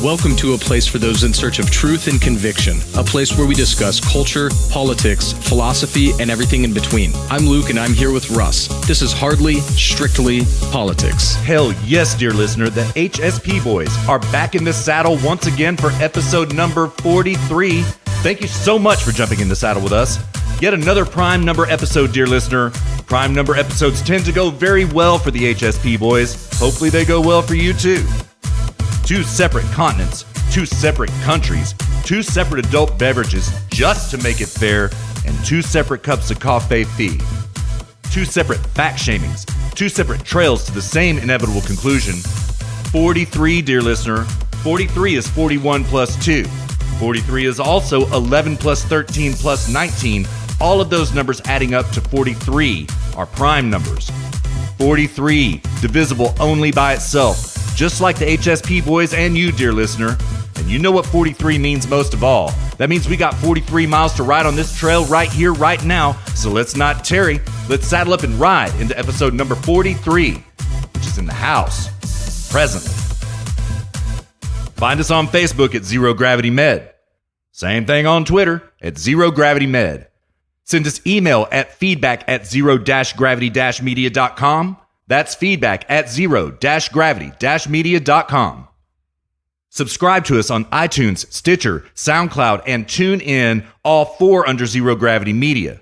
Welcome to a place for those in search of truth and conviction, a place where we discuss culture, politics, philosophy, and everything in between. I'm Luke, and I'm here with Russ. This is Hardly Strictly Politics. Hell yes, dear listener, the HSP boys are back in the saddle once again for episode number 43. Thank you so much for jumping in the saddle with us. Yet another prime number episode, dear listener. Prime number episodes tend to go very well for the HSP boys. Hopefully they go well for you too. 2 separate continents, 2 separate countries, 2 separate adult beverages just to make it fair, and 2 separate cups of coffee fee. 2 separate fact shamings, 2 separate trails to the same inevitable conclusion. 43, dear listener. 43 is 41 plus 2. 43 is also 11 plus 13 plus 19. All of those numbers adding up to 43 are prime numbers. 43, divisible only by itself. Just like the HSP boys and you, dear listener. And you know what 43 means most of all. That means we got 43 miles to ride on this trail right here, right now. So let's not tarry. Let's saddle up and ride into episode number 43, which is in the house, presently. Find us on Facebook at Zero Gravity Med. Same thing on Twitter at Zero Gravity Med. Send us email at feedback@zero-gravity-media.com. That's feedback at zero-gravity-media.com. Subscribe to us on iTunes, Stitcher, SoundCloud, and TuneIn, all 4 under Zero Gravity Media.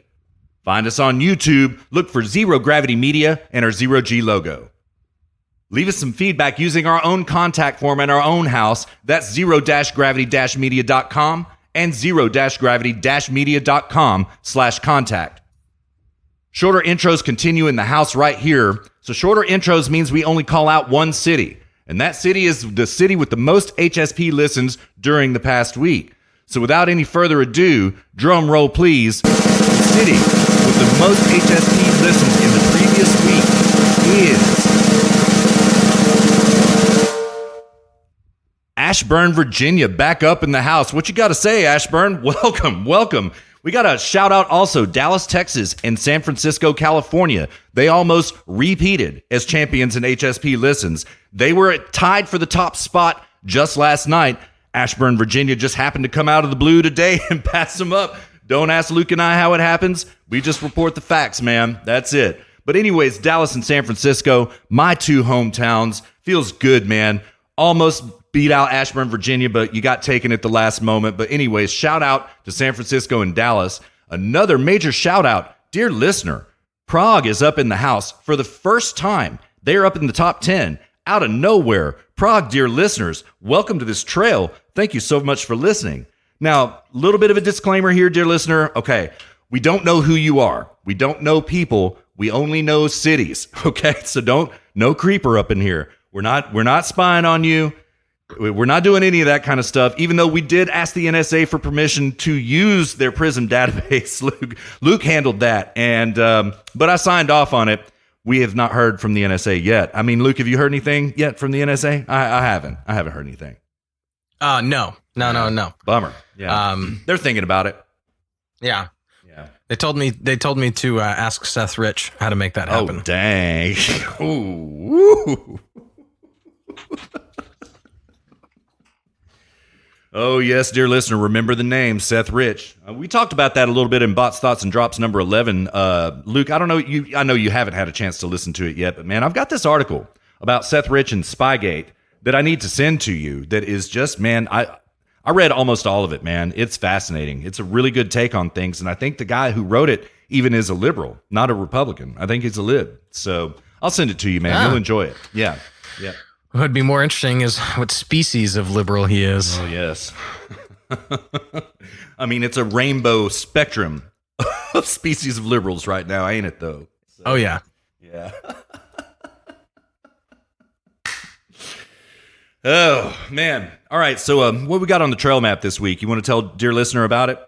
Find us on YouTube, look for Zero Gravity Media and our Zero G logo. Leave us some feedback using our own contact form at our own house. That's zero-gravity-media.com and zero-gravity-media.com/contact. Shorter intros continue in the house right here. So shorter intros means we only call out one city. And that city is the city with the most HSP listens during the past week. So without any further ado, drum roll please. The city with the most HSP listens in the previous week is Ashburn, Virginia, back up in the house. What you got to say, Ashburn? Welcome, welcome. We got a shout out also, Dallas, Texas, and San Francisco, California. They almost repeated as champions in HSP listens. They were tied for the top spot just last night. Ashburn, Virginia just happened to come out of the blue today and pass them up. Don't ask Luke and I how it happens. We just report the facts, man. That's it. But anyways, Dallas and San Francisco, my 2 hometowns. Feels good, man. Almost beat out Ashburn, Virginia, but you got taken at the last moment. But anyways, shout out to San Francisco and Dallas. Another major shout out, dear listener, Prague is up in the house for the first time. They're up in the top 10 out of nowhere. Prague, dear listeners, welcome to this trail. Thank you so much for listening. Now, a little bit of a disclaimer here, dear listener. Okay, we don't know who you are. We don't know people. We only know cities. Okay, so no creeper up in here. We're not spying on you. We're not doing any of that kind of stuff, even though we did ask the NSA for permission to use their PRISM database. Luke handled that, and but I signed off on it. We have not heard from the NSA yet. I mean, Luke, have you heard anything yet from the NSA? I haven't. I haven't heard anything. No. Bummer. Yeah. They're thinking about it. Yeah. They told me to ask Seth Rich how to make that happen. Oh, dang. Ooh. Oh, yes, dear listener, remember the name, Seth Rich. We talked about that a little bit in Bots, Thoughts, and Drops number 11. Luke, I don't know, I know you haven't had a chance to listen to it yet, but man, I've got this article about Seth Rich and Spygate that I need to send to you that is just, man, I read almost all of it, man. It's fascinating. It's a really good take on things, and I think the guy who wrote it even is a liberal, not a Republican. I think he's a lib. So I'll send it to you, man. You'll enjoy it. Yeah. What would be more interesting is what species of liberal he is. Oh, yes. I mean, it's a rainbow spectrum of species of liberals right now, ain't it, though? So, oh, yeah. Yeah. Oh, man. All right, so what we got on the trail map this week? You want to tell dear listener about it?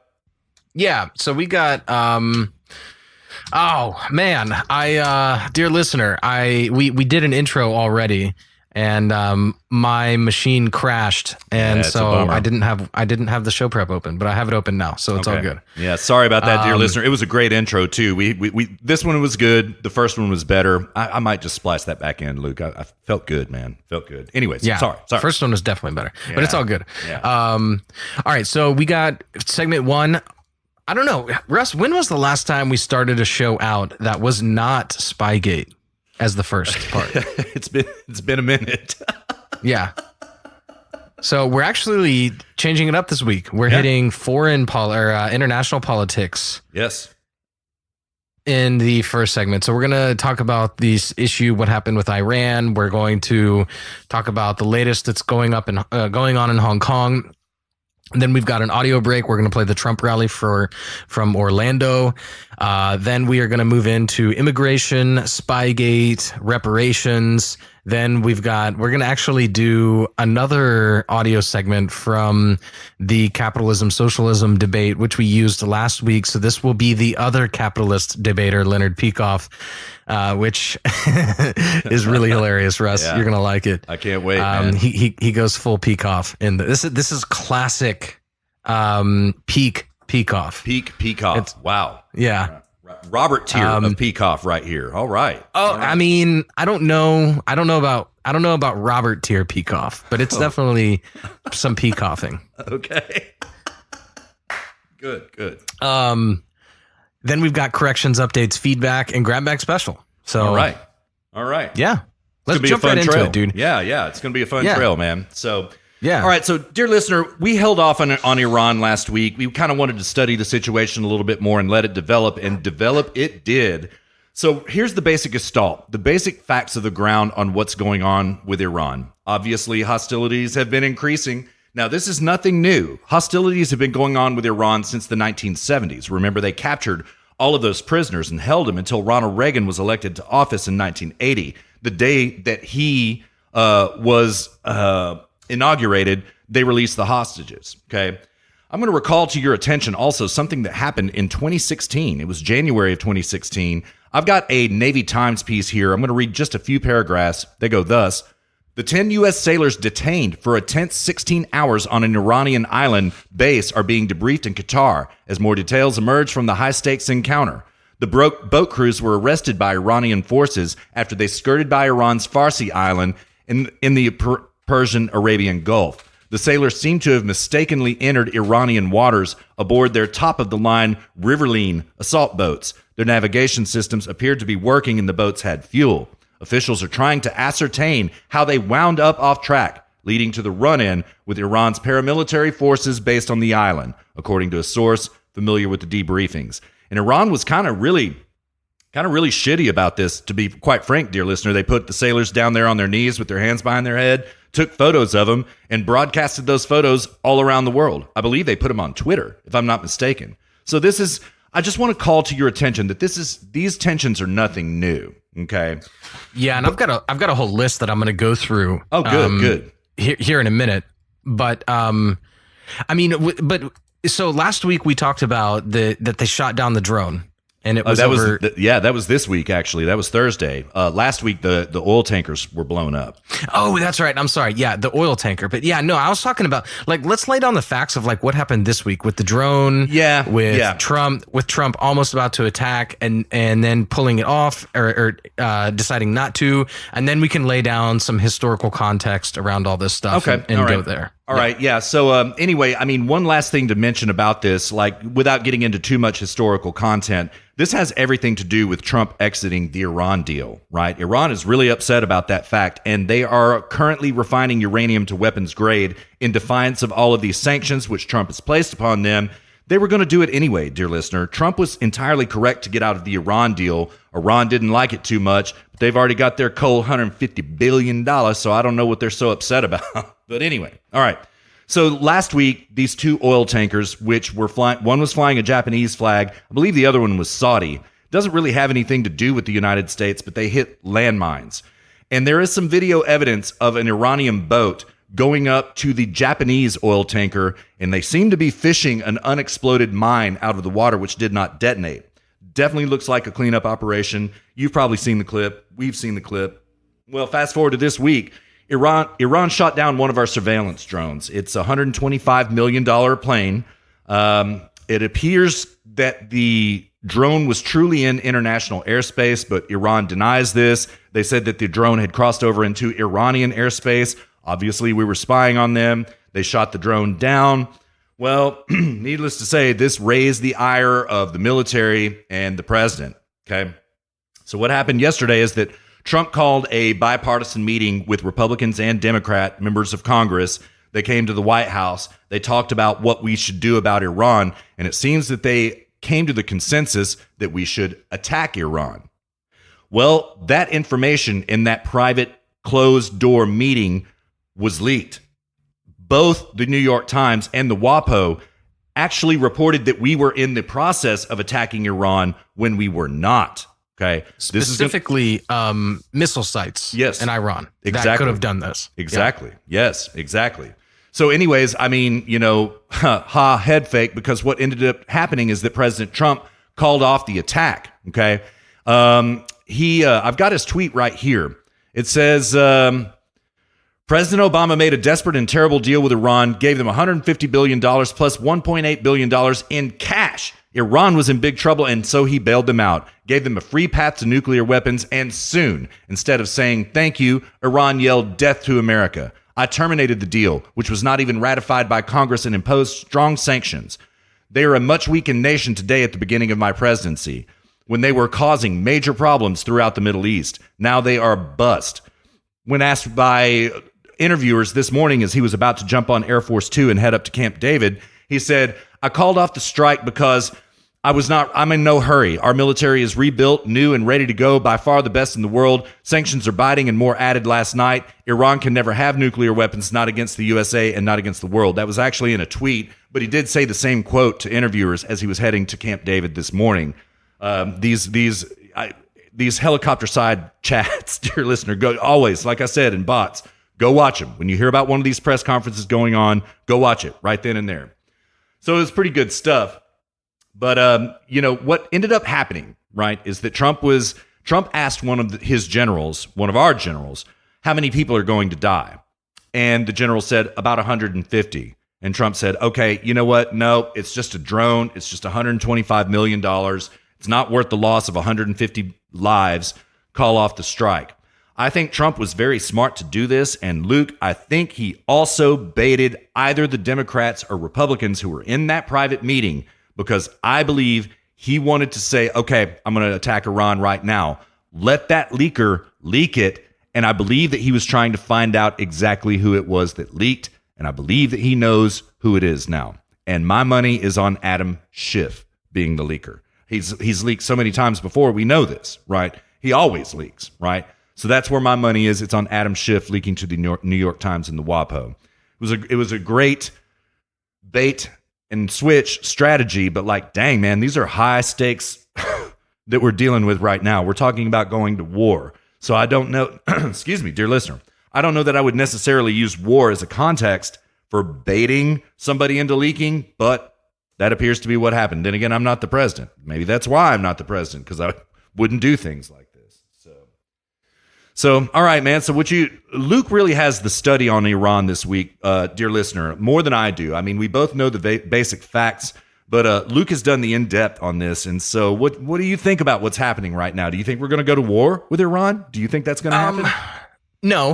Yeah, so we got... Oh man, dear listener, we did an intro already, and my machine crashed, and it's a so bummer. I didn't have the show prep open, but I have it open now, so it's all Okay. good. Yeah, sorry about that, dear listener. It was a great intro too. We this one was good. The first one was better. I might just splice that back in, Luke. I felt good, man. Felt good. Anyways, Yeah, sorry. First one was definitely better, but it's all good. Yeah. All right, so we got segment 1. I don't know, Russ. When was the last time we started a show out that was not Spygate as the first part? It's been a minute. Yeah. So we're actually changing it up this week. We're hitting international politics Yes. in the first segment. So we're going to talk about this issue, what happened with Iran. We're going to talk about the latest that's going on in Hong Kong. And then we've got an audio break. We're going to play the Trump rally from Orlando. Then we are going to move into immigration, Spygate, reparations. Then we're going to actually do another audio segment from the capitalism socialism debate, which we used last week. So this will be the other capitalist debater, Leonard Peikoff, which is really hilarious, Russ. Yeah. You're going to like it. I can't wait, man. He goes full Peikoff in this is classic Peikoff. Peikoff. Wow. Yeah. Robert tier of Peikoff right here. All right. Oh, I mean, I don't know about Robert tier Peikoff, but it's definitely some Peikoffing. Okay. Good. Then we've got corrections, updates, feedback, and grab bag special. So All right. yeah, let's It's gonna be jump a fun right into trail. it, dude. Yeah. It's going to be a fun Yeah. trail, man. So, Yeah. All right. So, dear listener, we held off on Iran last week. We kind of wanted to study the situation a little bit more and let it develop, and develop it did. So, here's the basic gestalt, the basic facts of the ground on what's going on with Iran. Obviously, hostilities have been increasing. Now, this is nothing new. Hostilities have been going on with Iran since the 1970s. Remember, they captured all of those prisoners and held them until Ronald Reagan was elected to office in 1980. The day that he was inaugurated, they released the hostages. Okay. I'm going to recall to your attention also something that happened in 2016. It was January of 2016. I've got a Navy Times piece here. I'm going to read just a few paragraphs. They go thus. The 10 U.S. sailors detained for a tense 16 hours on an Iranian island base are being debriefed in Qatar as more details emerge from the high-stakes encounter. The boat crews were arrested by Iranian forces after they skirted by Iran's Farsi island in the Persian Arabian Gulf. The sailors seem to have mistakenly entered Iranian waters aboard their top-of-the-line Riverline assault boats. Their navigation systems appeared to be working and the boats had fuel. Officials are trying to ascertain how they wound up off track, leading to the run-in with Iran's paramilitary forces based on the island, according to a source familiar with the debriefings. And Iran was kind of really shitty about this, to be quite frank, dear listener. They put the sailors down there on their knees with their hands behind their head, took photos of them, and broadcasted those photos all around the world. I believe they put them on Twitter, if I'm not mistaken. So I just want to call to your attention that these tensions are nothing new. Okay. Yeah, and I've got a whole list that I'm going to go through. Oh, good. Here in a minute, but so last week we talked about that they shot down the drone, and it was that over. That was this week actually. That was Thursday. Last week the oil tankers were blown up. Oh, that's right. I'm sorry. Yeah, the oil tanker. But yeah, no, I was talking about let's lay down the facts of what happened this week with the drone. Yeah, with Trump almost about to attack and then pulling it off or deciding not to, and then we can lay down some historical context around all this stuff. Okay, and all right. go there. All right, yeah. So anyway, I mean, one last thing to mention about this, without getting into too much historical content, this has everything to do with Trump exiting the Iran deal, right? Iran is really upset about that fact, and they are currently refining uranium to weapons grade in defiance of all of these sanctions which Trump has placed upon them. They were going to do it anyway, dear listener. Trump was entirely correct to get out of the Iran deal. Iran didn't like it too much, but they've already got their coal $150 billion, so I don't know what they're so upset about. But anyway, all right. So last week, these two oil tankers, which were flying, one was flying a Japanese flag, I believe the other one was Saudi. Doesn't really have anything to do with the United States, but they hit landmines. And there is some video evidence of an Iranian boat going up to the Japanese oil tanker, and they seem to be fishing an unexploded mine out of the water, which did not detonate. Definitely looks like a cleanup operation. You've probably seen the clip. We've seen the clip. Well, fast forward to this week. Iran shot down one of our surveillance drones. It's a $125 million plane. It appears that the drone was truly in international airspace, but Iran denies this. They said that the drone had crossed over into Iranian airspace. Obviously, we were spying on them. They shot the drone down. Well, needless to say, this raised the ire of the military and the president. Okay. So what happened yesterday is that Trump called a bipartisan meeting with Republicans and Democrat members of Congress. They came to the White House. They talked about what we should do about Iran. And it seems that they came to the consensus that we should attack Iran. Well, that information in that private closed door meeting was leaked. Both the New York Times and the WAPO actually reported that we were in the process of attacking Iran when we were not. Okay. Specifically, missile sites yes, in Iran exactly. that could have done this. Exactly. Yeah. Yes, exactly. So anyways, I mean, head fake, because what ended up happening is that President Trump called off the attack. Okay. I've got his tweet right here. It says, President Obama made a desperate and terrible deal with Iran, gave them $150 billion plus $1.8 billion in cash. Iran was in big trouble, and so he bailed them out, gave them a free path to nuclear weapons, and soon, instead of saying thank you, Iran yelled death to America. I terminated the deal, which was not even ratified by Congress, and imposed strong sanctions. They are a much weakened nation today at the beginning of my presidency, when they were causing major problems throughout the Middle East. Now they are bust. When asked by interviewers this morning as he was about to jump on Air Force Two and head up to Camp David, he said, I called off the strike because I'm in no hurry. Our military is rebuilt, new and ready to go, by far the best in the world. Sanctions are biting and more added last night. Iran can never have nuclear weapons, not against the USA and not against the world. That was actually in a tweet, but he did say the same quote to interviewers as he was heading to Camp David this morning. These helicopter side chats, dear listener, go always, like I said, in bots, go watch them. When you hear about one of these press conferences going on, go watch it right then and there. So it was pretty good stuff. But, what ended up happening, right, is that Trump asked one of our generals, how many people are going to die? And the general said about 150. And Trump said, okay, you know what? No, it's just a drone. It's just $125 million. It's not worth the loss of 150 lives. Call off the strike. I think Trump was very smart to do this. And Luke, I think he also baited either the Democrats or Republicans who were in that private meeting, because I believe he wanted to say, okay, I'm going to attack Iran right now. Let that leaker leak it. And I believe that he was trying to find out exactly who it was that leaked. And I believe that he knows who it is now. And my money is on Adam Schiff being the leaker. He's leaked so many times before. We know this, right? He always leaks, right? So that's where my money is. It's on Adam Schiff leaking to the New York Times and the WAPO. It was a great bait and switch strategy, but like, dang, man, these are high stakes that we're dealing with right now. We're talking about going to war. So I don't know, excuse me, dear listener, I don't know that I would necessarily use war as a context for baiting somebody into leaking, but that appears to be what happened. Then again, I'm not the president. Maybe that's why I'm not the president, because I wouldn't do things like this. So, all right, man. So Luke really has the study on Iran this week, dear listener, more than I do. I mean, we both know the basic facts, but Luke has done the in-depth on this. And so what do you think about what's happening right now? Do you think we're going to go to war with Iran? Do you think that's going to happen? No,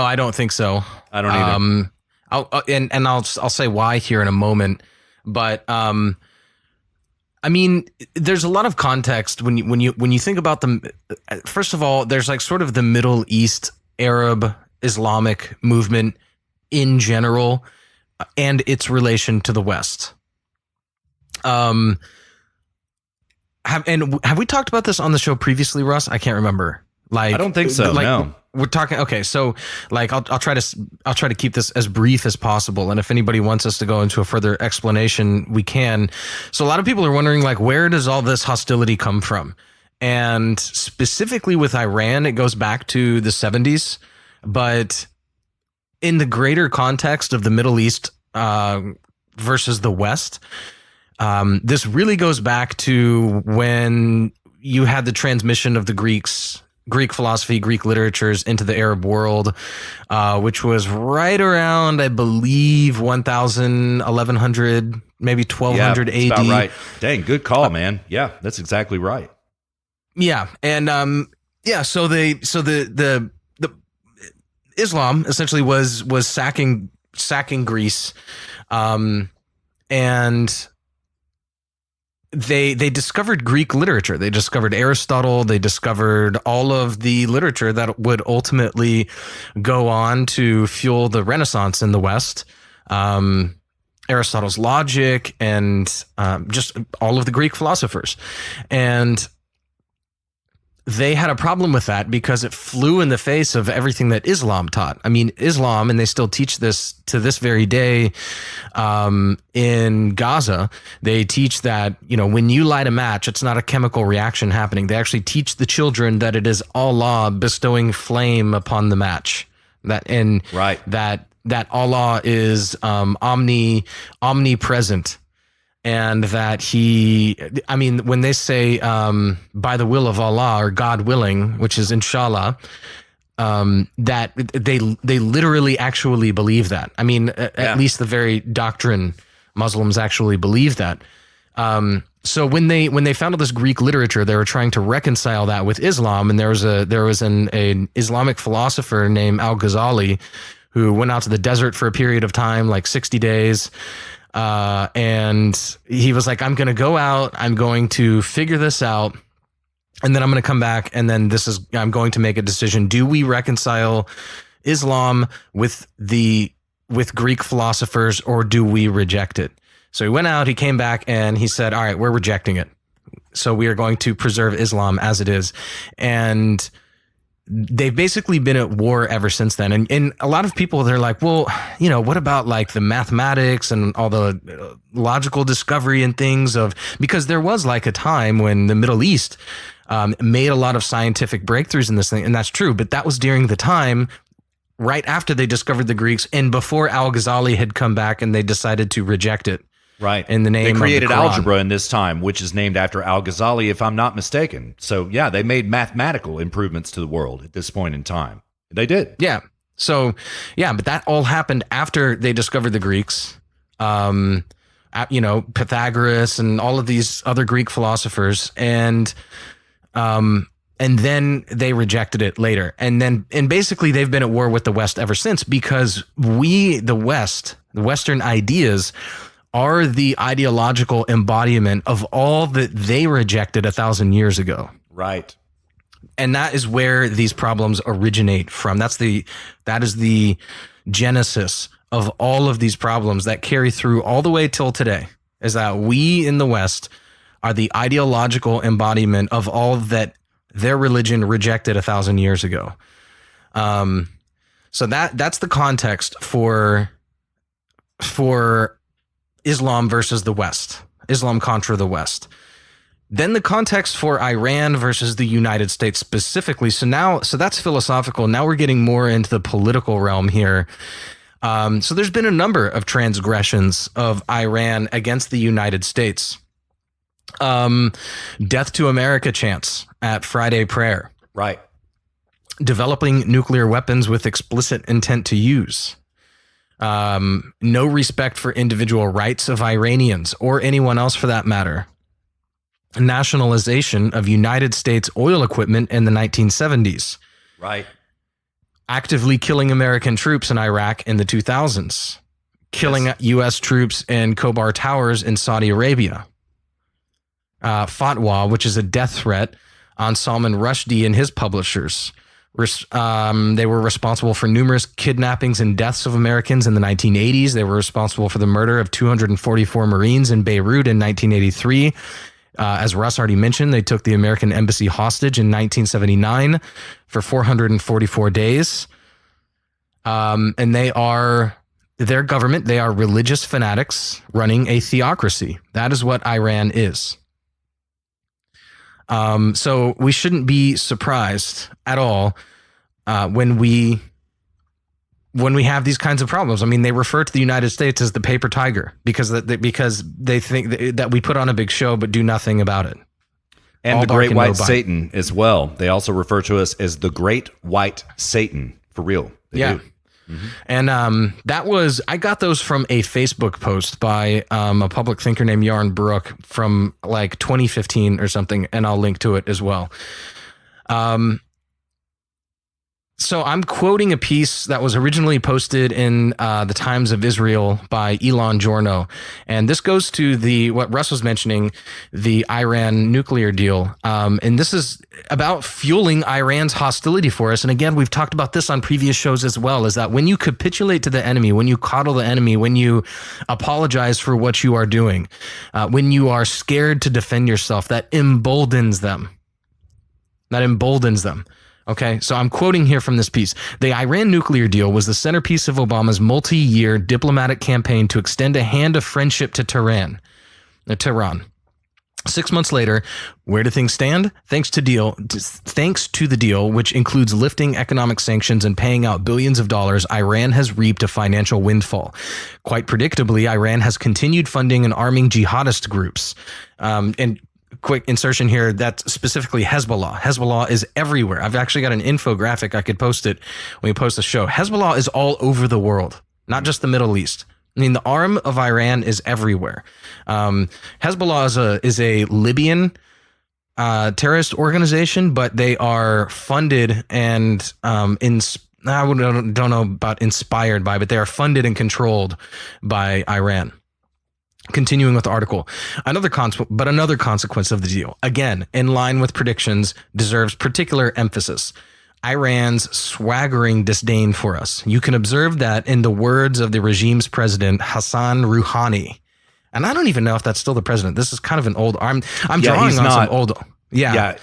I don't think so. I don't either. I'll say why here in a moment, but I mean, there's a lot of context when you think about them. First of all, there's like sort of the Middle East Arab Islamic movement in general, and its relation to the West. Have we talked about this on the show previously, Russ? I can't remember. I don't think so. No. We're talking. Okay, so like I'll try to keep this as brief as possible, and if anybody wants us to go into a further explanation, we can. So a lot of people are wondering, like, where does all this hostility come from? And specifically with Iran, it goes back to the 70s, but in the greater context of the Middle East versus the West, this really goes back to when you had the transmission of the Greeks Greek philosophy, Greek literatures into the Arab world, which was right around, I believe, 1000, 1100, maybe 1200 AD. That's about right. Dang, good call, man. Yeah, that's exactly right. Yeah, and so the Islam essentially was sacking Greece, and they discovered Greek literature. They discovered Aristotle. They discovered all of the literature that would ultimately go on to fuel the Renaissance in the West. Aristotle's logic and just all of the Greek philosophers. And they had a problem with that because it flew in the face of everything that Islam taught. I mean, Islam, and they still teach this to this very day in Gaza, they teach that, when you light a match, it's not a chemical reaction happening. They actually teach the children that it is Allah bestowing flame upon the match. That Allah is omnipresent. And that when they say by the will of Allah or God willing, which is inshallah, that they literally actually believe that. I mean, at least the very doctrine Muslims actually believe that. So when they found all this Greek literature, they were trying to reconcile that with Islam, and there was an Islamic philosopher named Al-Ghazali who went out to the desert for a period of time, like 60 days. And he was like, I'm going to go out, I'm going to figure this out, and then I'm going to come back, and then I'm going to make a decision. Do we reconcile Islam with Greek philosophers, or do we reject it? So he went out, he came back, and he said, all right, we're rejecting it. So we are going to preserve Islam as it is. And they've basically been at war ever since then. And a lot of people, they're like, well, what about like the mathematics and all the logical discovery and things because there was like a time when the Middle East made a lot of scientific breakthroughs in this thing. And that's true. But that was during the time right after they discovered the Greeks and before Al-Ghazali had come back and they decided to reject it. Right. In the name they created of the Quran. Algebra in this time, which is named after Al-Ghazali, if I'm not mistaken. So, yeah, they made mathematical improvements to the world at this point in time. They did. Yeah. So, yeah, but that all happened after they discovered the Greeks, Pythagoras and all of these other Greek philosophers. And then they rejected it later. And basically they've been at war with the West ever since because the Western ideas are the ideological embodiment of all that they rejected 1,000 years ago. Right. And that is where these problems originate from. That is the genesis of all of these problems that carry through all the way till today, is that we in the West are the ideological embodiment of all that their religion rejected 1,000 years ago. So that's the context for Islam versus the West, Islam contra the West. Then the context for Iran versus the United States specifically. So that's philosophical. Now we're getting more into the political realm here. So there's been a number of transgressions of Iran against the United States. Death to America chants at Friday prayer. Right. Developing nuclear weapons with explicit intent to use. No respect for individual rights of Iranians or anyone else for that matter. Nationalization of United States oil equipment in the 1970s. Right. Actively killing American troops in Iraq in the 2000s. Killing U.S. troops in Khobar Towers in Saudi Arabia. Fatwa, which is a death threat on Salman Rushdie and his publishers. They were responsible for numerous kidnappings and deaths of Americans in the 1980s. They were responsible for the murder of 244 Marines in Beirut in 1983. As Russ already mentioned, they took the American embassy hostage in 1979 for 444 days. And their government, they are religious fanatics running a theocracy. That is what Iran is. So we shouldn't be surprised at all when we have these kinds of problems. I mean, they refer to the United States as the paper tiger because they think that we put on a big show but do nothing about it. And All the bark Great and no White bite. Satan as well. They also refer to us as the Great White Satan. For real. They Yeah. do. And I got those from a Facebook post by a public thinker named Yarn Brook from like 2015 or something, and I'll link to it as well. So I'm quoting a piece that was originally posted in the Times of Israel by Elon Jorno. And this goes to what Russ was mentioning, the Iran nuclear deal. And this is about fueling Iran's hostility for us. And again, we've talked about this on previous shows as well, is that when you capitulate to the enemy, when you coddle the enemy, when you apologize for what you are doing, when you are scared to defend yourself, that emboldens them. Okay, so I'm quoting here from this piece. The Iran nuclear deal was the centerpiece of Obama's multi-year diplomatic campaign to extend a hand of friendship to Tehran. 6 months later, where do things stand? Thanks to the deal, which includes lifting economic sanctions and paying out billions of dollars, Iran has reaped a financial windfall. Quite predictably, Iran has continued funding and arming jihadist groups. And quick insertion here, that's specifically Hezbollah. Hezbollah is everywhere. I've actually got an infographic. I could post it when we post the show. Hezbollah is all over the world, not just the Middle East. I mean, the arm of Iran is everywhere. Hezbollah is a Libyan terrorist organization, but they are funded and I don't know about inspired by, but they are funded and controlled by Iran. Continuing with the article, another consequence of the deal, again, in line with predictions, deserves particular emphasis. Iran's swaggering disdain for us. You can observe that in the words of the regime's president, Hassan Rouhani. And I don't even know if that's still the president. This is kind of an old, I'm drawing on some old. Yeah.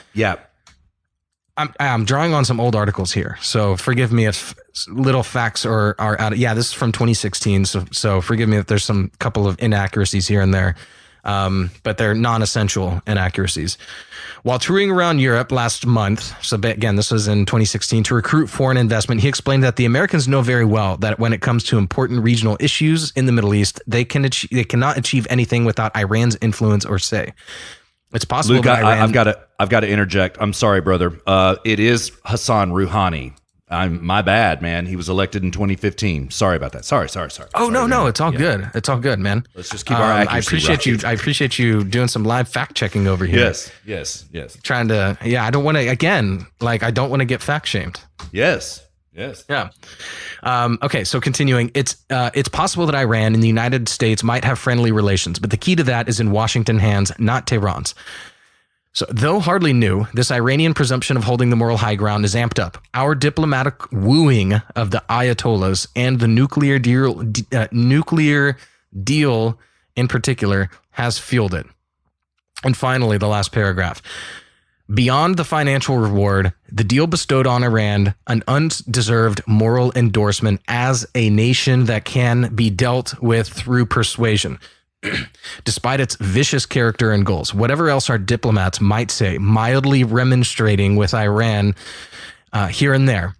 I'm drawing on some old articles here, so forgive me if little facts are out of, this is from 2016, so forgive me if there's some couple of inaccuracies here and there, but they're non-essential inaccuracies. While touring around Europe last month, so again, this was in 2016, to recruit foreign investment, he explained that the Americans know very well that when it comes to important regional issues in the Middle East, they cannot achieve anything without Iran's influence or say. It's possible. Luke, I've got to interject. I'm sorry, brother. It is Hassan Rouhani. My bad, man. He was elected in 2015. Sorry about that. Sorry. Oh, no. It's all good. It's all good, man. Let's just keep our accuracy. I appreciate you doing some live fact checking over here. Yes. Trying to, I don't want to, again, I don't want to get fact shamed. Yes. Yeah. Okay, so continuing, it's possible that Iran and the United States might have friendly relations, but the key to that is in Washington hands, not Tehran's. So, though hardly new, this Iranian presumption of holding the moral high ground is amped up. Our diplomatic wooing of the Ayatollahs and the nuclear deal in particular has fueled it. And finally, the last paragraph. Beyond the financial reward, the deal bestowed on Iran an undeserved moral endorsement as a nation that can be dealt with through persuasion. Despite its vicious character and goals, whatever else our diplomats might say, mildly remonstrating with Iran here and there,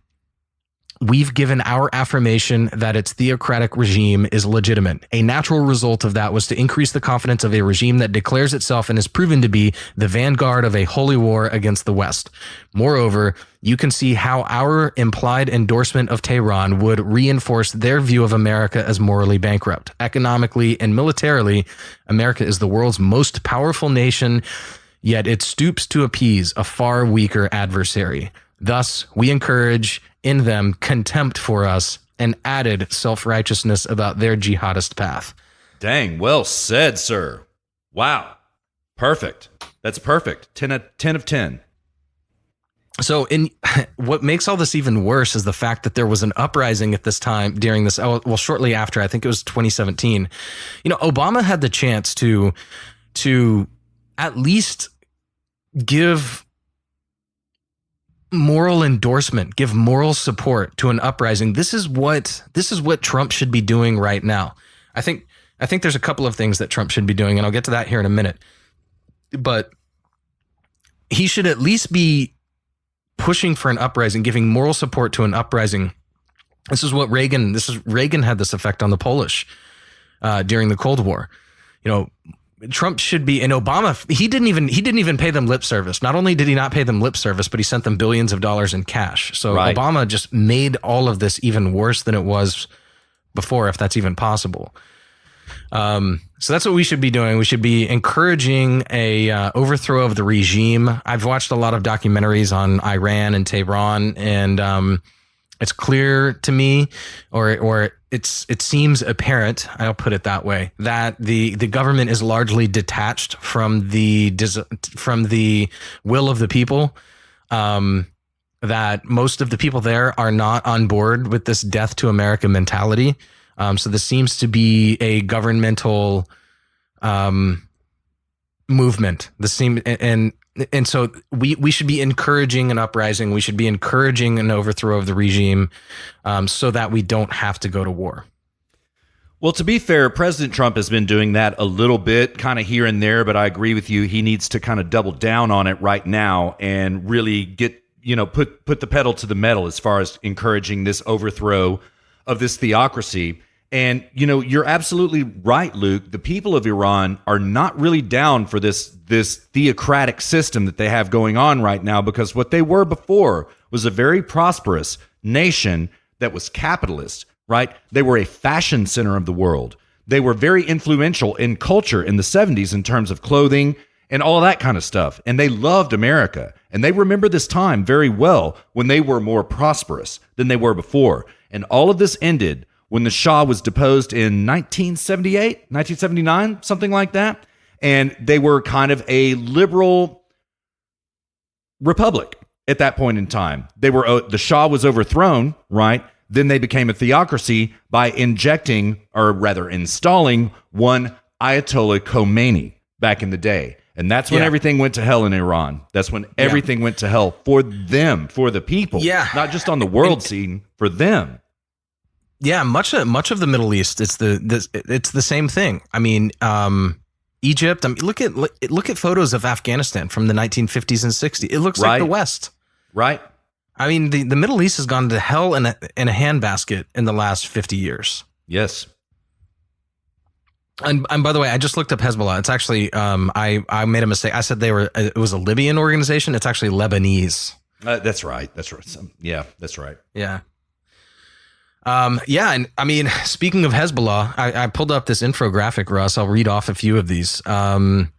we've given our affirmation that its theocratic regime is legitimate. A natural result of that was to increase the confidence of a regime that declares itself and is proven to be the vanguard of a holy war against the West. Moreover, you can see how our implied endorsement of Tehran would reinforce their view of America as morally bankrupt. Economically and militarily, America is the world's most powerful nation, yet it stoops to appease a far weaker adversary. Thus, we encourage in them contempt for us and added self-righteousness about their jihadist path. Dang, well said, sir. Wow. Perfect. That's perfect. 10 of 10. So what makes all this even worse is the fact that there was an uprising at this time during this, shortly after, I think it was 2017. Obama had the chance to at least give moral endorsement, give moral support to an uprising. This is what Trump should be doing right now. I think there's a couple of things that Trump should be doing, and I'll get to that here in a minute. But he should at least be pushing for an uprising, giving moral support to an uprising. Reagan had this effect on the Polish during the Cold War. Trump should be, and Obama, he didn't even pay them lip service. Not only did he not pay them lip service, but he sent them billions of dollars in cash. So Right. Obama just made all of this even worse than it was before, if that's even possible. So that's what we should be doing. We should be encouraging a overthrow of the regime. I've watched a lot of documentaries on Iran and Tehran, and it's clear to me, or it seems apparent, I'll put it that way, that the government is largely detached from the will of the people. That most of the people there are not on board with this death to America mentality. So this seems to be a governmental movement. And so we should be encouraging an uprising. We should be encouraging an overthrow of the regime, so that we don't have to go to war. Well, to be fair, President Trump has been doing that a little bit, kind of here and there, but I agree with you. He needs to kind of double down on it right now and really get, put the pedal to the metal as far as encouraging this overthrow of this theocracy. And, you're absolutely right, Luke. The people of Iran are not really down for this theocratic system that they have going on right now, because what they were before was a very prosperous nation that was capitalist, right? They were a fashion center of the world. They were very influential in culture in the 70s in terms of clothing and all that kind of stuff. And they loved America. And they remember this time very well when they were more prosperous than they were before. And all of this ended when the Shah was deposed in 1978, 1979, something like that. And they were kind of a liberal republic at that point in time. The Shah was overthrown, right? Then they became a theocracy by installing one Ayatollah Khomeini back in the day. And that's when everything went to hell in Iran. That's when everything went to hell for them, for the people. Yeah. Not just on the world scene, for them. Yeah, much of the Middle East, it's the same thing. I mean, Egypt. I mean, look at photos of Afghanistan from the 1950s and 60s. It looks like the West, right? I mean, the Middle East has gone to hell in a handbasket in the last 50 years. Yes. And by the way, I just looked up Hezbollah. It's actually I made a mistake. I said it was a Libyan organization. It's actually Lebanese. That's right. That's right. Yeah, that's right. Yeah. And I mean, speaking of Hezbollah, I pulled up this infographic, Russ. I'll read off a few of these. I'm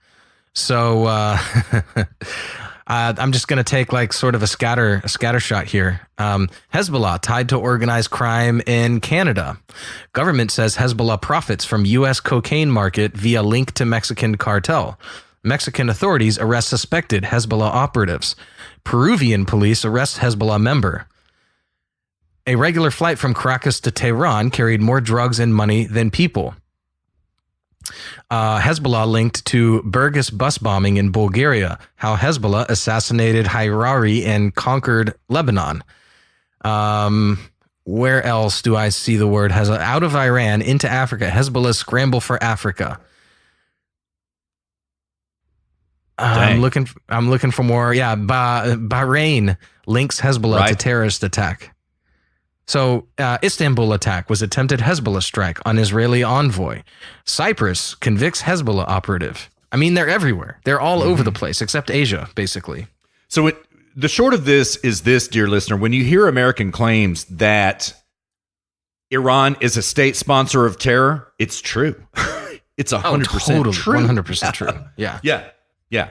just going to take like sort of a scatter shot here. Hezbollah tied to organized crime in Canada. Government says Hezbollah profits from U.S. cocaine market via link to Mexican cartel. Mexican authorities arrest suspected Hezbollah operatives. Peruvian police arrest Hezbollah member. A regular flight from Caracas to Tehran carried more drugs and money than people. Hezbollah linked to Burgas bus bombing in Bulgaria. How Hezbollah assassinated Hariri and conquered Lebanon. Where else do I see the word Hezbollah? Out of Iran into Africa. Hezbollah scramble for Africa. I'm looking for more. Yeah, Bahrain links Hezbollah to terrorist attack. So, Istanbul attack was attempted Hezbollah strike on Israeli envoy. Cyprus convicts Hezbollah operative. I mean, they're everywhere. They're all over the place, except Asia, basically. So the short of this is this, dear listener. When you hear American claims that Iran is a state sponsor of terror, it's true. It's 100% true. 100% true. Yeah. Yeah.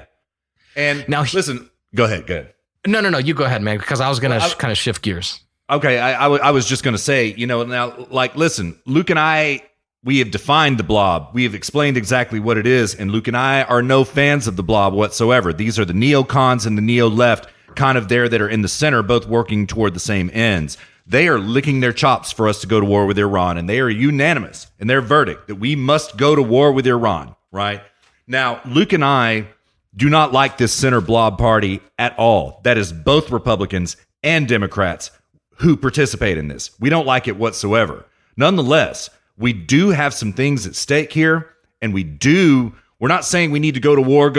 And now, listen, go ahead. No, you go ahead, man, because I was going to kind of shift gears. Okay, I was just going to say, now, like, listen, Luke and I, we have defined the blob. We have explained exactly what it is, and Luke and I are no fans of the blob whatsoever. These are the neocons and the neo-left, kind of there that are in the center, both working toward the same ends. They are licking their chops for us to go to war with Iran, and they are unanimous in their verdict that we must go to war with Iran, right? Now, Luke and I do not like this center blob party at all. That is both Republicans and Democrats who participate in this. We don't like it whatsoever. Nonetheless, we do have some things at stake here, and we're not saying we need to go to war.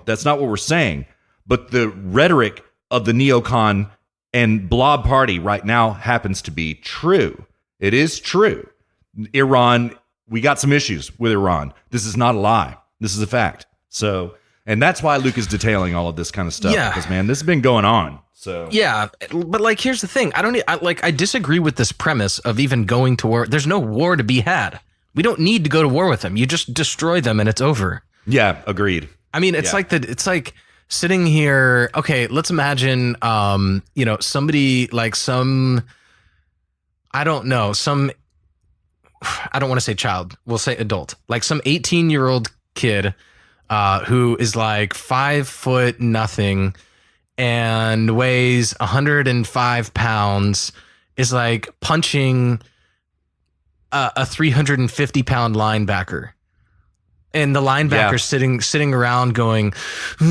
That's not what we're saying. But the rhetoric of the neocon and blob party right now happens to be true. It is true. Iran, we got some issues with Iran. This is not a lie. This is a fact. So, and that's why Luke is detailing all of this kind of stuff. Yeah. Because, man, this has been going on. So yeah, but like, here's the thing. I disagree with this premise of even going to war. There's no war to be had. We don't need to go to war with them. You just destroy them and it's over. Yeah, agreed. I mean, it's like sitting here. Okay, let's imagine, somebody like I don't want to say child. We'll say adult, like some 18-year-old kid who is like 5 foot nothing and weighs 105 pounds, is like punching a 350 pound linebacker. And the linebacker's sitting around going, do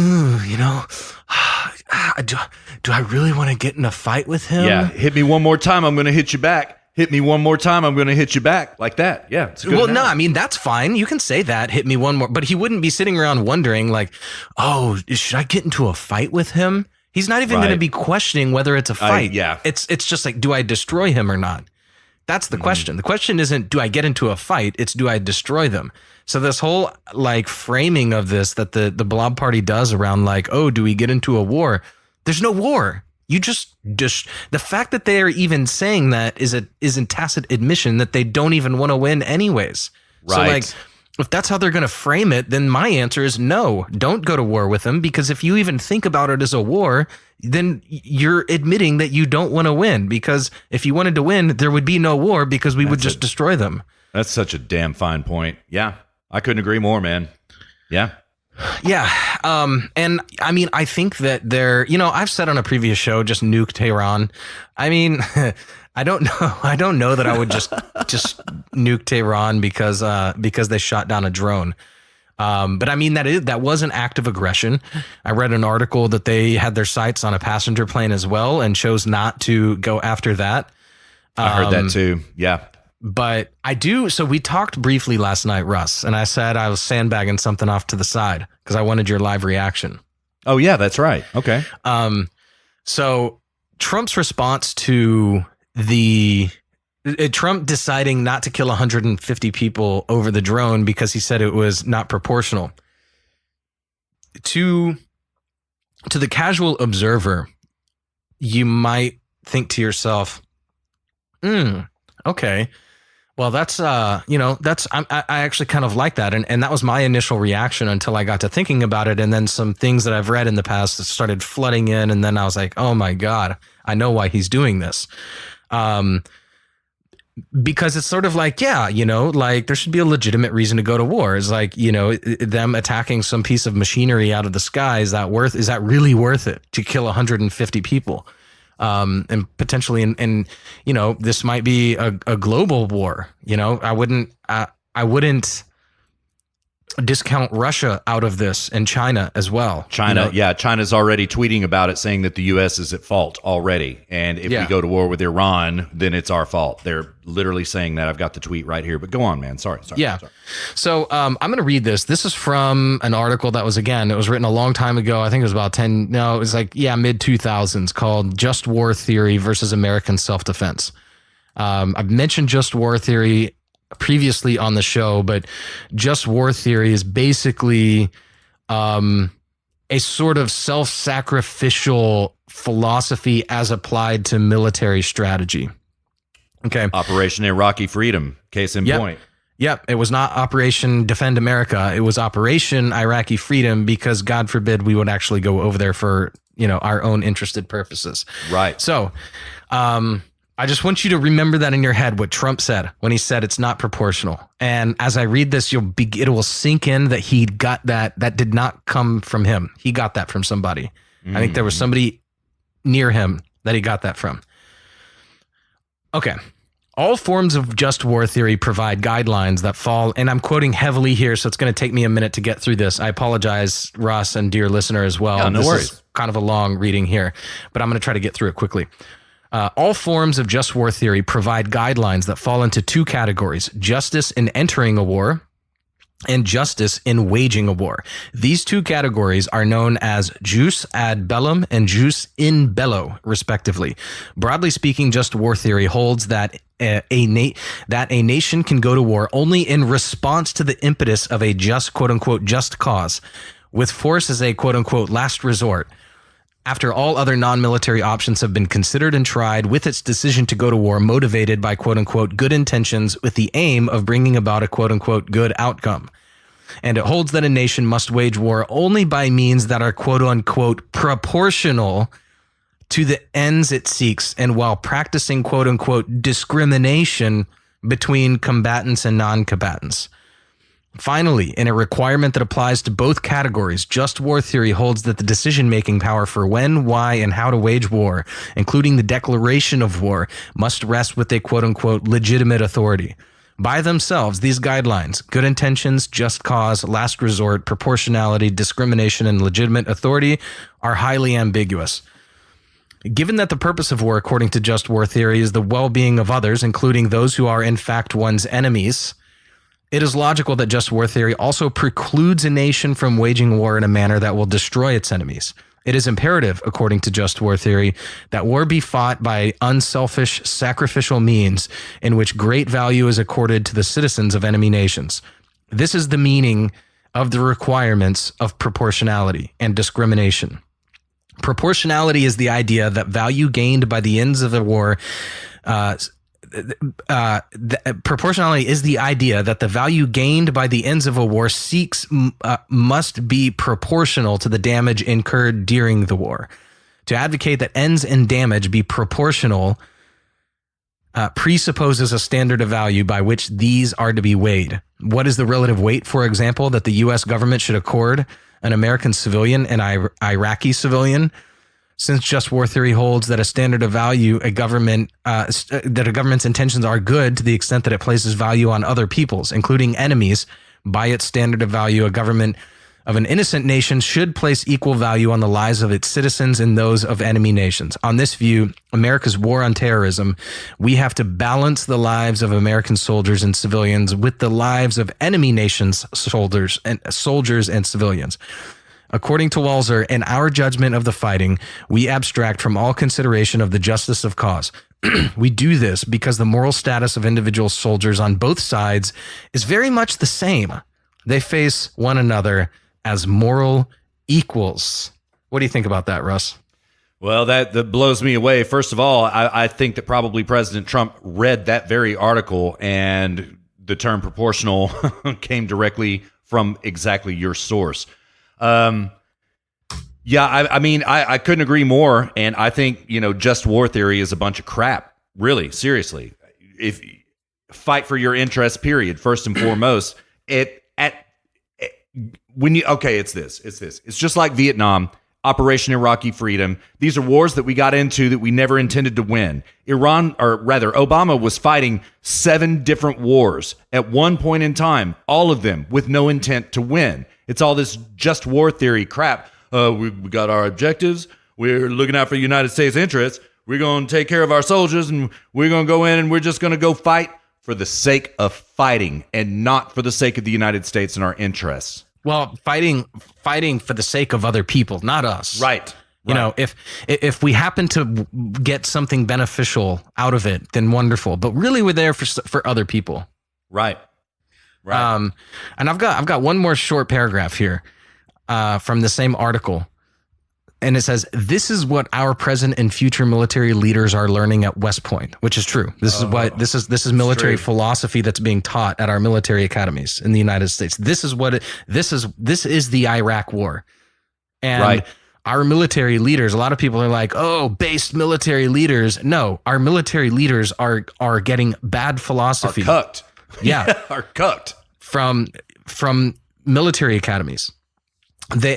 I really want to get in a fight with him? Yeah, hit me one more time, I'm going to hit you back. Hit me one more time, I'm going to hit you back. Like that. Yeah. It's good no, I mean, that's fine. You can say that. Hit me one more. But he wouldn't be sitting around wondering like, oh, should I get into a fight with him? He's not even going to be questioning whether it's a fight. It's just like, do I destroy him or not? That's the question. The question isn't, do I get into a fight? It's, do I destroy them? So this whole like framing of this that the Blob Party does around like, oh, do we get into a war? There's no war. You just the fact that they are even saying that is in tacit admission that they don't even want to win anyways. Right. So like, if that's how they're going to frame it, then my answer is no, don't go to war with them, because if you even think about it as a war, then you're admitting that you don't want to win, because if you wanted to win, there would be no war because we would just destroy them. That's such a damn fine point. Yeah. I couldn't agree more, man. Yeah. Yeah. And I mean, I think that I've said on a previous show, just nuke Tehran. I mean, I don't know that I would just nuke Tehran because they shot down a drone. But I mean, that was an act of aggression. I read an article that they had their sights on a passenger plane as well and chose not to go after that. I heard that too. Yeah. But so we talked briefly last night, Russ, and I said I was sandbagging something off to the side because I wanted your live reaction. Oh yeah, that's right. Okay. So Trump's response to Trump deciding not to kill 150 people over the drone because he said it was not proportional. To the casual observer, you might think to yourself, okay. Well, that's, I actually kind of like that. And that was my initial reaction until I got to thinking about it. And then some things that I've read in the past started flooding in. And then I was like, oh my God, I know why he's doing this. Because it's sort of like, like there should be a legitimate reason to go to war. It's like, them attacking some piece of machinery out of the sky. Is that really worth it to kill 150 people? And potentially, and this might be a global war. I wouldn't discount Russia out of this, and China as well. China's already tweeting about it, saying that the U.S. is at fault already, and if we go to war with Iran, then it's our fault. They're literally saying that. I've got the tweet right here, but go on, man. Sorry. Yeah. So I'm going to read this. This is from an article that was, again, it was written a long time ago. I think it was about mid 2000s, called Just War Theory versus American Self-Defense. I've mentioned Just War Theory previously on the show, but Just War Theory is basically a sort of self-sacrificial philosophy as applied to military strategy. Okay. Operation Iraqi Freedom, case in point. Yep. It was not Operation Defend America. It was Operation Iraqi Freedom, because God forbid we would actually go over there for, our own interested purposes. Right. So, I just want you to remember that in your head, what Trump said when he said it's not proportional. And as I read this, it will sink in that he got that did not come from him. He got that from somebody. I think there was somebody near him that he got that from. Okay. All forms of just war theory provide guidelines that fall, and I'm quoting heavily here, so it's going to take me a minute to get through this. I apologize, Ross, and dear listener as well. Yeah, no worries. Is kind of a long reading here, but I'm going to try to get through it quickly. All forms of just war theory provide guidelines that fall into two categories: justice in entering a war and justice in waging a war. These two categories are known as jus ad bellum and jus in bello, respectively. Broadly speaking, just war theory holds that that a nation can go to war only in response to the impetus of a just, quote unquote, just cause, with force as a quote unquote last resort, after all other non-military options have been considered and tried, with its decision to go to war motivated by quote unquote good intentions with the aim of bringing about a quote unquote good outcome. And it holds that a nation must wage war only by means that are quote unquote proportional to the ends it seeks, and while practicing quote unquote discrimination between combatants and non-combatants. Finally, in a requirement that applies to both categories, just war theory holds that the decision-making power for when, why, and how to wage war, including the declaration of war, must rest with a quote-unquote legitimate authority. By themselves, these guidelines, good intentions, just cause, last resort, proportionality, discrimination, and legitimate authority, are highly ambiguous. Given that the purpose of war, according to just war theory, is the well-being of others, including those who are in fact one's enemies, it is logical that just war theory also precludes a nation from waging war in a manner that will destroy its enemies. It is imperative, according to just war theory, that war be fought by unselfish, sacrificial means in which great value is accorded to the citizens of enemy nations. This is the meaning of the requirements of proportionality and discrimination. Proportionality is the idea that value gained by the ends of the war proportionality is the idea that the value gained by the ends of a war must be proportional to the damage incurred during the war. To advocate that ends and damage be proportional presupposes a standard of value by which these are to be weighed. What is the relative weight, for example, that the U.S. government should accord an American civilian and Iraqi civilian? Since just war theory holds that a standard of value, that a government's intentions are good to the extent that it places value on other people's, including enemies, by its standard of value, a government of an innocent nation should place equal value on the lives of its citizens and those of enemy nations. On this view, America's war on terrorism, we have to balance the lives of American soldiers and civilians with the lives of enemy nations' soldiers and civilians. According to Walzer, in our judgment of the fighting, we abstract from all consideration of the justice of cause. We do this because the moral status of individual soldiers on both sides is very much the same. They face one another as moral equals. What do you think about that, Russ? Well, that blows me away. First of all, I think that probably President Trump read that very article, and the term proportional came directly from exactly your source. I mean, I couldn't agree more. And I think, just war theory is a bunch of crap. Really, seriously. If fight for your interests, period, first and foremost. It's this. It's just like Vietnam, Operation Iraqi Freedom. These are wars that we got into that we never intended to win. Obama was fighting 7 different wars at one point in time, all of them with no intent to win. It's all this just war theory crap. We got our objectives. We're looking out for the United States interests. We're going to take care of our soldiers, and we're going to go in and we're just going to go fight for the sake of fighting and not for the sake of the United States and our interests. Well, fighting for the sake of other people, not us. Right. If we happen to get something beneficial out of it, then wonderful. But really, we're there for other people. Right. And I've got one more short paragraph here from the same article, and it says, "This is what our present and future military leaders are learning at West Point," which is true. This is military philosophy that's being taught at our military academies in the United States. This is the Iraq War, and our military leaders. A lot of people are like, "Oh, based military leaders." No, our military leaders are getting bad philosophy. Are cucked. Yeah, are cooked from military academies. They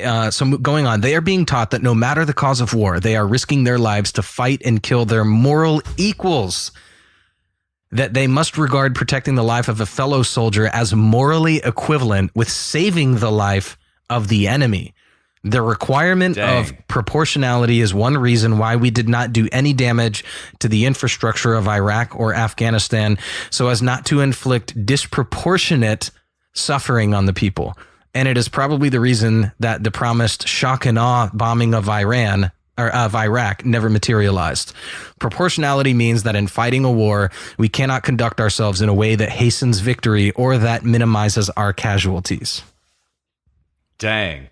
going on, they are being taught that no matter the cause of war, they are risking their lives to fight and kill their moral equals. That they must regard protecting the life of a fellow soldier as morally equivalent with saving the life of the enemy. The requirement of proportionality is one reason why we did not do any damage to the infrastructure of Iraq or Afghanistan, so as not to inflict disproportionate suffering on the people. And it is probably the reason that the promised shock and awe bombing of Iran of Iraq never materialized. Proportionality means that in fighting a war, we cannot conduct ourselves in a way that hastens victory or that minimizes our casualties. Dang.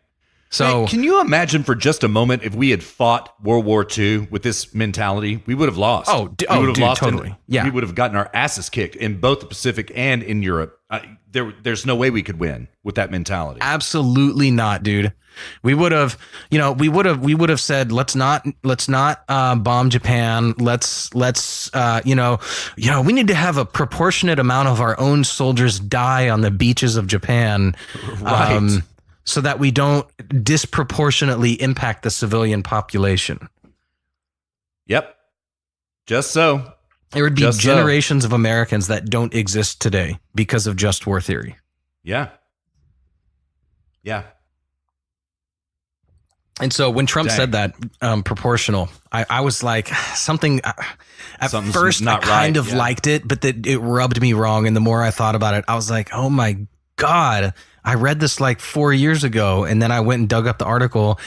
So Hey, can you imagine for just a moment if we had fought World War II with this mentality? We would have lost. We would have lost totally. We would have gotten our asses kicked in both the Pacific and in Europe. There's no way we could win with that mentality. Absolutely not, dude. We would have, we would have said, let's not bomb Japan. Let's we need to have a proportionate amount of our own soldiers die on the beaches of Japan. Right. So that we don't disproportionately impact the civilian population. Yep. Just so. There would be generations of Americans that don't exist today because of just war theory. Yeah. Yeah. And so when Trump said that proportional, I was like something at first I kind of liked it, but that it rubbed me wrong. And the more I thought about it, I was like, oh my God, I read this like 4 years ago. And then I went and dug up the article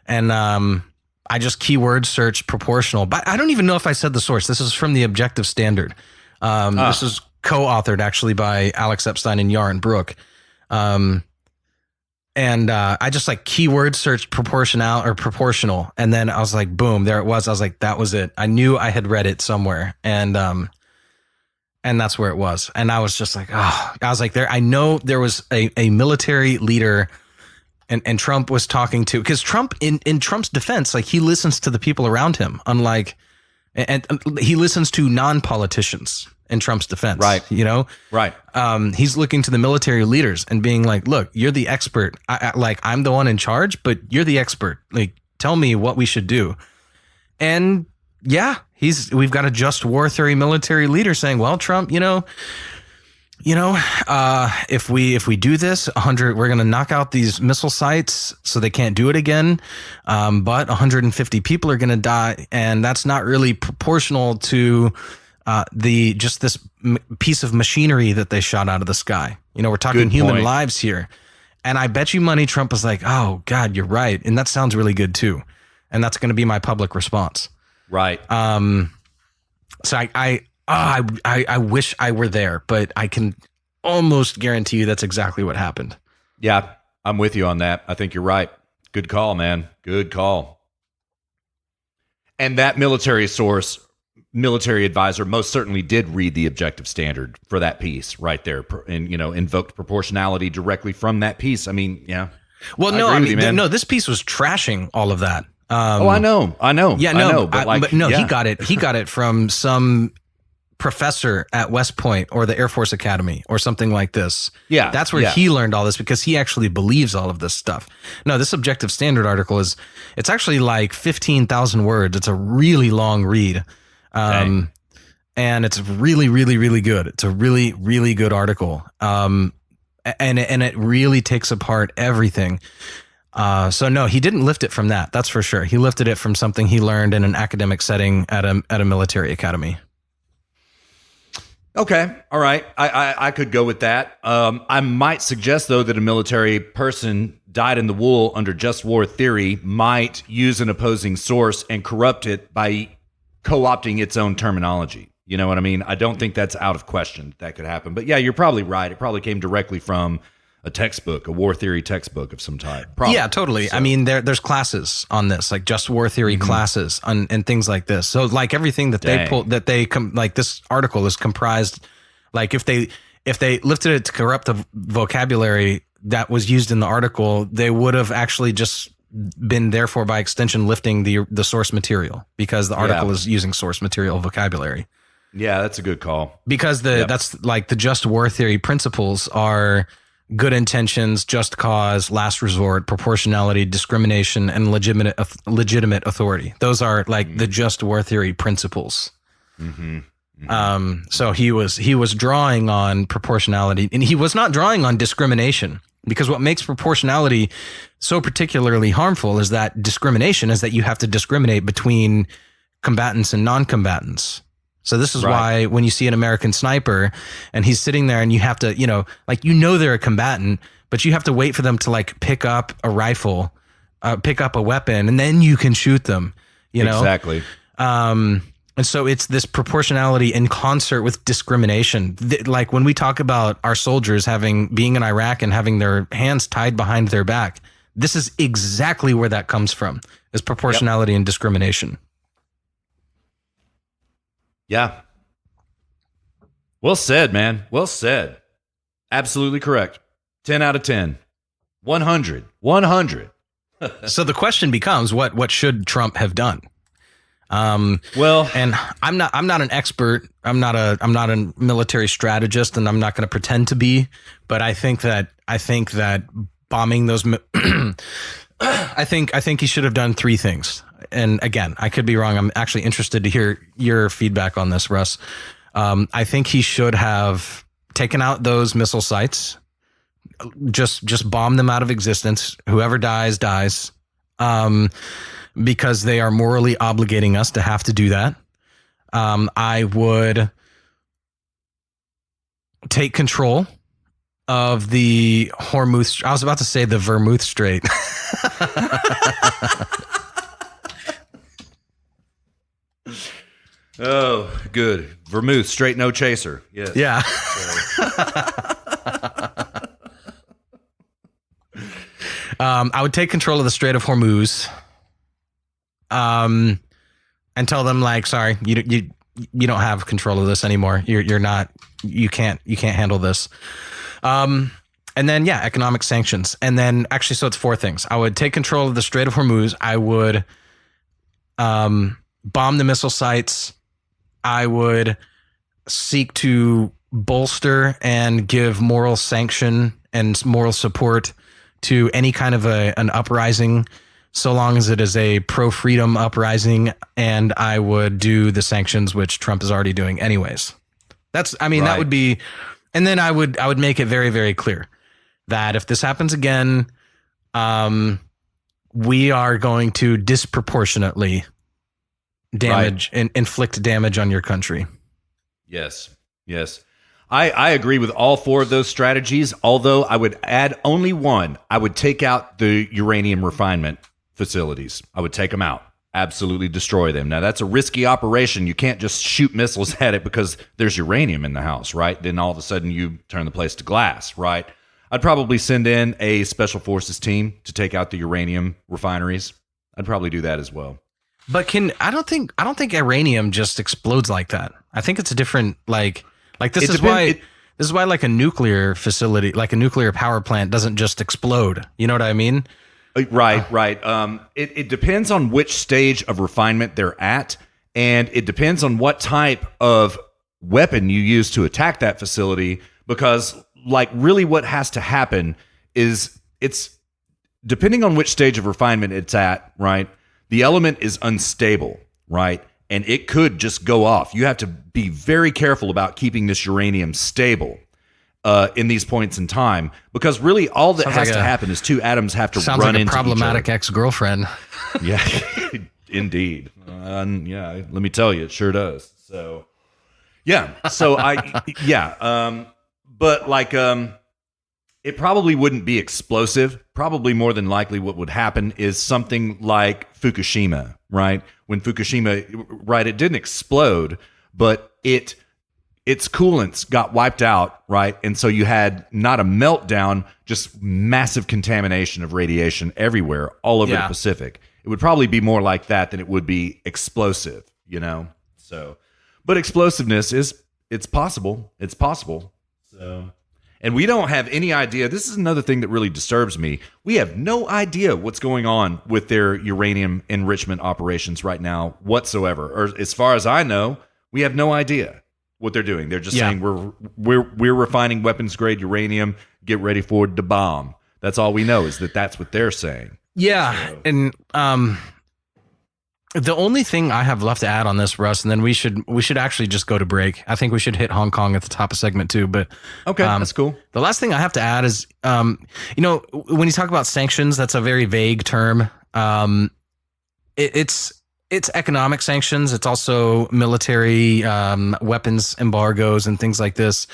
and I just keyword searched proportional, but I don't even know if I said the source. This is from the Objective Standard. This is co-authored actually by Alex Epstein and Yaron Brook. And I just like keyword searched proportional. And then I was like, boom, there it was. I was like, that was it. I knew I had read it somewhere. And that's where it was. And I was just like, oh, I was like, I know there was a military leader and Trump was talking to, because Trump in Trump's defense, like he listens to the people around him, and he listens to non-politicians in Trump's defense, right? Right. He's looking to the military leaders and being like, look, you're the expert. I'm the one in charge, but you're the expert. Like, tell me what we should do. And yeah, we've got a just war theory military leader saying, well, Trump, if we do this, 100, we're going to knock out these missile sites so they can't do it again. But 150 people are going to die. And that's not really proportional to this piece of machinery that they shot out of the sky. We're talking human lives here. And I bet you money Trump was like, oh God, you're right. And that sounds really good too. And that's going to be my public response. Right. So I wish I were there, but I can almost guarantee you that's exactly what happened. Yeah, I'm with you on that. I think you're right. Good call, man. Good call. And that military advisor most certainly did read the Objective Standard for that piece right there, and invoked proportionality directly from that piece. I mean, yeah. Well, no, this piece was trashing all of that. I know. Yeah, no, he got it. He got it from some professor at West Point or the Air Force Academy or something like this. Yeah, that's where he learned all this, because he actually believes all of this stuff. No, this Objective Standard article it's actually like 15,000 words. It's a really long read. And it's really, really, really good. It's a really, really good article. And it really takes apart everything. So no, he didn't lift it from that. That's for sure. He lifted it from something he learned in an academic setting at a military academy. Okay. All right. I could go with that. I might suggest though that a military person dyed in the wool under just war theory might use an opposing source and corrupt it by co-opting its own terminology. You know what I mean? I don't think that's out of question that could happen. But yeah, you're probably right. It probably came directly from a textbook, a war theory textbook of some type. Probably. Yeah, totally. So. I mean, there's classes on this, like just war theory classes and things like this. So like everything that they pull, like this article is comprised, like if they lifted it to corrupt the vocabulary that was used in the article, they would have actually just been, therefore by extension, lifting the source material, because the article is using source material vocabulary. Yeah, that's a good call. Because that's like the just war theory principles are good intentions, just cause, last resort, proportionality, discrimination, and legitimate authority. Those are like the just war theory principles. So he was drawing on proportionality, and he was not drawing on discrimination, because what makes proportionality so particularly harmful is that discrimination is that you have to discriminate between combatants and non-combatants. So this is why when you see an American sniper and he's sitting there and you have to, they're a combatant, but you have to wait for them to like pick up a rifle pick up a weapon, and then you can shoot them. You know exactly. And so it's this proportionality in concert with discrimination. Like when we talk about our soldiers being in Iraq and having their hands tied behind their back, this is exactly where that comes from, is proportionality and discrimination. Yeah. Well said, man. Well said. Absolutely correct. 10 out of 10. 100. 100. So the question becomes, what should Trump have done? Well, and I'm not an expert. I'm not a military strategist, and I'm not going to pretend to be. But I think that bombing those, I think he should have done three things. And again, I could be wrong. I'm actually interested to hear your feedback on this, Russ. I think he should have taken out those missile sites, just bomb them out of existence. Whoever dies, dies. Because they are morally obligating us to have to do that. I would take control of the Hormuz. I was about to say the Vermouth Strait. Oh, good. Vermouth, straight no chaser. Yes. Yeah. I would take control of the Strait of Hormuz. And tell them, like, sorry, you don't have control of this anymore. You can't handle this. And then, economic sanctions. And then actually, so it's four things. I would take control of the Strait of Hormuz. I would, bomb the missile sites. I would seek to bolster and give moral sanction and moral support to any kind of an uprising, so long as it is a pro-freedom uprising, and I would do the sanctions, which Trump is already doing anyways. That would be, and then I would make it very, very clear that if this happens again, we are going to disproportionately inflict damage on your country. Yes. I agree with all four of those strategies, although I would add only one. I would take out the uranium refinement facilities. I would take them out, absolutely destroy them. Now, that's a risky operation. You can't just shoot missiles at it because there's uranium in the house, right? Then all of a sudden you turn the place to glass, right? I'd probably send in a special forces team to take out the uranium refineries. I'd probably do that as well. But I don't think uranium just explodes like that. I think it's a different, like this is why like a nuclear facility, like a nuclear power plant doesn't just explode. You know what I mean? Right. It depends on which stage of refinement they're at, and it depends on what type of weapon you use to attack that facility, because like really what has to happen is it's depending on which stage of refinement it's at, right? The element is unstable, right? And it could just go off. You have to be very careful about keeping this uranium stable in these points in time, because really all that has to happen is two atoms have to run into each other. Sounds like a problematic ex-girlfriend. Yeah, indeed. Yeah, let me tell you, it sure does. So, yeah. So but like, it probably wouldn't be explosive. Probably more than likely what would happen is something like Fukushima, right? When Fukushima, right, it didn't explode, but its coolants got wiped out, right? And so you had not a meltdown, just massive contamination of radiation everywhere, all over the Pacific. It would probably be more like that than it would be explosive, you know? So, but explosiveness it's possible. It's possible. So... And we don't have any idea. This is another thing that really disturbs me. We have no idea what's going on with their uranium enrichment operations right now whatsoever. Or as far as I know, we have no idea what they're doing. They're just saying we're refining weapons grade uranium. Get ready for the bomb. That's all we know is that's what they're saying. Yeah, so. And the only thing I have left to add on this, Russ, and then we should actually just go to break. I think we should hit Hong Kong at the top of segment 2. But okay, that's cool. The last thing I have to add is, when you talk about sanctions, that's a very vague term. It's economic sanctions. It's also military weapons embargoes and things like this,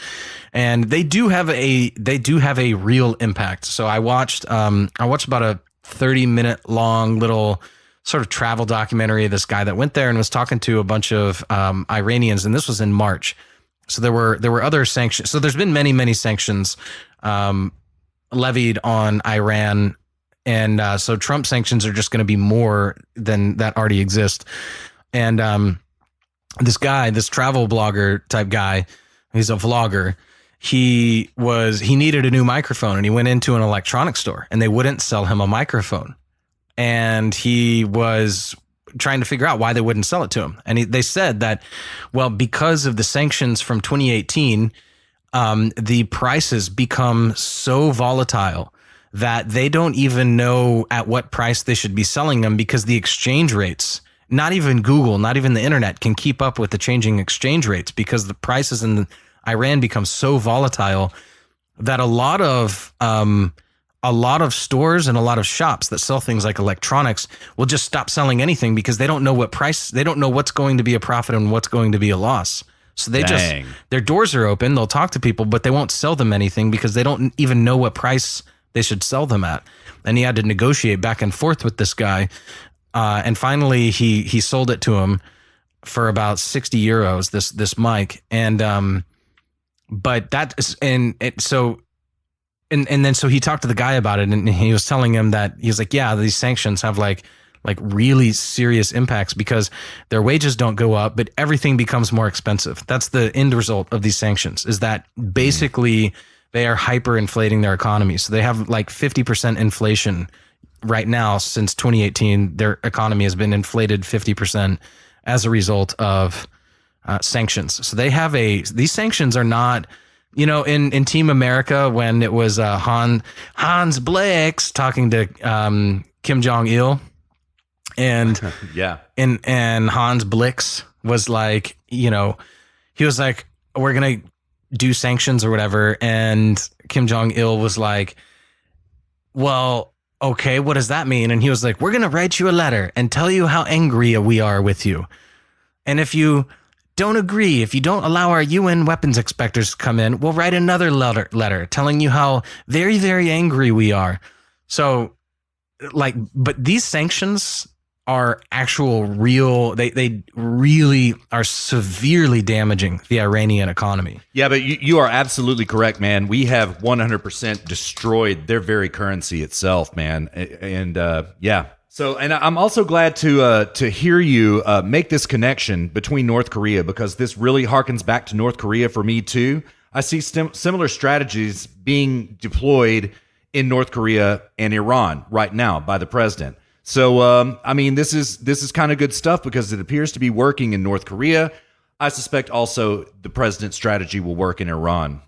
and they do have a real impact. So I watched about 30-minute long little sort of travel documentary of this guy that went there and was talking to a bunch of Iranians, and this was in March. So there were other sanctions. So there's been many sanctions levied on Iran, and so Trump sanctions are just going to be more than that already exist. And this travel blogger type guy, he's a vlogger. He needed a new microphone, and he went into an electronics store, and they wouldn't sell him a microphone. And he was trying to figure out why they wouldn't sell it to him. And they said that, well, because of the sanctions from 2018, the prices become so volatile that they don't even know at what price they should be selling them, because the exchange rates, not even Google, not even the internet can keep up with the changing exchange rates, because the prices in Iran become so volatile that a lot of stores and a lot of shops that sell things like electronics will just stop selling anything, because they don't know they don't know what's going to be a profit and what's going to be a loss. So their doors are open, they'll talk to people, but they won't sell them anything because they don't even know what price they should sell them at. And he had to negotiate back and forth with this guy. And finally he sold it to him for about 60 euros, this mic. And, but that is, so he talked to the guy about it, and he was telling him that he was like, yeah, these sanctions have like really serious impacts because their wages don't go up, but everything becomes more expensive. That's the end result of these sanctions, is that basically they are hyperinflating their economy. So they have like 50% inflation right now. Since 2018, their economy has been inflated 50% as a result of sanctions. So they have these sanctions are not, you know, in Team America, when it was Hans Blix talking to Kim Jong-il, and yeah, and Hans Blix was like, you know, he was like, we're gonna do sanctions or whatever, and Kim Jong-il was like, well, okay, what does that mean? And he was like, we're gonna write you a letter and tell you how angry we are with you, and if you don't agree, if you don't allow our UN weapons inspectors to come in, we'll write another letter telling you how very, very angry we are. So, like, but these sanctions are actual real, they really are severely damaging the Iranian economy. Yeah, but you are absolutely correct, man. We have 100% destroyed their very currency itself, man. And yeah. So, and I'm also glad to hear you make this connection between North Korea, because this really harkens back to North Korea for me too. I see similar strategies being deployed in North Korea and Iran right now by the president. So, I mean, this is kind of good stuff, because it appears to be working in North Korea. I suspect also the president's strategy will work in Iran.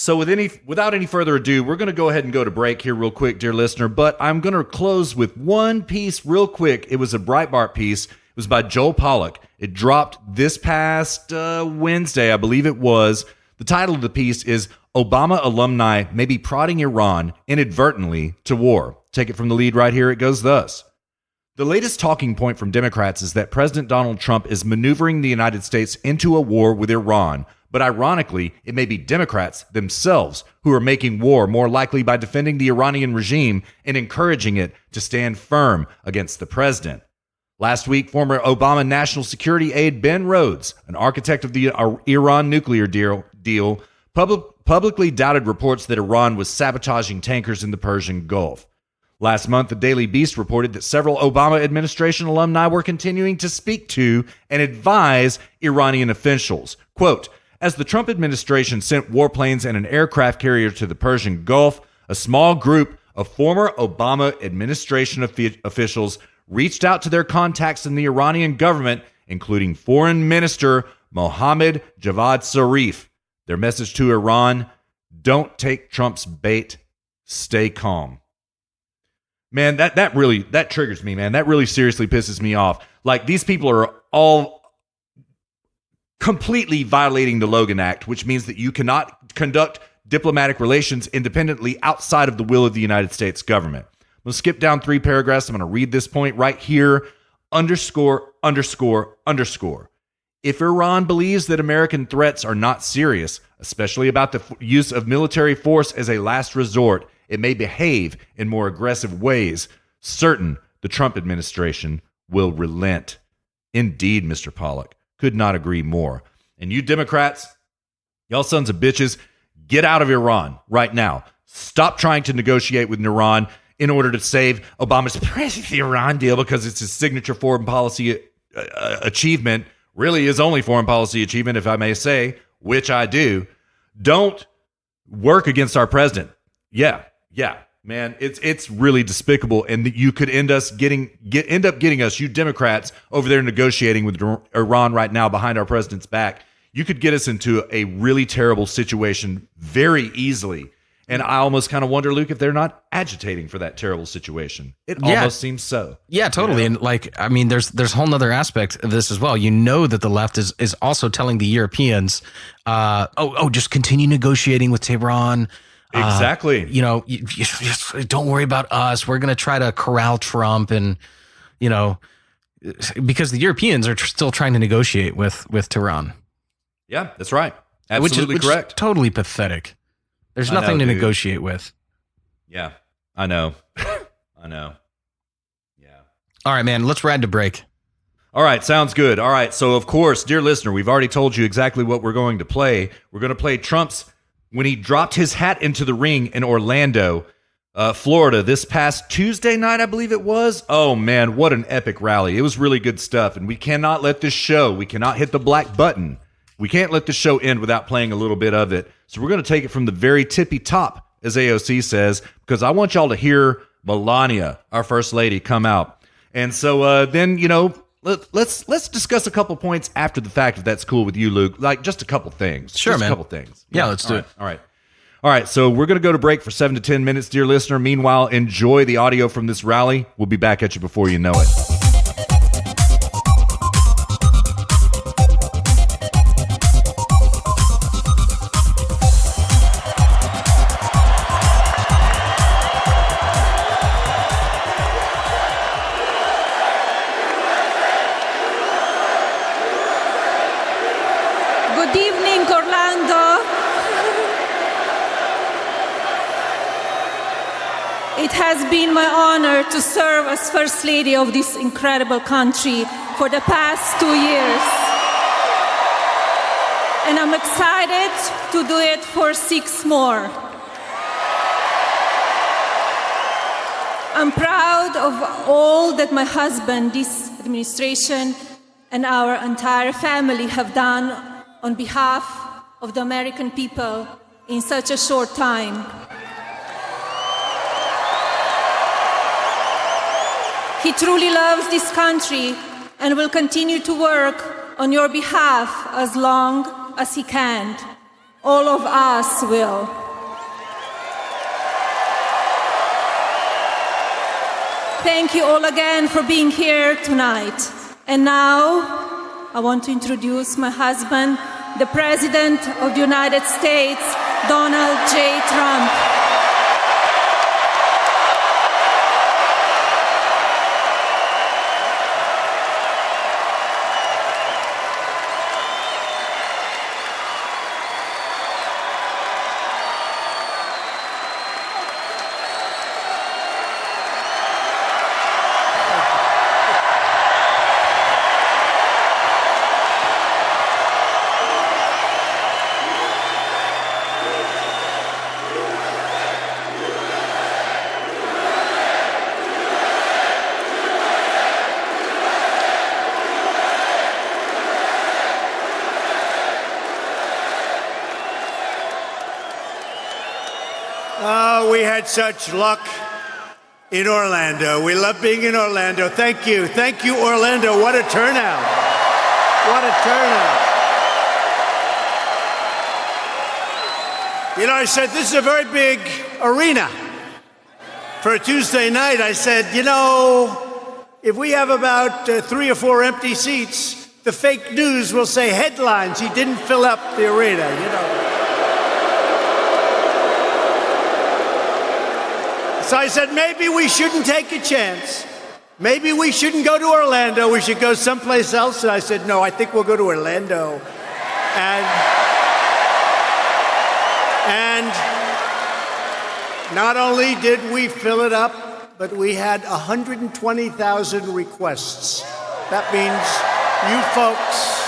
So without any further ado, we're going to go ahead and go to break here real quick, dear listener. But I'm going to close with one piece real quick. It was a Breitbart piece. It was by Joel Pollack. It dropped this past Wednesday, I believe it was. The title of the piece is "Obama Alumni May Be Prodding Iran Inadvertently to War." Take it from the lead right here. It goes thus. The latest talking point from Democrats is that President Donald Trump is maneuvering the United States into a war with Iran. But ironically, it may be Democrats themselves who are making war more likely by defending the Iranian regime and encouraging it to stand firm against the president. Last week, former Obama National Security aide Ben Rhodes, an architect of the Iran nuclear deal, publicly doubted reports that Iran was sabotaging tankers in the Persian Gulf. Last month, the Daily Beast reported that several Obama administration alumni were continuing to speak to and advise Iranian officials. Quote, "As the Trump administration sent warplanes and an aircraft carrier to the Persian Gulf, a small group of former Obama administration officials reached out to their contacts in the Iranian government, including Foreign Minister Mohammad Javad Zarif. Their message to Iran: don't take Trump's bait, stay calm." Man, that triggers me, man. That really seriously pisses me off. Like, these people are all completely violating the Logan Act, which means that you cannot conduct diplomatic relations independently outside of the will of the United States government. I'm going to skip down 3 paragraphs. I'm going to read this point right here. Underscore, underscore, underscore. If Iran believes that American threats are not serious, especially about the use of military force as a last resort, it may behave in more aggressive ways, certain the Trump administration will relent. Indeed, Mr. Pollock, could not agree more. And you Democrats, y'all sons of bitches, get out of Iran right now. Stop trying to negotiate with Iran in order to save Obama's the Iran deal, because it's his signature foreign policy achievement, really his only foreign policy achievement, if I may say, which I do. Don't work against our president. Yeah, man, it's really despicable, and you could end up getting us, you Democrats, over there negotiating with Iran right now behind our president's back. You could get us into a really terrible situation very easily. And I almost kind of wonder, Luke, if they're not agitating for that terrible situation. It almost seems so. Yeah, totally. You know? And I mean, there's a whole nother aspect of this as well. You know that the left is also telling the Europeans, just continue negotiating with Tehran. Exactly. Don't worry about us. We're going to try to corral Trump, and because the Europeans are still trying to negotiate with Tehran. Yeah, that's right. Absolutely which correct. Is totally pathetic. There's nothing to negotiate with. Yeah, I know. I know. Yeah. All right, man, let's ride to break. All right, sounds good. All right, so of course, dear listener, we've already told you exactly what we're going to play. We're going to play Trump's, when he dropped his hat into the ring in Orlando, Florida, this past Tuesday night, I believe it was. Oh, man, what an epic rally. It was really good stuff, and we cannot let this show, we cannot hit the black button. We can't let the show end without playing a little bit of it. So we're going to take it from the very tippy top, as AOC says, because I want y'all to hear Melania, our first lady, come out. And so then, let's discuss a couple points after the fact, if that's cool with you, Luke. Like just a couple things. Sure, just man. A couple things. Yeah, let's do it. All right. So we're going to go to break for 7 to 10 minutes, dear listener. Meanwhile, enjoy the audio from this rally. We'll be back at you before you know it. Good evening, Orlando. It has been my honor to serve as First Lady of this incredible country for the past 2 years. And I'm excited to do it for 6 more. I'm proud of all that my husband, this administration, and our entire family have done on behalf of the American people in such a short time. He truly loves this country and will continue to work on your behalf as long as he can. All of us will. Thank you all again for being here tonight. And now, I want to introduce my husband, the President of the United States, Donald J. Trump. We had such luck in Orlando. We love being in Orlando. Thank you. Thank you, Orlando. What a turnout. What a turnout. I said, this is a very big arena. For a Tuesday night, I said, if we have about 3 or 4 empty seats, the fake news will say headlines. He didn't fill up the arena, So I said, maybe we shouldn't take a chance. Maybe we shouldn't go to Orlando. We should go someplace else. And I said, no, I think we'll go to Orlando. And Not only did we fill it up, but we had 120,000 requests. That means you folks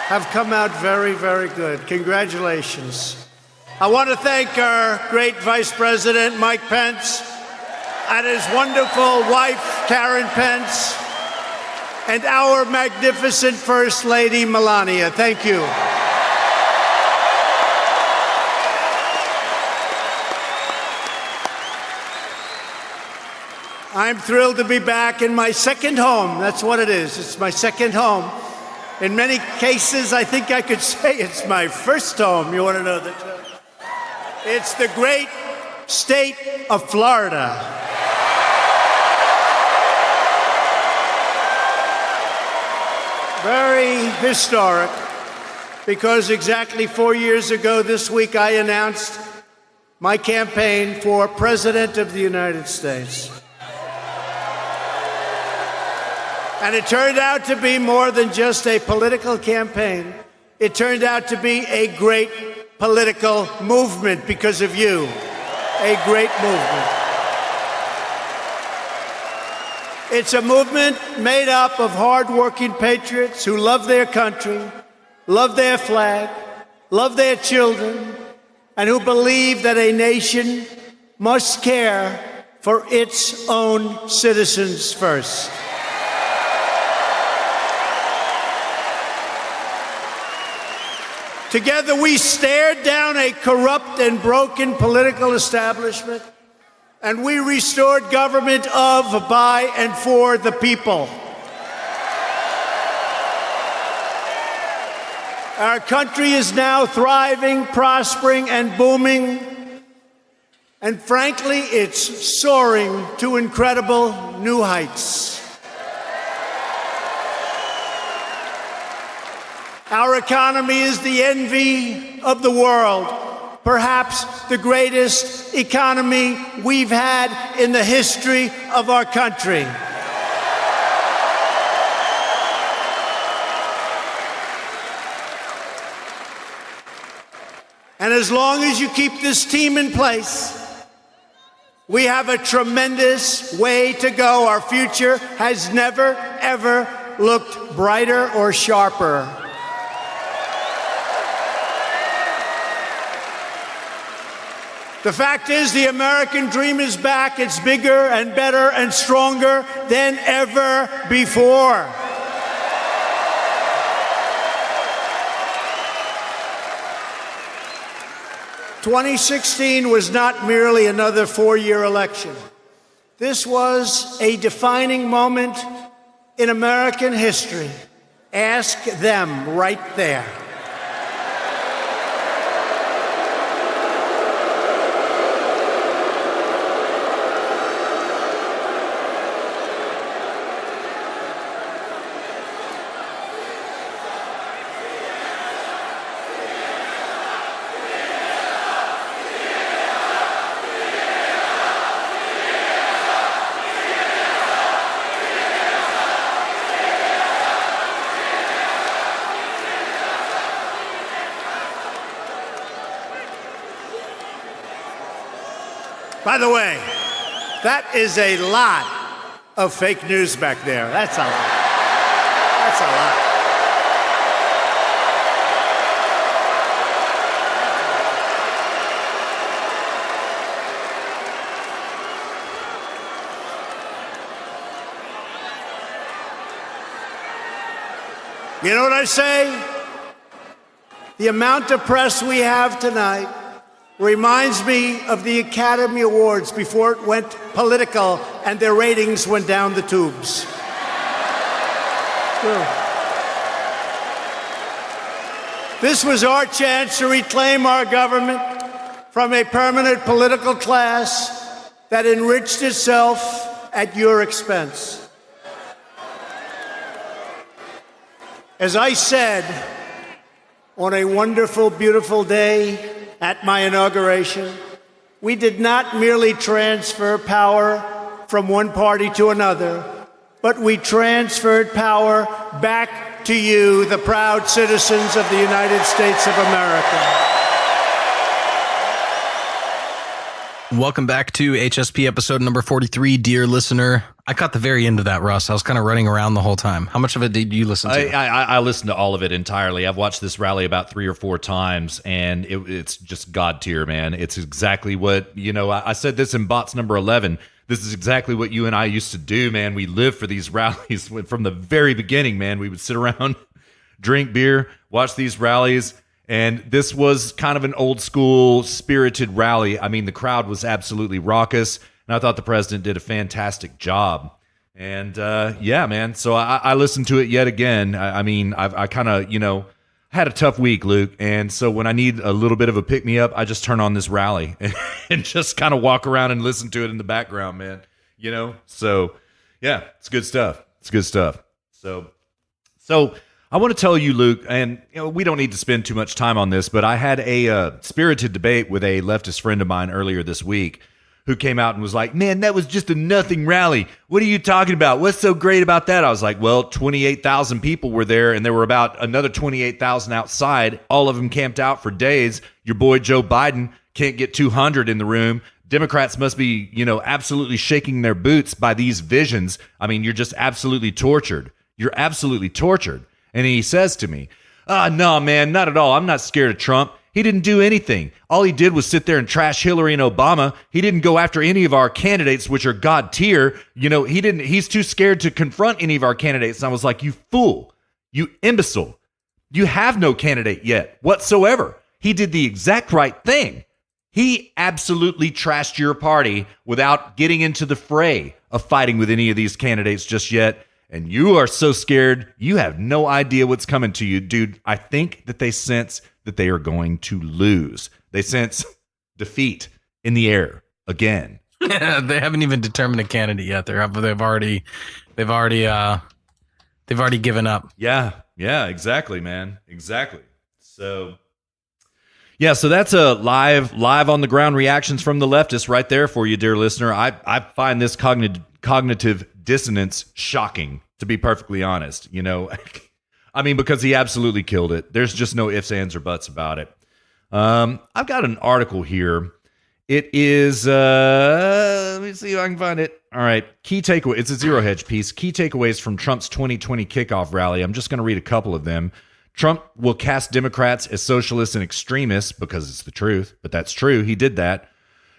have come out very, very good. Congratulations. I want to thank our great Vice President, Mike Pence, and his wonderful wife, Karen Pence, and our magnificent First Lady, Melania. Thank you. I'm thrilled to be back in my second home. That's what it is. It's my second home. In many cases, I think I could say it's my first home. You want to know the truth? It's the great state of Florida. Very historic, because exactly 4 years ago this week I announced my campaign for President of the United States. And it turned out to be more than just a political campaign. It turned out to be a great political movement because of you. A great movement. It's a movement made up of hardworking patriots who love their country, love their flag, love their children, and who believe that a nation must care for its own citizens first. Together, we stared down a corrupt and broken political establishment, and we restored government of, by, and for the people. Our country is now thriving, prospering, and booming, and frankly, it's soaring to incredible new heights. Our economy is the envy of the world, perhaps the greatest economy we've had in the history of our country. And as long as you keep this team in place, we have a tremendous way to go. Our future has never, ever looked brighter or sharper. The fact is, the American dream is back. It's bigger and better and stronger than ever before. "2016 was not merely another four-year election. This was a defining moment in American history. Ask them right there. By the way, that is a lot of fake news back there. That's a lot. That's a lot. You know what I say? The amount of press we have tonight reminds me of the Academy Awards before it went political and their ratings went down the tubes. True. This was our chance to reclaim our government from a permanent political class that enriched itself at your expense. As I said on a wonderful, beautiful day at my inauguration, we did not merely transfer power from one party to another, but we transferred power back to you, the proud citizens of the United States of America. Welcome back to HSP episode number 43, dear listener. I caught the very end of that, Russ. I was kind of running around the whole time. How much of it did you listen to? I listened to all of it entirely. I've watched this rally about 3 or 4 times, and it's just God tier, man. It's exactly what, I said this in bots number 11. This is exactly what you and I used to do, man. We lived for these rallies from the very beginning, man. We would sit around, drink beer, watch these rallies. And this was kind of an old school spirited rally. I mean, the crowd was absolutely raucous, and I thought the president did a fantastic job. And yeah, man. So I listened to it yet again. I kind of, had a tough week, Luke. And so when I need a little bit of a pick me up, I just turn on this rally and just kind of walk around and listen to it in the background, man. So yeah, it's good stuff. It's good stuff. So I want to tell you, Luke, and we don't need to spend too much time on this, but I had a spirited debate with a leftist friend of mine earlier this week who came out and was like, man, that was just a nothing rally. What are you talking about? What's so great about that? I was like, well, 28,000 people were there, and there were about another 28,000 outside. All of them camped out for days. Your boy Joe Biden can't get 200 in the room. Democrats must be, absolutely shaking their boots by these visions. I mean, you're just absolutely tortured. You're absolutely tortured. And he says to me, no, man, not at all. I'm not scared of Trump. He didn't do anything. All he did was sit there and trash Hillary and Obama. He didn't go after any of our candidates, which are God tier. He's too scared to confront any of our candidates. And I was like, you fool, you imbecile. You have no candidate yet whatsoever. He did the exact right thing. He absolutely trashed your party without getting into the fray of fighting with any of these candidates just yet. And you are so scared, you have no idea what's coming to you, dude. I think that they sense that they are going to lose. They sense defeat in the air again. Yeah, they haven't even determined a candidate yet. They've already given up. Yeah, exactly, man, exactly. So, yeah, so that's a live on the ground reactions from the leftists right there for you, dear listener. I find this cognitive dissonance shocking, to be perfectly honest. I mean, because he absolutely killed it. There's just no ifs, ands, or buts about it. I've got an article here. It is, let me see if I can find it. All right, key takeaway. It's a Zero Hedge piece. Key takeaways from Trump's 2020 kickoff rally. I'm just going to read a couple of them. Trump will cast Democrats as socialists and extremists because it's the truth, but that's true. He did that.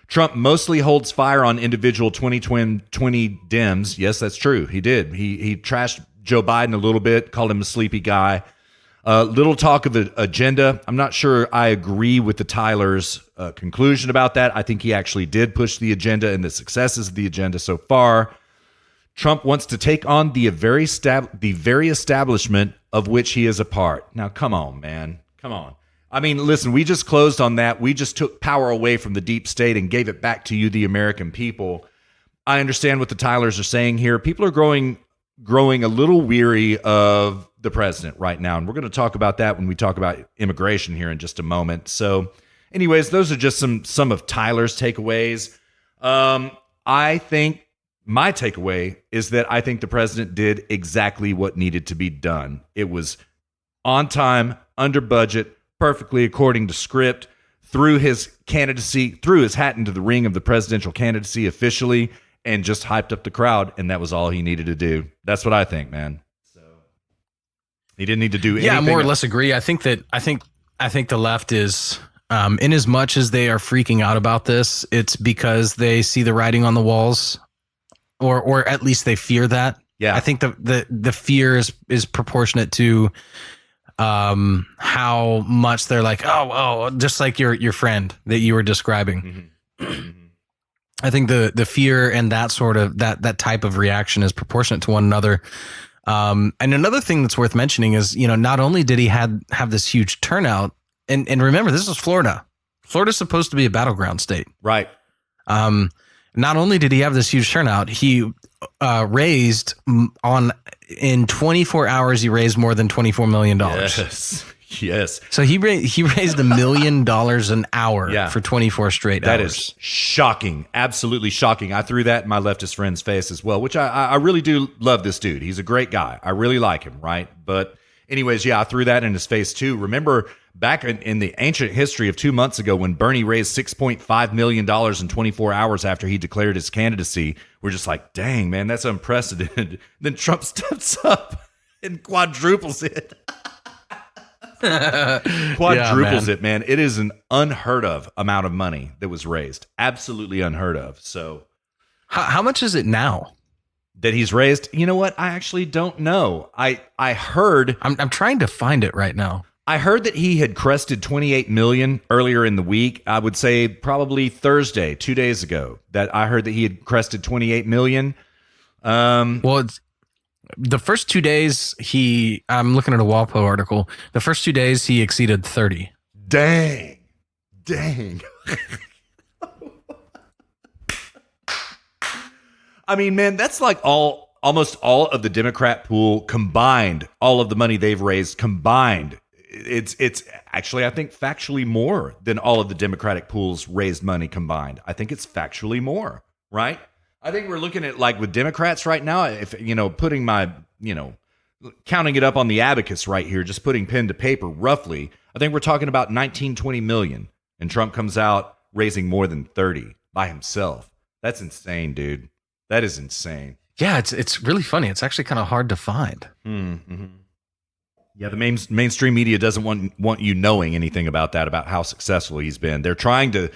Trump mostly holds fire on individual 2020 Dems. Yes, that's true. He did. He trashed Joe Biden a little bit, called him a sleepy guy. Little talk of an agenda. I'm not sure I agree with the Tyler's conclusion about that. I think he actually did push the agenda and the successes of the agenda so far. Trump wants to take on the very establishment of which he is a part. Now, come on, man. Come on. I mean, listen, we just closed on that. We just took power away from the deep state and gave it back to you, the American people. I understand what the Tylers are saying here. People are growing a little weary of the president right now, and we're going to talk about that when we talk about immigration here in just a moment. So, anyways, those are just some of Tyler's takeaways. I think my takeaway is that I think the president did exactly what needed to be done. It was on time, under budget, perfectly according to script, threw his candidacy, threw his hat into the ring of the presidential candidacy officially, and just hyped up the crowd, and that was all he needed to do. That's what I think, man. So he didn't need to do anything. Yeah, I more or less agree. I think the left is, in as much as they are freaking out about this, it's because they see the writing on the walls, or at least they fear that. Yeah, I think the fear is proportionate to how much they're like, oh, just like your friend that you were describing. Mm-hmm. I think the fear and that sort of that type of reaction is proportionate to one another. And another thing that's worth mentioning is, not only did he have this huge turnout, and remember, this is Florida. Florida's supposed to be a battleground state. Right. Not only did he have this huge turnout, he raised in 24 hours, he raised more than $24 million. Yes. So he raised $1 million an hour for 24 straight hours. That is shocking. Absolutely shocking. I threw that in my leftist friend's face as well, which I really do love this dude. He's a great guy. I really like him, right? But Anyways, yeah, I threw that in his face too. Remember back in the ancient history of 2 months ago when Bernie raised $6.5 million in 24 hours after he declared his candidacy, we're just like, dang, man, that's unprecedented. Then Trump steps up and quadruples it. Quadruples it, man. It is an unheard of amount of money that was raised. Absolutely unheard of. So How much is it now? that he's raised, you know what? I actually don't know. I heard I'm trying to find it right now. I heard that he had crested 28 million earlier in the week. I would say probably Thursday, 2 days ago, that I heard that he had crested 28 million. Well, it's the first 2 days I'm looking at a Walpo article. The first 2 days he exceeded 30. Dang. I mean, man, that's like almost all of the Democrat pool combined, all of the money they've raised combined. It's actually, I think, factually more than all of the Democratic pools raised money combined. I think it's factually more, right? I think we're looking at, like, with Democrats right now, if, putting my, counting it up on the abacus right here, just putting pen to paper roughly, I think we're talking about 19, 20 million. And Trump comes out raising more than 30 by himself. That's insane, dude. That is insane. Yeah, it's really funny. It's actually kind of hard to find. Mm-hmm. Yeah, the mainstream media doesn't want you knowing anything about that, about how successful he's been. They're trying to.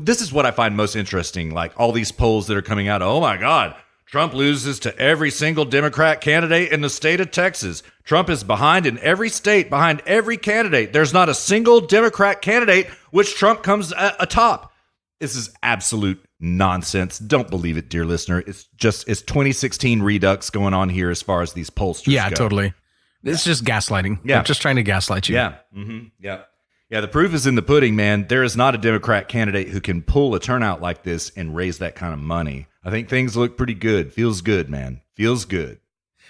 This is what I find most interesting. Like all these polls that are coming out. Oh my God, Trump loses to every single Democrat candidate in the state of Texas. Trump is behind in every state, behind every candidate. There's not a single Democrat candidate which Trump comes atop. This is absolute nonsense. Don't believe it, dear listener. It's 2016 redux going on here as far as these pollsters Yeah, go. totally. It's just gaslighting. Yeah. They're just trying to gaslight you. Yeah. Mm-hmm. Yeah. Yeah. The proof is in the pudding, man. There is not a Democrat candidate who can pull a turnout like this and raise that kind of money. I think things look pretty good. Feels good, man. Feels good.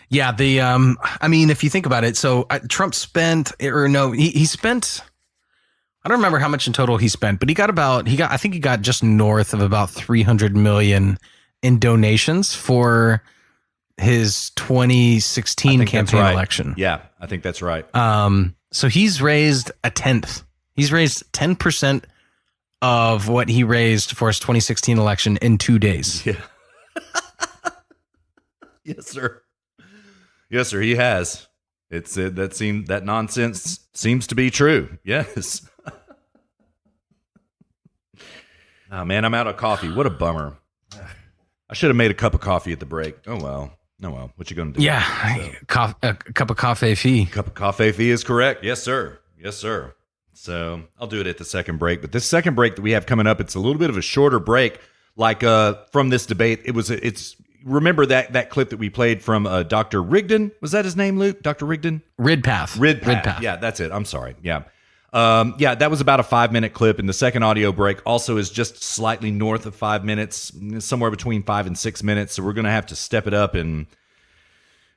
Yeah. I mean, if you think about it, so Trump spent, he spent, I don't remember how much in total he spent, but I think he got just north of about 300 million in donations for his 2016 campaign election. Yeah, I think that's right. So he's raised a tenth. He's raised 10% of what he raised for his 2016 election in 2 days. Yeah. Yes, sir. Yes, sir. He has. That nonsense seems to be true. Yes. Oh man, I'm out of coffee. What a bummer. I should have made a cup of coffee at the break. Oh well. What you gonna do? Yeah, a cup of coffee fee. Cup of coffee fee is correct. Yes, sir. Yes, sir. So I'll do it at the second break. But this second break that we have coming up, it's a little bit of a shorter break. Like from this debate, it's remember that clip that we played from Dr. Rigdon? Was that his name, Luke? Dr. Rigdon? Ridpath. Yeah, that's it. I'm sorry. Yeah. That was about a 5-minute clip, and the second audio break also is just slightly north of 5 minutes, somewhere between 5 and 6 minutes. So we're going to have to step it up and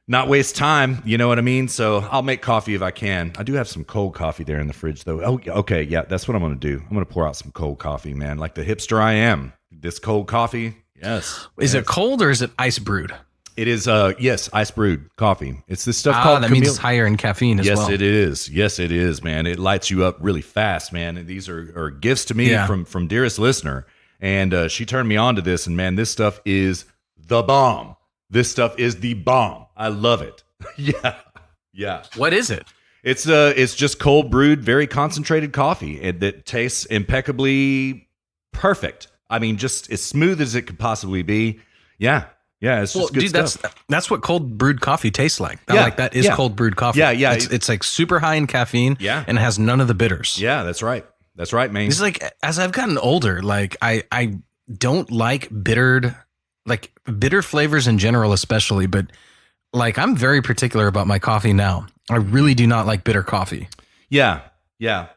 not waste time. You know what I mean? So I'll make coffee if I can. I do have some cold coffee there in the fridge, though. Oh, okay. Yeah, that's what I'm going to do. I'm going to pour out some cold coffee, man. Like the hipster I am. This cold coffee. Yes. Is it cold or is it ice brewed? It is, yes, ice brewed coffee. It's this stuff called that means it's higher in caffeine as well. Yes, it is. Yes, it is, man. It lights you up really fast, man. And these are gifts to me from dearest listener. And she turned me on to this. And man, this stuff is the bomb. This stuff is the bomb. I love it. Yeah. What is it? It's just cold brewed, very concentrated coffee that tastes impeccably perfect. I mean, just as smooth as it could possibly be. Yeah. Yeah, it's just good stuff. That's what cold brewed coffee tastes like. That is cold brewed coffee. Yeah. It's like super high in caffeine. Yeah. And it has none of the bitters. Yeah, that's right. That's right, man. It's like as I've gotten older, like I don't like bitter flavors in general, especially, but like I'm very particular about my coffee now. I really do not like bitter coffee. Yeah,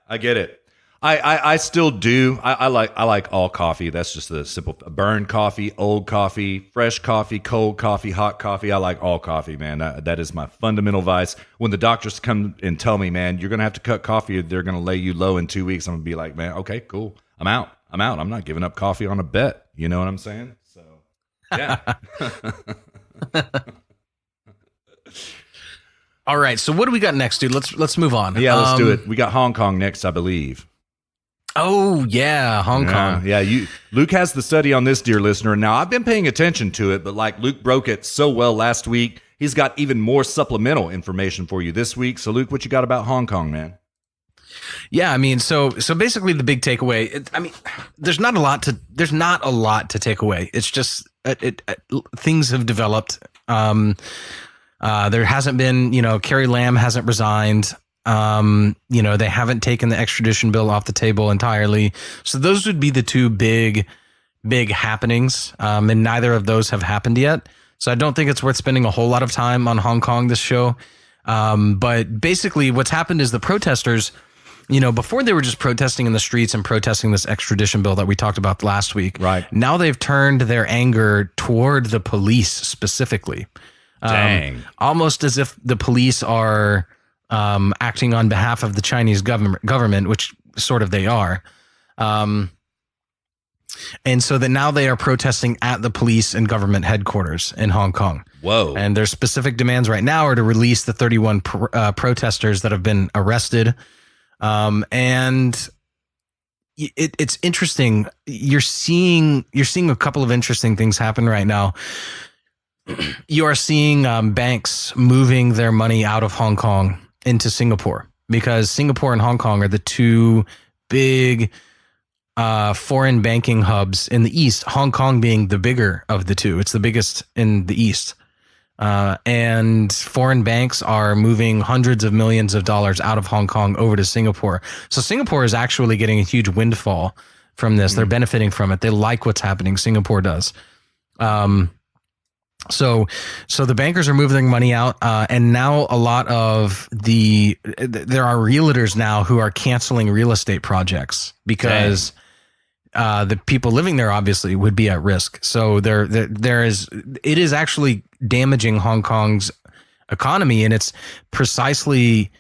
I get it. I still do. I like all coffee. That's just the simple burn coffee, old coffee, fresh coffee, cold coffee, hot coffee. I like all coffee, man. That is my fundamental vice. When the doctors come and tell me, man, you're going to have to cut coffee, they're going to lay you low in 2 weeks, I'm going to be like, man, okay, cool. I'm out. I'm not giving up coffee on a bet. You know what I'm saying? So, yeah. All right. So what do we got next, dude? Let's move on. Yeah, let's do it. We got Hong Kong next, I believe. Oh yeah, Hong Kong. Yeah, Luke has the study on this, dear listener. Now, I've been paying attention to it, but like Luke broke it so well last week, he's got even more supplemental information for you this week. So, Luke, what you got about Hong Kong, man? Yeah, I mean, so basically the big takeaway. There's not a lot to take away. It's just things have developed. There hasn't been, Carrie Lam hasn't resigned. They haven't taken the extradition bill off the table entirely. So those would be the two big happenings. And neither of those have happened yet. So I don't think it's worth spending a whole lot of time on Hong Kong this show. But basically what's happened is the protesters, before they were just protesting in the streets and protesting this extradition bill that we talked about last week. Right. Now they've turned their anger toward the police specifically. Dang. Almost as if the police are acting on behalf of the Chinese government, which sort of they are. And so that now they are protesting at the police and government headquarters in Hong Kong. Whoa. And their specific demands right now are to release the 31 protesters that have been arrested. And it's interesting. You're seeing a couple of interesting things happen right now. You are seeing banks moving their money out of Hong Kong into Singapore, because Singapore and Hong Kong are the two big foreign banking hubs in the East, Hong Kong being the bigger of the two. It's the biggest in the East. And foreign banks are moving hundreds of millions of dollars out of Hong Kong over to Singapore. So Singapore is actually getting a huge windfall from this. They're benefiting from it. They like what's happening. Singapore does. So the bankers are moving money out, and now a lot of there are realtors now who are canceling real estate projects because the people living there obviously would be at risk. So it is actually damaging Hong Kong's economy, and it's precisely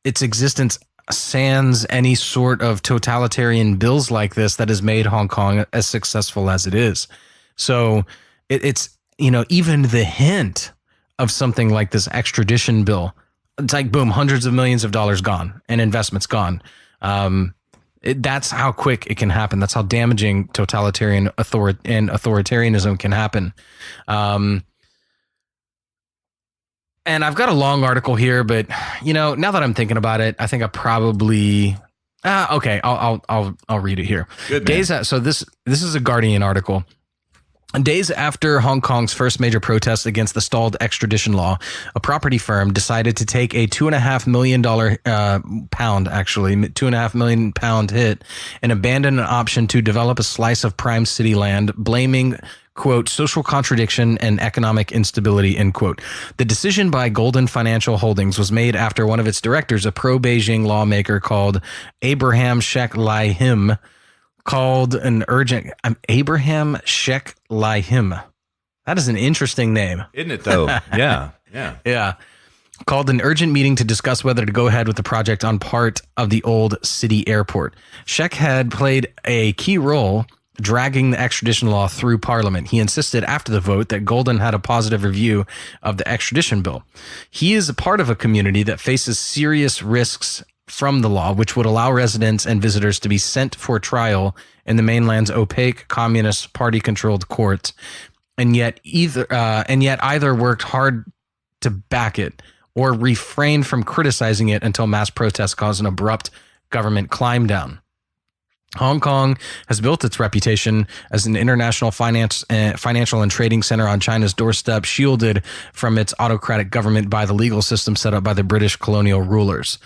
its existence sans any sort of totalitarian bills like this that has made Hong Kong as successful as it is. So it's even the hint of something like this extradition bill, it's like boom, hundreds of millions of dollars gone and investments gone. That's how quick it can happen. That's how damaging totalitarian authoritarianism can happen. And I've got a long article here, but now that I'm thinking about it, I think I probably okay. I'll read it here. Good, man. So this is a Guardian article. Days after Hong Kong's first major protest against the stalled extradition law, a property firm decided to take a $2.5 million £2.5 million hit and abandon an option to develop a slice of prime city land, blaming, quote, social contradiction and economic instability, end quote. The decision by Golden Financial Holdings was made after one of its directors, a pro-Beijing lawmaker called Abraham Sheikh Lahim, called an urgent Abraham Sheikh Lahim. That is an interesting name, isn't it? Though, yeah. Called an urgent meeting to discuss whether to go ahead with the project on part of the old city airport. Sheikh had played a key role dragging the extradition law through Parliament. He insisted after the vote that Golden had a positive review of the extradition bill. He is a part of a community that faces serious risks from the law, which would allow residents and visitors to be sent for trial in the mainland's opaque Communist Party-controlled courts, and yet either worked hard to back it or refrained from criticizing it until mass protests caused an abrupt government climb down. Hong Kong has built its reputation as an international financial and trading center on China's doorstep, shielded from its autocratic government by the legal system set up by the British colonial rulers.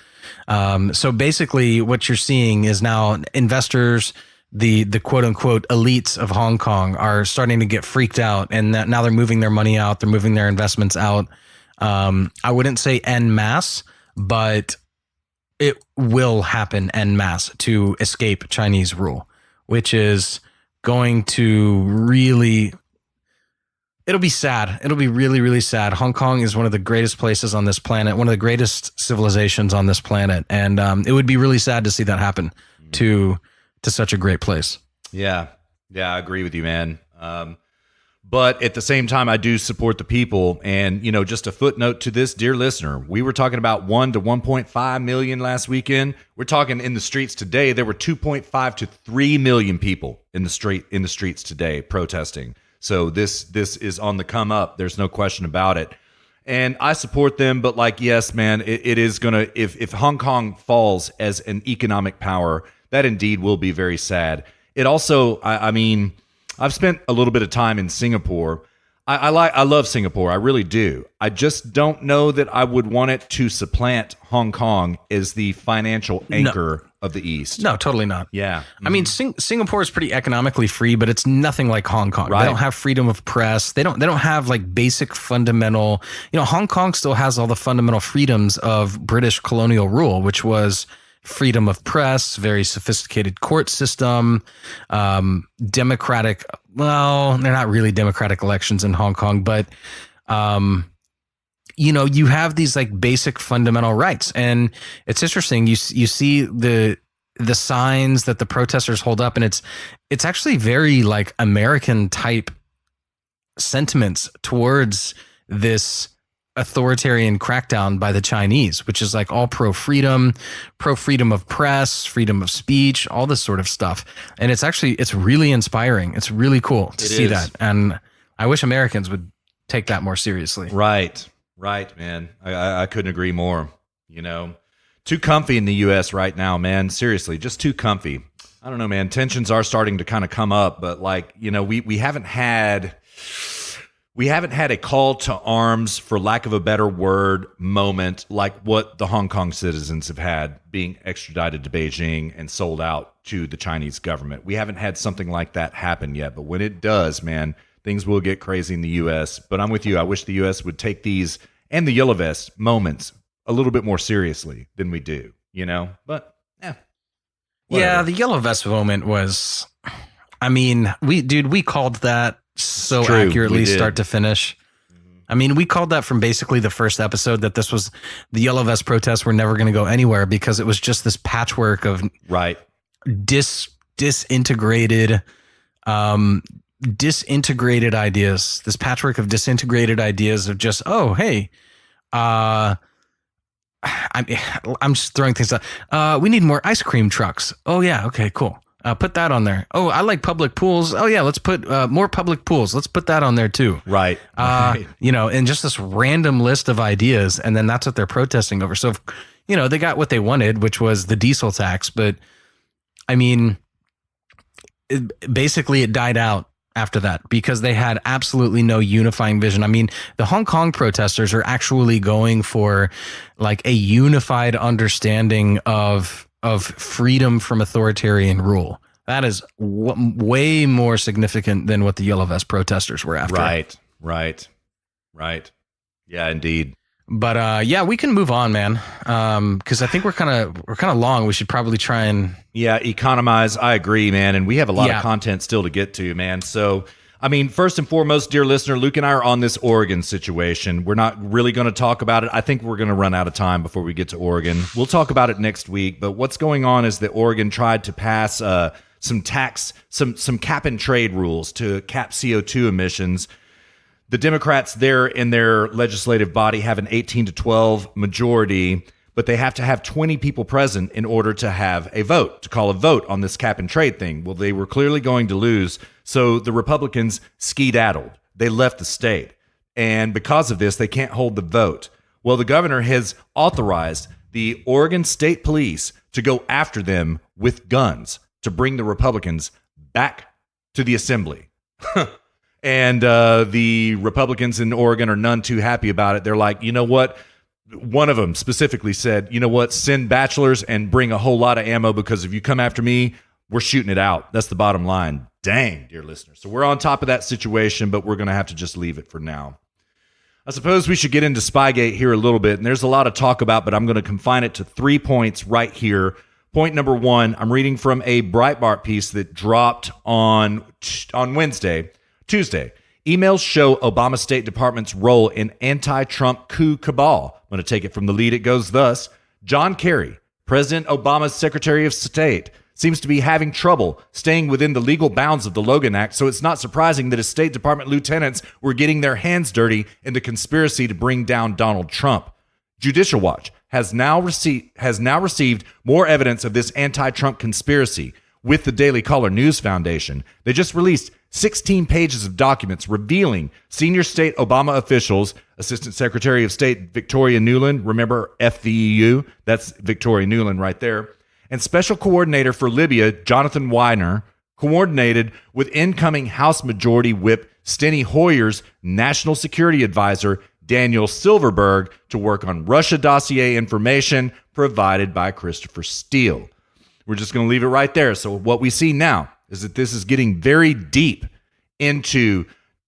So basically what you're seeing is now investors, the quote unquote elites of Hong Kong are starting to get freaked out, and that now they're moving their money out. They're moving their investments out. I wouldn't say en masse, but it will happen en masse to escape Chinese rule, which is going to really, it'll be sad. It'll be really, really sad. Hong Kong is one of the greatest places on this planet, one of the greatest civilizations on this planet. And it would be really sad to see that happen to such a great place. Yeah, I agree with you, man. But at the same time, I do support the people. And, just a footnote to this, dear listener, we were talking about 1 to 1.5 million last weekend. We're talking in the streets today. There were 2.5 to 3 million people in the streets today protesting. So this is on the come up. There's no question about it. And I support them. But yes, man, it is going to, if Hong Kong falls as an economic power, that indeed will be very sad. It also, I've spent a little bit of time in Singapore. I love Singapore. I really do. I just don't know that I would want it to supplant Hong Kong as the financial anchor of the East. No, totally not. Yeah. I mean, Singapore is pretty economically free, but it's nothing like Hong Kong. Right. They don't have freedom of press. They don't have basic fundamental, Hong Kong still has all the fundamental freedoms of British colonial rule, which was freedom of press, very sophisticated court system, democratic. Well, they're not really democratic elections in Hong Kong, but, you have these basic fundamental rights. And it's interesting. You see the signs that the protesters hold up, and it's actually very American type sentiments towards this authoritarian crackdown by the Chinese, which is all pro freedom of press, freedom of speech, all this sort of stuff. And it's really inspiring. It's really cool to see that. And I wish Americans would take that more seriously. Right, man. I couldn't agree more. Too comfy in the U.S. right now, man. Seriously, just too comfy. I don't know, man. Tensions are starting to kind of come up, but we haven't had a call to arms, for lack of a better word, moment like what the Hong Kong citizens have had, being extradited to Beijing and sold out to the Chinese government. We haven't had something like that happen yet, but when it does, man, things will get crazy in the U.S. But I'm with you. I wish the U.S. would take these and the Yellow Vest moments a little bit more seriously than we do, But, whatever. Yeah, the Yellow Vest moment was, we called that so True, accurately start to finish. We called that from basically the first episode that this was the Yellow Vest protests were never going to go anywhere because it was just this patchwork of disintegrated ideas, this patchwork of disintegrated ideas of just, oh, hey, I'm just throwing things out. We need more ice cream trucks. Oh yeah. Okay, cool. Put that on there. Oh, I like public pools. Oh yeah, let's put more public pools. Let's put that on there too. Right. And just this random list of ideas, and then that's what they're protesting over. So, they got what they wanted, which was the diesel tax. But basically it died out after that because they had absolutely no unifying vision. The Hong Kong protesters are actually going for a unified understanding of freedom from authoritarian rule. That is way more significant than what the Yellow Vest protesters were after. Right. Yeah, indeed. But we can move on, man. Because I think we're kind of long. We should probably try and economize. I agree, man. And we have a lot of content still to get to, man. So, first and foremost, dear listener, Luke and I are on this Oregon situation. We're not really going to talk about it. I think we're going to run out of time before we get to Oregon. We'll talk about it next week. But what's going on is that Oregon tried to pass some cap and trade rules to cap CO2 emissions. The Democrats there in their legislative body have an 18 to 12 majority, but they have to have 20 people present in order to have a vote, to call a vote on this cap and trade thing. Well, they were clearly going to lose, so the Republicans skedaddled. They left the state, and because of this, they can't hold the vote. Well, the governor has authorized the Oregon State Police to go after them with guns to bring the Republicans back to the assembly. And the Republicans in Oregon are none too happy about it. They're like, you know what? One of them specifically said, you know what? Send bachelors and bring a whole lot of ammo because if you come after me, we're shooting it out. That's the bottom line. Dang, dear listeners. So we're on top of that situation, but we're going to have to just leave it for now. I suppose we should get into Spygate here a little bit, and there's a lot to talk about, but I'm going to confine it to 3 points right here. Point number one, I'm reading from a Breitbart piece that dropped on Tuesday. Emails show Obama State Department's role in anti-Trump coup cabal. I'm going to take it from the lead. It goes thus. John Kerry, President Obama's Secretary of State, seems to be having trouble staying within the legal bounds of the Logan Act, so it's not surprising that his State Department lieutenants were getting their hands dirty in the conspiracy to bring down Donald Trump. Judicial Watch has now received more evidence of this anti-Trump conspiracy with the Daily Caller News Foundation. They just released 16 pages of documents revealing senior state Obama officials, Assistant Secretary of State Victoria Nuland, remember FVEU, that's Victoria Nuland right there, and Special Coordinator for Libya, Jonathan Weiner, coordinated with incoming House Majority Whip Steny Hoyer's National Security Advisor, Daniel Silverberg, to work on Russia dossier information provided by Christopher Steele. We're just going to leave it right there. So what we see now is that this is getting very deep into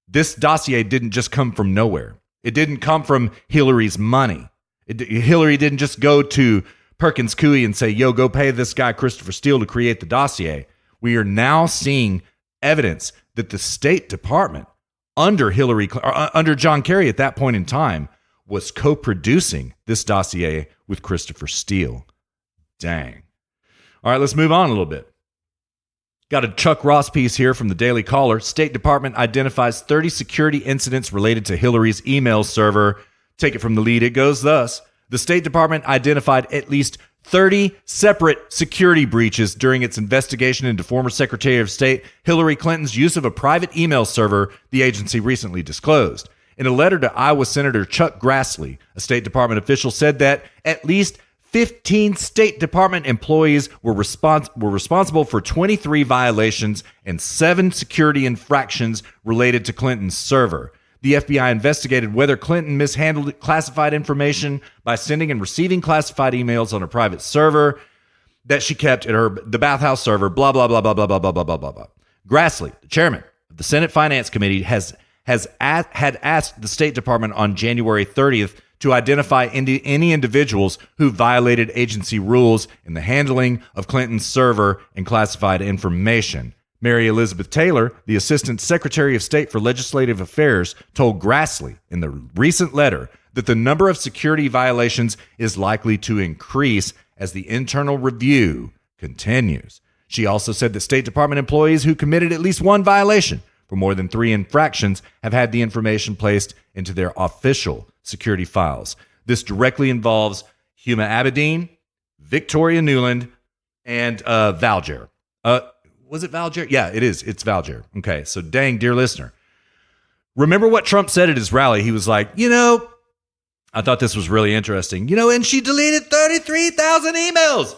this dossier. Didn't just come from nowhere. It didn't come from Hillary's money. Hillary didn't just go to Perkins Coie and say, yo, go pay this guy Christopher Steele to create the dossier. We are now seeing evidence that the State Department under John Kerry at that point in time was co-producing this dossier with Christopher Steele. Dang. All right, let's move on a little bit. Got a Chuck Ross piece here from the Daily Caller. State Department identifies 30 security incidents related to Hillary's email server. Take it from the lead. It goes thus. The State Department identified at least 30 separate security breaches during its investigation into former Secretary of State Hillary Clinton's use of a private email server, the agency recently disclosed. In a letter to Iowa Senator Chuck Grassley, a State Department official said that at least 15 State Department employees were responsible for 23 violations and 7 security infractions related to Clinton's server. The FBI investigated whether Clinton mishandled classified information by sending and receiving classified emails on a private server that she kept at the bathhouse server, blah, blah, blah, blah, blah, blah, blah, blah, blah, blah. Grassley, the chairman of the Senate Finance Committee, had asked the State Department on January 30th to identify any individuals who violated agency rules in the handling of Clinton's server and classified information. Mary Elizabeth Taylor, the Assistant Secretary of State for Legislative Affairs, told Grassley in the recent letter that the number of security violations is likely to increase as the internal review continues. She also said that State Department employees who committed at least one violation for more than 3 infractions have had the information placed into their official security files. This directly involves Huma Abedin, Victoria Nuland, and Valjer. Was it Valjer? Yeah, it is. It's Valjer. Okay, so dang, dear listener. Remember what Trump said at his rally? He was like, I thought this was really interesting. And she deleted 33,000 emails.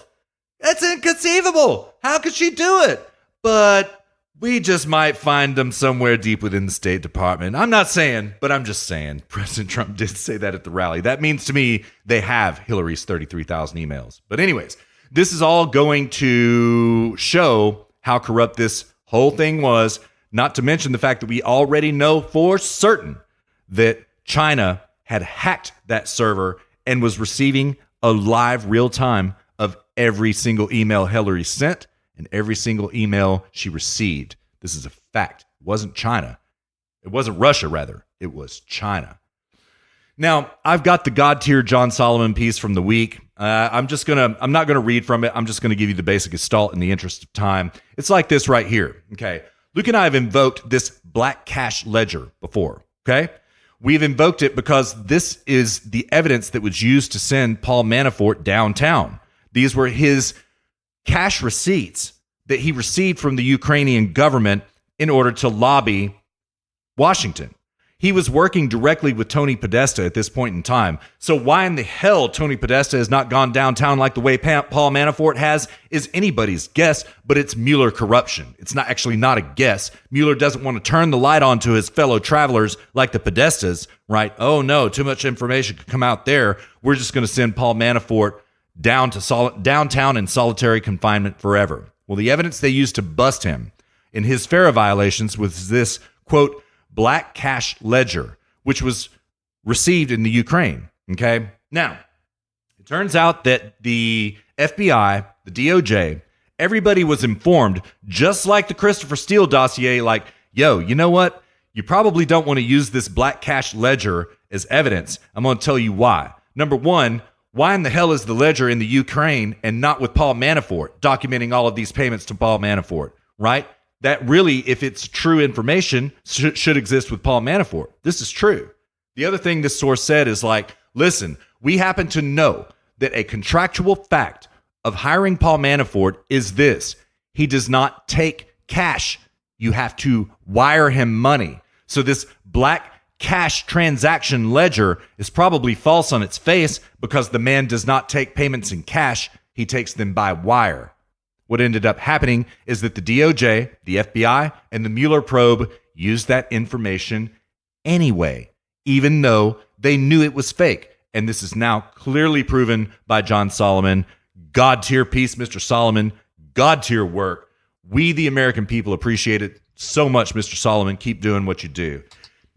That's inconceivable. How could she do it? But we just might find them somewhere deep within the State Department. I'm not saying, but I'm just saying. President Trump did say that at the rally. That means to me they have Hillary's 33,000 emails. But anyways, this is all going to show how corrupt this whole thing was, not to mention the fact that we already know for certain that China had hacked that server and was receiving a live real time of every single email Hillary sent and every single email she received. This is a fact. It wasn't China. It wasn't Russia, rather. It was China. Now, I've got the God tier John Solomon piece from the week. I'm not gonna read from it. I'm just gonna give you the basic gestalt in the interest of time. It's like this right here. Okay, Luke and I have invoked this black cash ledger before. Okay, we've invoked it because this is the evidence that was used to send Paul Manafort downtown. These were his cash receipts that he received from the Ukrainian government in order to lobby Washington. He was working directly with Tony Podesta at this point in time. So why in the hell Tony Podesta has not gone downtown like the way Paul Manafort has is anybody's guess, but it's Mueller corruption. It's not a guess. Mueller doesn't want to turn the light on to his fellow travelers like the Podestas, right? Oh no, too much information could come out there. We're just going to send Paul Manafort downtown in solitary confinement forever. Well, the evidence they used to bust him in his FARA violations was this, quote, black cash ledger, which was received in the Ukraine. Okay. Now, it turns out that the FBI, the DOJ, everybody was informed, just like the Christopher Steele dossier, like, yo, you know what? You probably don't want to use this black cash ledger as evidence. I'm going to tell you why. Number one, Why in the hell is the ledger in the Ukraine and not with Paul Manafort documenting all of these payments to Paul Manafort, right? That really, if it's true information, should exist with Paul Manafort. This is true. The other thing this source said is like, listen, we happen to know that a contractual fact of hiring Paul Manafort is this. He does not take cash. You have to wire him money. So this black cash transaction ledger is probably false on its face because the man does not take payments in cash. He takes them by wire. What ended up happening is that the DOJ, the FBI, and the Mueller probe used that information anyway, even though they knew it was fake. And this is now clearly proven by John Solomon. God tier piece, Mr. Solomon. God tier work. We, the American people, appreciate it so much, Mr. Solomon. Keep doing what you do.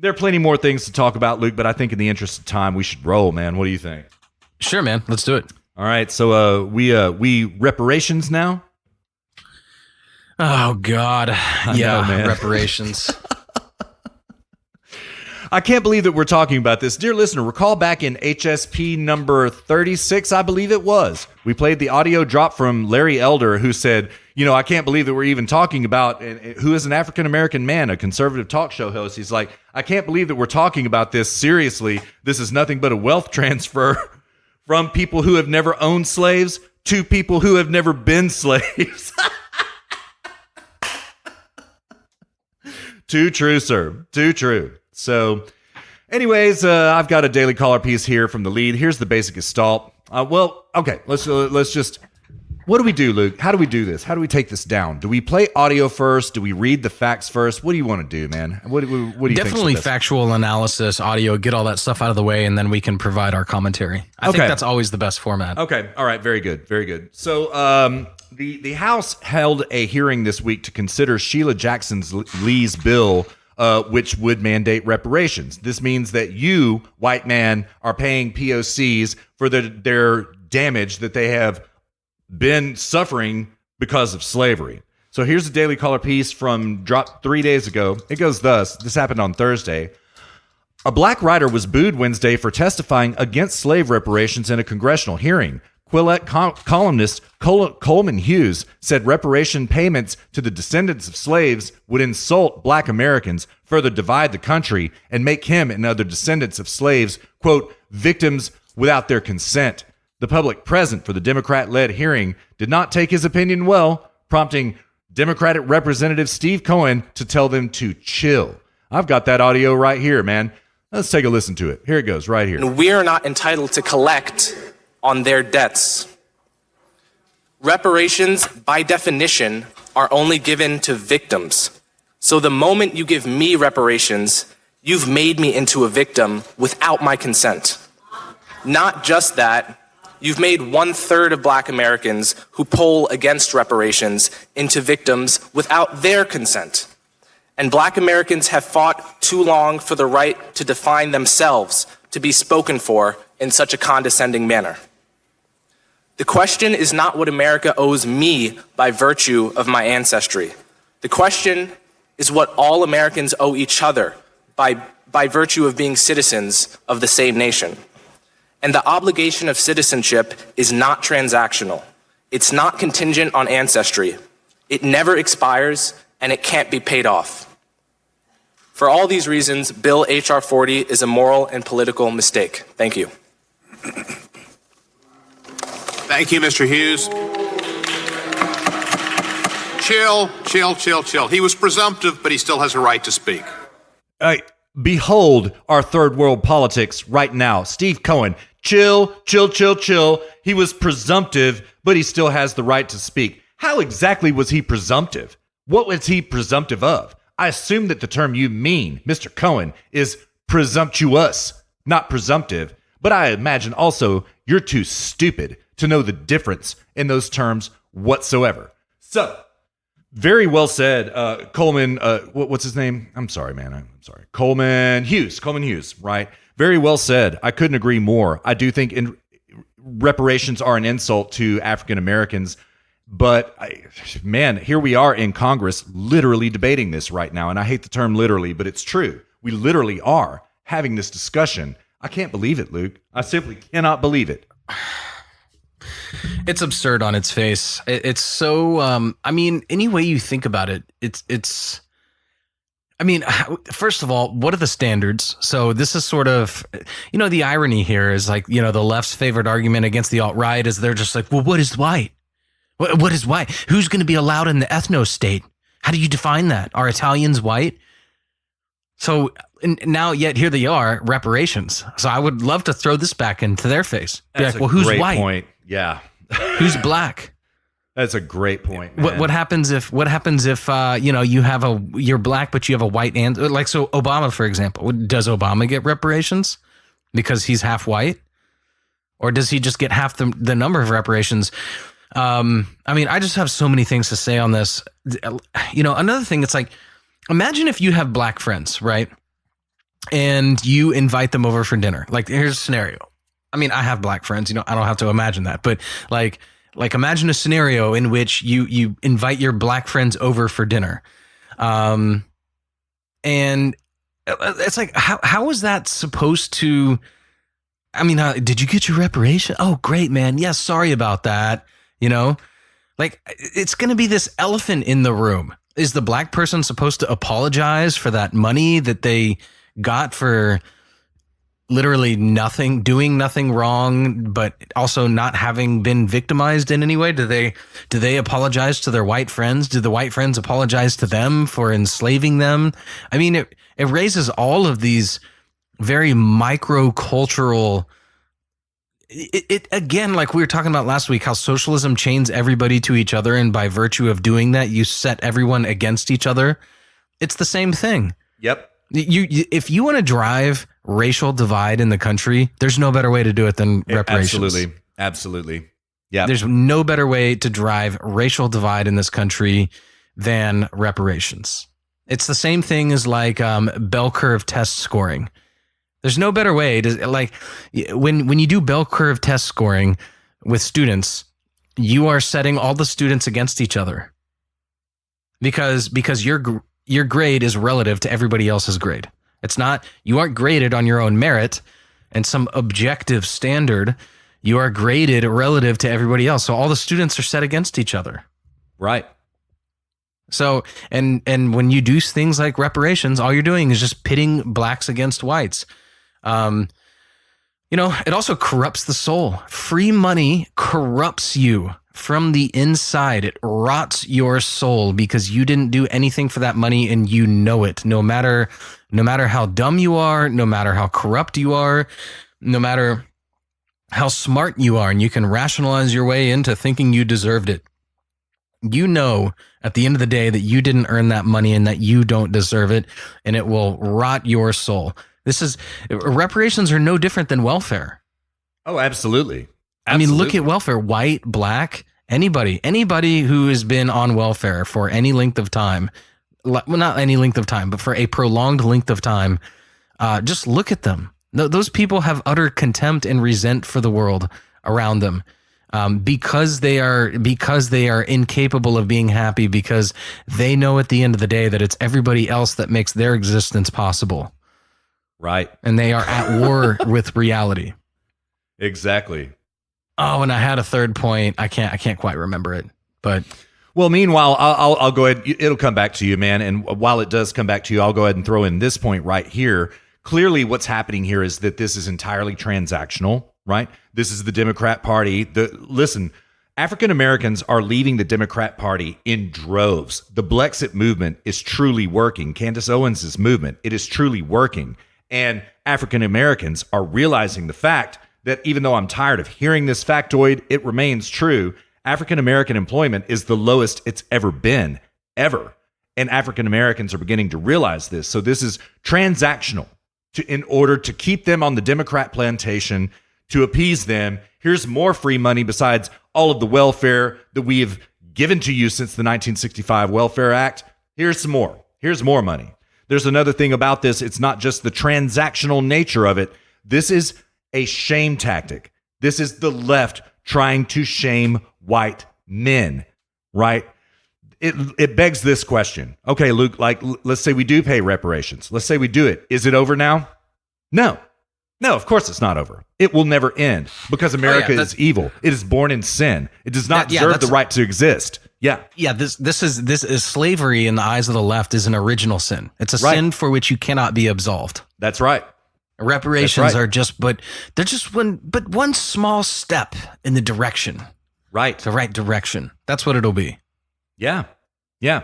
There are plenty more things to talk about, Luke, but I think in the interest of time, we should roll, man. What do you think? Sure, man. Let's do it. All right. So we reparations now? Oh, God. Yeah, know, man. Reparations. I can't believe that we're talking about this. Dear listener, recall back in HSP number 36, I believe it was. We played the audio drop from Larry Elder, who said, I can't believe that we're even talking about, who is an African-American man, a conservative talk show host. He's like, I can't believe that we're talking about this seriously. This is nothing but a wealth transfer from people who have never owned slaves to people who have never been slaves. Too true, sir. Too true. So, anyways, I've got a Daily Caller piece here from the lead. Here's the basic gestalt. Okay, let's just. What do we do, Luke? How do we do this? How do we take this down? Do we play audio first? Do we read the facts first? What do you want to do, man? What do you think? Definitely factual analysis, audio, get all that stuff out of the way, and then we can provide our commentary. I think that's always the best format. Okay. All right. Very good. Very good. So the House held a hearing this week to consider Sheila Jackson Lee's bill, which would mandate reparations. This means that you, white man, are paying POCs for their damage that they have been suffering because of slavery. So here's a Daily Caller piece from dropped 3 days ago. It goes thus. This happened on Thursday. A black writer was booed Wednesday for testifying against slave reparations in a congressional hearing. Quillette columnist Coleman Hughes said reparation payments to the descendants of slaves would insult black Americans, further divide the country, and make him and other descendants of slaves, quote, victims without their consent. The public present for the Democrat-led hearing did not take his opinion well, prompting Democratic Representative Steve Cohen to tell them to chill. I've got that audio right here, man. Let's take a listen to it. Here it goes, right here. We are not entitled to collect on their debts. Reparations, by definition, are only given to victims. So the moment you give me reparations, you've made me into a victim without my consent. Not just that, you've made 1/3 of black Americans who poll against reparations into victims without their consent. And black Americans have fought too long for the right to define themselves, to be spoken for in such a condescending manner. The question is not what America owes me by virtue of my ancestry. The question is what all Americans owe each other by virtue of being citizens of the same nation. And the obligation of citizenship is not transactional. It's not contingent on ancestry. It never expires, and it can't be paid off. For all these reasons, Bill H.R. 40 is a moral and political mistake. Thank you. Thank you, Mr. Hughes. Chill. He was presumptive, but he still has a right to speak. Behold our third world politics right now. Steve Cohen, chill. He was presumptive, but he still has the right to speak. How exactly was he presumptive? What was he presumptive of? I assume that the term you mean, Mr. Cohen, is presumptuous, not presumptive. But I imagine also you're too stupid to know the difference in those terms whatsoever. So, very well said, Coleman. What's his name? I'm sorry, man. I'm sorry. Coleman Hughes, right? Very well said. I couldn't agree more. I do think reparations are an insult to African Americans. But, man, here we are in Congress literally debating this right now. And I hate the term literally, but it's true. We literally are having this discussion. I can't believe it, Luke. I simply cannot believe it. It's absurd on its face. It's so, I mean, any way you think about it, it's, I mean, first of all, what are the standards? So this is sort of, the irony here is like, the left's favorite argument against the alt-right is they're just like, well, what is white? What is white? Who's going to be allowed in the ethno state? How do you define that? Are Italians white? So now, yet here they are, reparations. So I would love to throw this back into their face. Be That's like, well, who's great white? Point. Yeah. Who's black? That's a great point. Man. What happens if you're black but you have a white like, so Obama, for example, does Obama get reparations because he's half white, or does he just get half the number of reparations? I mean, I just have so many things to say on this. Another thing, it's like, imagine if you have black friends, right? And you invite them over for dinner. Like, here's a scenario. I mean, I have black friends, I don't have to imagine that, but like imagine a scenario in which you invite your black friends over for dinner. And it's like, how is that supposed to, I mean, did you get your reparation? Oh, great, man. Yeah. Sorry about that. Like, it's going to be this elephant in the room. Is the black person supposed to apologize for that money that they got for literally nothing, doing nothing wrong, but also not having been victimized in any way? Do they apologize to their white friends? Do the white friends apologize to them for enslaving them? I mean, it raises all of these very micro-cultural, it again, like we were talking about last week, how socialism chains everybody to each other, and by virtue of doing that, you set everyone against each other. It's the same thing. Yep. If you want to drive racial divide in the country, there's no better way to do it than reparations. Absolutely. Yeah. There's no better way to drive racial divide in this country than reparations. It's the same thing as like bell curve test scoring. There's no better way to, like, when you do bell curve test scoring with students, you are setting all the students against each other because your grade is relative to everybody else's grade. It's not, you aren't graded on your own merit and some objective standard. You are graded relative to everybody else. So all the students are set against each other. Right. So, and when you do things like reparations, all you're doing is just pitting blacks against whites. It also corrupts the soul. Free money corrupts you from the inside. It rots your soul because you didn't do anything for that money and you know it. No matter how dumb you are, no matter how corrupt you are, no matter how smart you are, and you can rationalize your way into thinking you deserved it. You know, at the end of the day, that you didn't earn that money and that you don't deserve it, and it will rot your soul. Reparations are no different than welfare. Oh, absolutely. I mean, look at welfare, white, black, anybody who has been on welfare for any length of time, well, not any length of time, but for a prolonged length of time, just look at them. Those people have utter contempt and resent for the world around them, because they are incapable of being happy, because they know at the end of the day that it's everybody else that makes their existence possible. Right. And they are at war with reality. Exactly. Oh, and I had a third point. I can't quite remember it, but. Well, meanwhile, I'll go ahead. It'll come back to you, man. And while it does come back to you, I'll go ahead and throw in this point right here. Clearly, what's happening here is that this is entirely transactional, right? This is the Democrat Party. Listen, African Americans are leaving the Democrat Party in droves. The Blexit movement is truly working. Candace Owens' movement, it is truly working. And African Americans are realizing the fact that even though I'm tired of hearing this factoid, it remains true. African American employment is the lowest it's ever been, ever. And African Americans are beginning to realize this. So this is transactional in order to keep them on the Democrat plantation, to appease them. Here's more free money besides all of the welfare that we have given to you since the 1965 Welfare Act. Here's some more. Here's more money. There's another thing about this. It's not just the transactional nature of it. This is a shame tactic. This is the left trying to shame white men, right? It begs this question. Okay, Luke, like, let's say we do pay reparations. Let's say we do it. Is it over now? No. No, of course it's not over. It will never end because America is evil. It is born in sin. It does not deserve the right to exist. Yeah. Yeah, this is slavery in the eyes of the left is an original sin. It's a sin for which you cannot be absolved. That's right. Reparations are they're just one small step in the direction. Right. The right direction. That's what it'll be. Yeah. Yeah.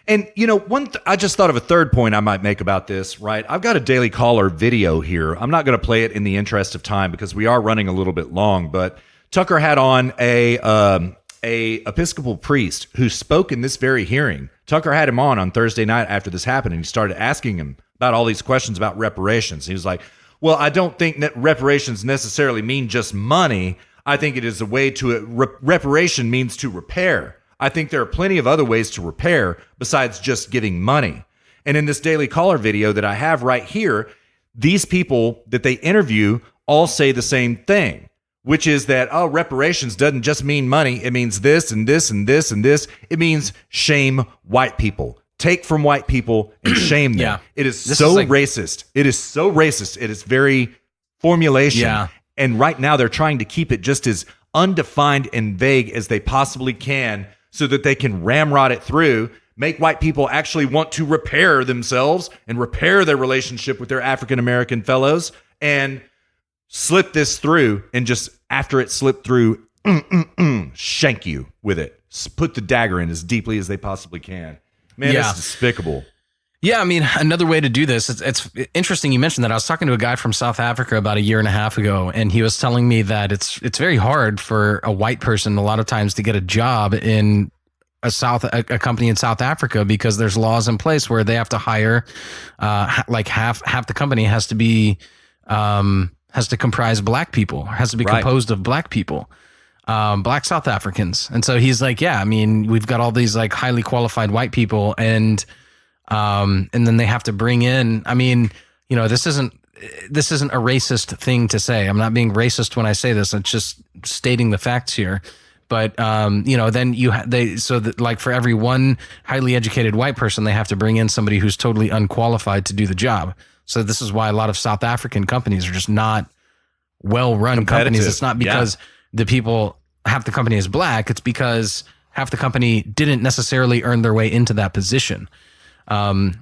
And, you know, I just thought of a third point I might make about this, right? I've got a Daily Caller video here. I'm not going to play it in the interest of time because we are running a little bit long, but Tucker had on a Episcopal priest who spoke in this very hearing. Tucker had him on Thursday night after this happened, and he started asking him about all these questions about reparations. He was like, well, I don't think that reparations necessarily mean just money. I think it is a way to reparation means to repair. I think there are plenty of other ways to repair besides just giving money. And in this Daily Caller video that I have right here, these people that they interview all say the same thing, which is that, reparations doesn't just mean money. It means this and this and this and this. It means shame white people. Take from white people and shame them. Yeah. It is racist. It is so racist. It is very formulation. Yeah. And right now they're trying to keep it just as undefined and vague as they possibly can so that they can ramrod it through, make white people actually want to repair themselves and repair their relationship with their African-American fellows and slip this through and just after it slipped through, shank you with it. Put the dagger in as deeply as they possibly can. Man, It's despicable. Yeah, I mean, another way to do this, it's interesting you mentioned that. I was talking to a guy from South Africa about a year and a half ago, and he was telling me that it's very hard for a white person a lot of times to get a job in a company in South Africa because there's laws in place where they have to hire like half the company has to comprise black people, has to be composed of black people. Black South Africans. And so he's like, yeah, I mean, we've got all these like highly qualified white people and then they have to bring in, I mean, you know, this isn't a racist thing to say. I'm not being racist when I say this. It's just stating the facts here. But, you know, then like for every one highly educated white person, they have to bring in somebody who's totally unqualified to do the job. So this is why a lot of South African companies are just not well-run companies. It's not because half the company is black. It's because half the company didn't necessarily earn their way into that position. And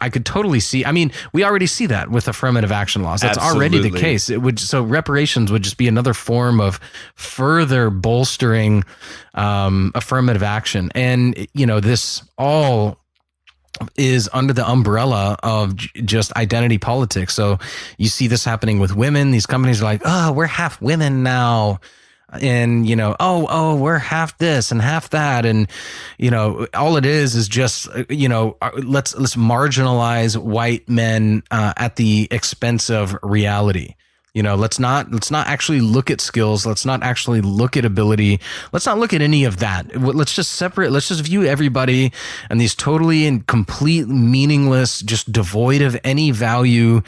I could totally see, I mean, we already see that with affirmative action laws. That's already the case. So reparations would just be another form of further bolstering, affirmative action. And, you know, this all is under the umbrella of just identity politics. So you see this happening with women. These companies are like, oh, we're half women now. And, you know, oh, we're half this and half that. And, you know, all it is just, you know, let's marginalize white men at the expense of reality. You know, let's not actually look at skills. Let's not actually look at ability. Let's not look at any of that. Let's just separate. Let's just view everybody and these totally and complete meaningless, just devoid of any value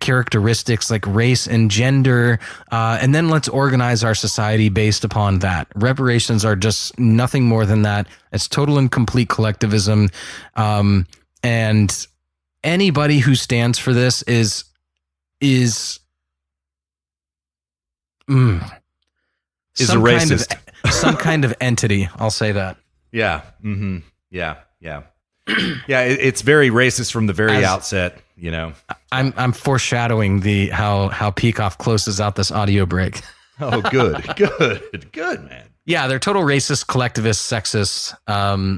characteristics like race and gender. And then let's organize our society based upon that. Reparations are just nothing more than that. It's total and complete collectivism. And anybody who stands for this is a racist. Some kind of entity. I'll say that. Yeah. Mm-hmm. Yeah. Yeah. Yeah. It's very racist from the very outset. You know. I'm foreshadowing how Peacock closes out this audio break. Oh, good, man. Yeah, they're total racist, collectivist, sexist,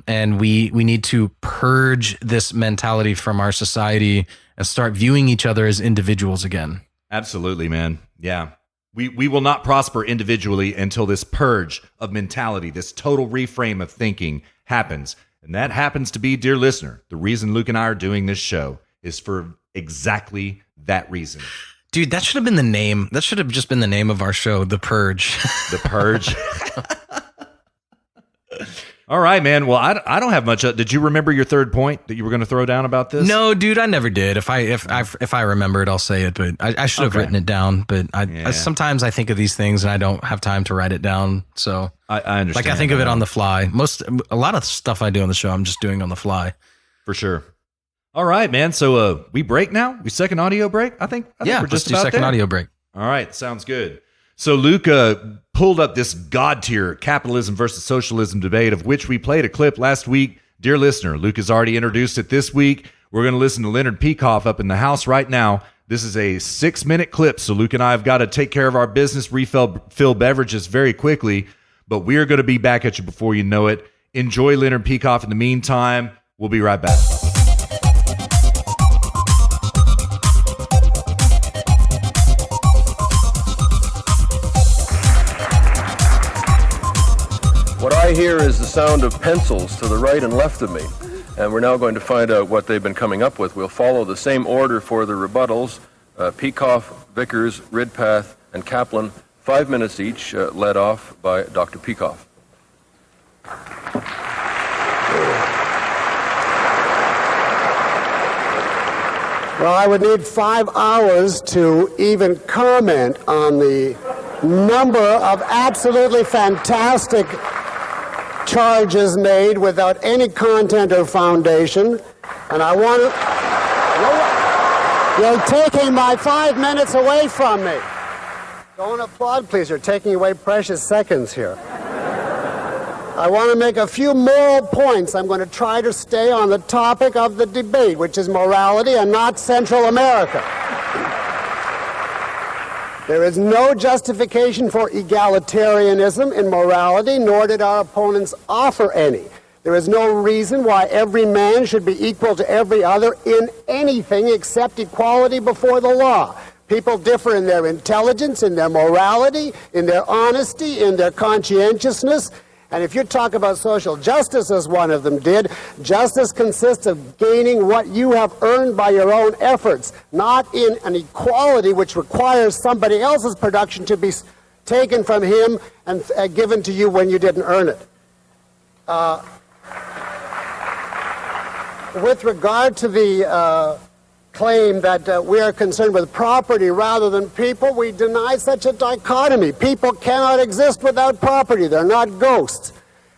and we need to purge this mentality from our society and start viewing each other as individuals again. Absolutely, man. Yeah. We will not prosper individually until this purge of mentality, this total reframe of thinking happens. And that happens to be, dear listener, the reason Luke and I are doing this show is for exactly that reason. Dude, that should have been the name. That should have just been the name of our show, The Purge. The Purge. All right, man. Well, I don't have much. Did you remember your third point that you were going to throw down about this? No, dude, I never did. If I remember it, I'll say it. But I should have written it down. But I sometimes I think of these things and I don't have time to write it down. So I understand. Like I think of it on the fly. A lot of stuff I do on the show, I'm just doing on the fly. For sure. All right, man. So we break now? We second audio break? I think Yeah, we're just let's do about second there. audio break. All right, sounds good. So Luke pulled up this God tier capitalism versus socialism debate, of which we played a clip last week. Dear listener, Luke has already introduced it this week. We're going to listen to Leonard Peikoff up in the house right now. This is a 6-minute clip, so Luke and I have got to take care of our business, refill beverages very quickly, but we are going to be back at you before you know it. Enjoy Leonard Peikoff in the meantime. We'll be right back. What I hear is the sound of pencils to the right and left of me, and we're now going to find out what they've been coming up with. We'll follow the same order for the rebuttals. Peikoff, Vickers, Ridpath, and Kaplan, 5 minutes each, led off by Dr. Peikoff. Well, I would need 5 hours to even comment on the number of absolutely fantastic charges made without any content or foundation. And I want to... You're taking my 5 minutes away from me. Don't applaud, please. You're taking away precious seconds here. I want to make a few moral points. I'm going to try to stay on the topic of the debate, which is morality and not Central America. There is no justification for egalitarianism in morality, nor did our opponents offer any. There is no reason why every man should be equal to every other in anything except equality before the law. People differ in their intelligence, in their morality, in their honesty, in their conscientiousness. And if you talk about social justice, as one of them did, justice consists of gaining what you have earned by your own efforts, not in an equality which requires somebody else's production to be taken from him and given to you when you didn't earn it. With regard to the claim that we are concerned with property rather than people, we deny such a dichotomy. People cannot exist without property. They're not ghosts.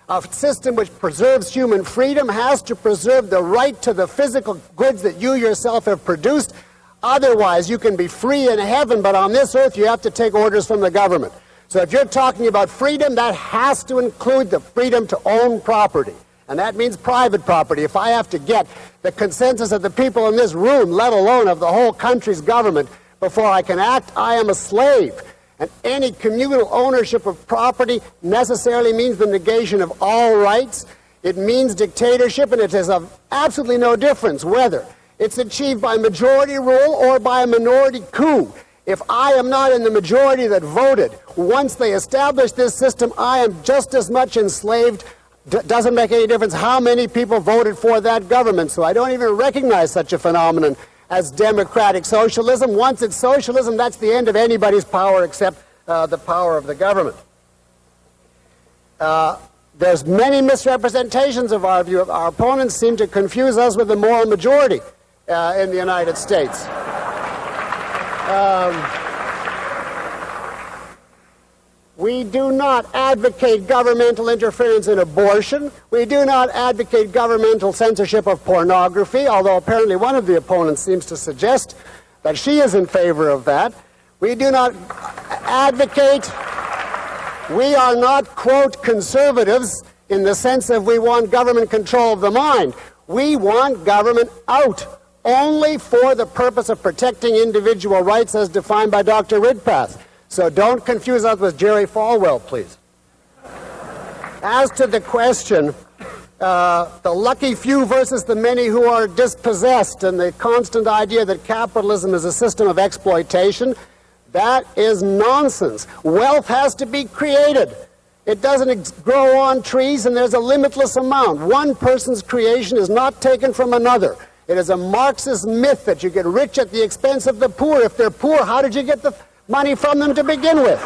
A system which preserves human freedom has to preserve the right to the physical goods that you yourself have produced. Otherwise, you can be free in heaven, but on this earth, you have to take orders from the government. So if you're talking about freedom, that has to include the freedom to own property. And that means private property. If I have to get the consensus of the people in this room, let alone of the whole country's government, before I can act, I am a slave. And any communal ownership of property necessarily means the negation of all rights. It means dictatorship, and it is of absolutely no difference whether it's achieved by majority rule or by a minority coup. If I am not in the majority that voted, once they establish this system, I am just as much enslaved. Doesn't make any difference how many people voted for that government. So I don't even recognize such a phenomenon as democratic socialism. Once it's socialism, that's the end of anybody's power except the power of the government. There's many misrepresentations of our view. Our opponents seem to confuse us with the moral majority in the United States. We do not advocate governmental interference in abortion. We do not advocate governmental censorship of pornography, although apparently one of the opponents seems to suggest that she is in favor of that. We do not advocate, we are not, quote, conservatives in the sense of we want government control of the mind. We want government out, only for the purpose of protecting individual rights as defined by Dr. Ridpath. So don't confuse us with Jerry Falwell, please. As to the question, the lucky few versus the many who are dispossessed, and the constant idea that capitalism is a system of exploitation, that is nonsense. Wealth has to be created. It doesn't grow on trees, and there's a limitless amount. One person's creation is not taken from another. It is a Marxist myth that you get rich at the expense of the poor. If they're poor, how did you get the money from them to begin with?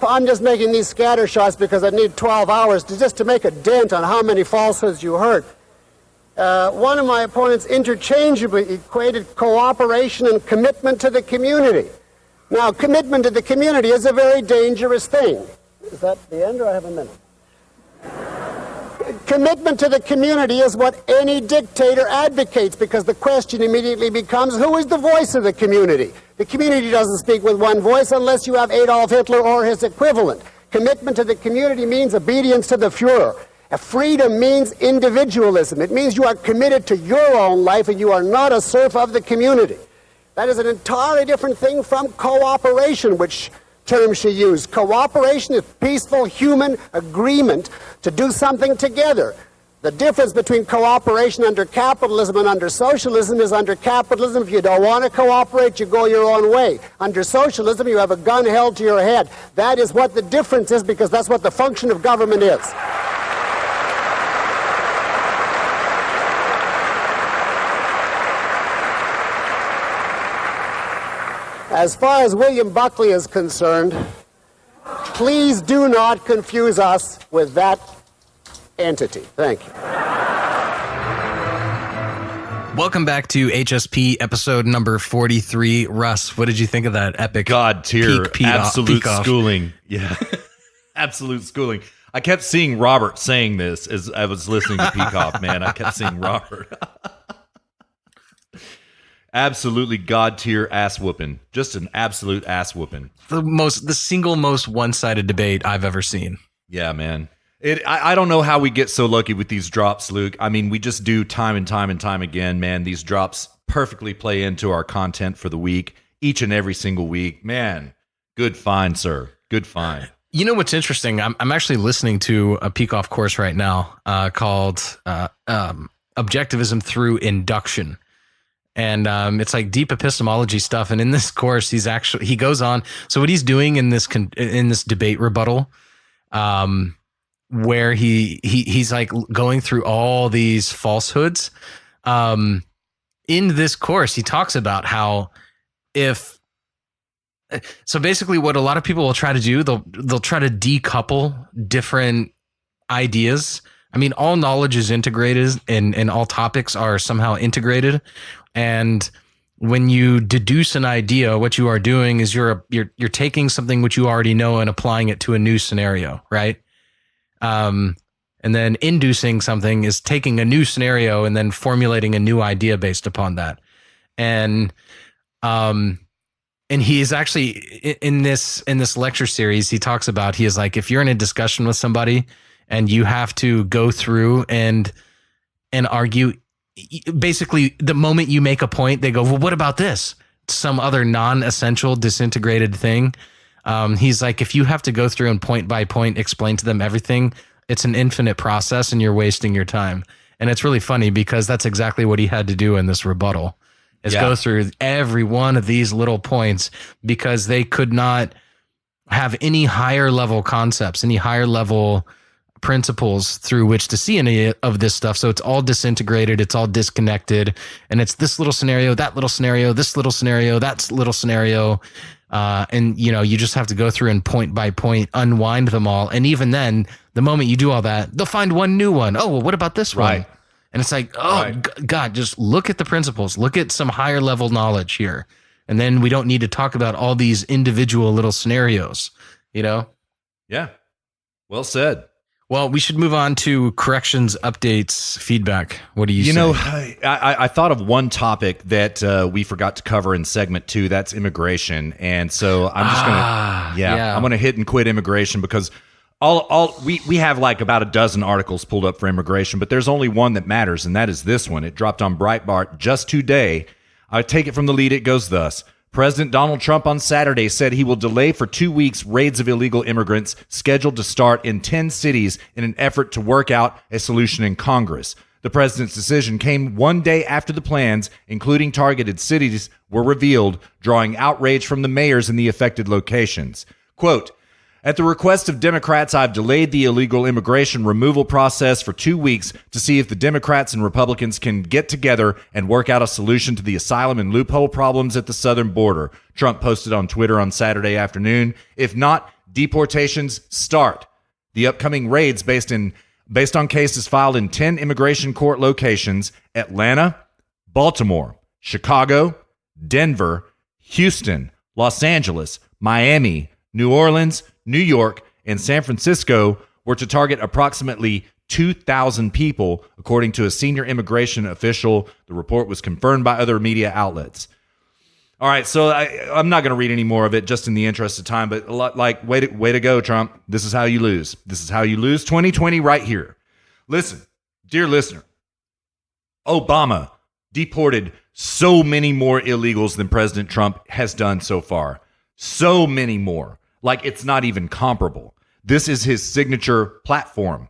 I'm just making these scatter shots because I need 12 hours just to make a dent on how many falsehoods you heard. One of my opponents interchangeably equated cooperation and commitment to the community. Now, commitment to the community is a very dangerous thing. Is that the end, or I have a minute? Commitment to the community is what any dictator advocates, because the question immediately becomes, who is the voice of the community? The community doesn't speak with one voice unless you have Adolf Hitler or his equivalent. Commitment to the community means obedience to the Fuhrer. Freedom means individualism. It means you are committed to your own life and you are not a serf of the community. That is an entirely different thing from cooperation, which term she used. Cooperation is peaceful human agreement to do something together. The difference between cooperation under capitalism and under socialism is under capitalism, if you don't want to cooperate, you go your own way. Under socialism, you have a gun held to your head. That is what the difference is, because that's what the function of government is. As far as William Buckley is concerned, please do not confuse us with that entity. Thank you. Welcome back to HSP episode number 43. Russ, what did you think of that epic God tier, absolute peak off? schooling? Yeah, absolute schooling. I kept seeing Robert saying this as I was listening to Peacock, man. I kept seeing Robert. Absolutely God tier ass whooping. Just an absolute ass whooping. The single most one-sided debate I've ever seen. Yeah, man. I don't know how we get so lucky with these drops, Luke. I mean, we just do time and time again, man. These drops perfectly play into our content for the week, each and every single week. Man, good find, sir. Good find. You know what's interesting? I'm actually listening to a Peacock course right now called Objectivism Through Induction. And it's like deep epistemology stuff. And in this course, he goes on. So what he's doing in this debate rebuttal, where he's like going through all these falsehoods. In this course, he talks about how so basically what a lot of people will try to do, they'll try to decouple different ideas. I mean, all knowledge is integrated and all topics are somehow integrated. And when you deduce an idea, what you are doing is you're taking something which you already know and applying it to a new scenario, right? And then inducing something is taking a new scenario and then formulating a new idea based upon that. And he is actually in this lecture series, he talks about, he is like, if you're in a discussion with somebody and you have to go through and argue, basically the moment you make a point, they go, well, what about this? Some other non-essential disintegrated thing. He's like, if you have to go through and point by point explain to them everything, it's an infinite process and you're wasting your time. And it's really funny because that's exactly what he had to do in this rebuttal, is go through every one of these little points, because they could not have any higher level concepts, any higher level principles through which to see any of this stuff. So it's all disintegrated, it's all disconnected, and it's this little scenario, that little scenario, this little scenario, that little scenario. And you just have to go through and point by point unwind them all. And even then, the moment you do all that, they'll find one new one. Oh, well, what about this one? And it's like, God, just look at the principles, look at some higher level knowledge here. And then we don't need to talk about all these individual little scenarios, Yeah. Well said. Well, we should move on to corrections, updates, feedback. What do you say? I thought of one topic that we forgot to cover in segment 2. That's immigration. And so I'm just I'm going to hit and quit immigration, because we have like about a dozen articles pulled up for immigration, but there's only one that matters, and that is this one. It dropped on Breitbart just today. I take it from the lead. It goes thus. President Donald Trump on Saturday said he will delay for 2 weeks raids of illegal immigrants scheduled to start in 10 cities in an effort to work out a solution in Congress. The president's decision came one day after the plans, including targeted cities, were revealed, drawing outrage from the mayors in the affected locations. Quote, at the request of Democrats, I've delayed the illegal immigration removal process for 2 weeks to see if the Democrats and Republicans can get together and work out a solution to the asylum and loophole problems at the southern border, Trump posted on Twitter on Saturday afternoon. If not, deportations start. The upcoming raids based on cases filed in 10 immigration court locations: Atlanta, Baltimore, Chicago, Denver, Houston, Los Angeles, Miami, New Orleans, New York, and San Francisco were to target approximately 2,000 people, according to a senior immigration official. The report was confirmed by other media outlets. All right, so I'm not going to read any more of it just in the interest of time, but way to go, Trump. This is how you lose. This is how you lose 2020 right here. Listen, dear listener, Obama deported so many more illegals than President Trump has done so far. So many more. Like, it's not even comparable. This is his signature platform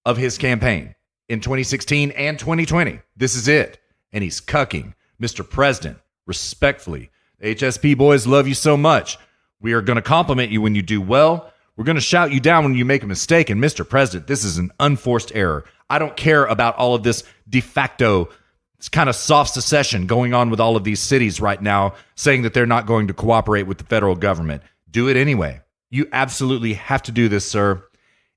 of his campaign in 2016 and 2020. This is it. And he's cucking. Mr. President, respectfully, the HSP boys love you so much. We are going to compliment you when you do well. We're going to shout you down when you make a mistake. And Mr. President, this is an unforced error. I don't care about all of this de facto, it's kind of soft secession going on with all of these cities right now, saying that they're not going to cooperate with the federal government. Do it anyway. You absolutely have to do this, sir.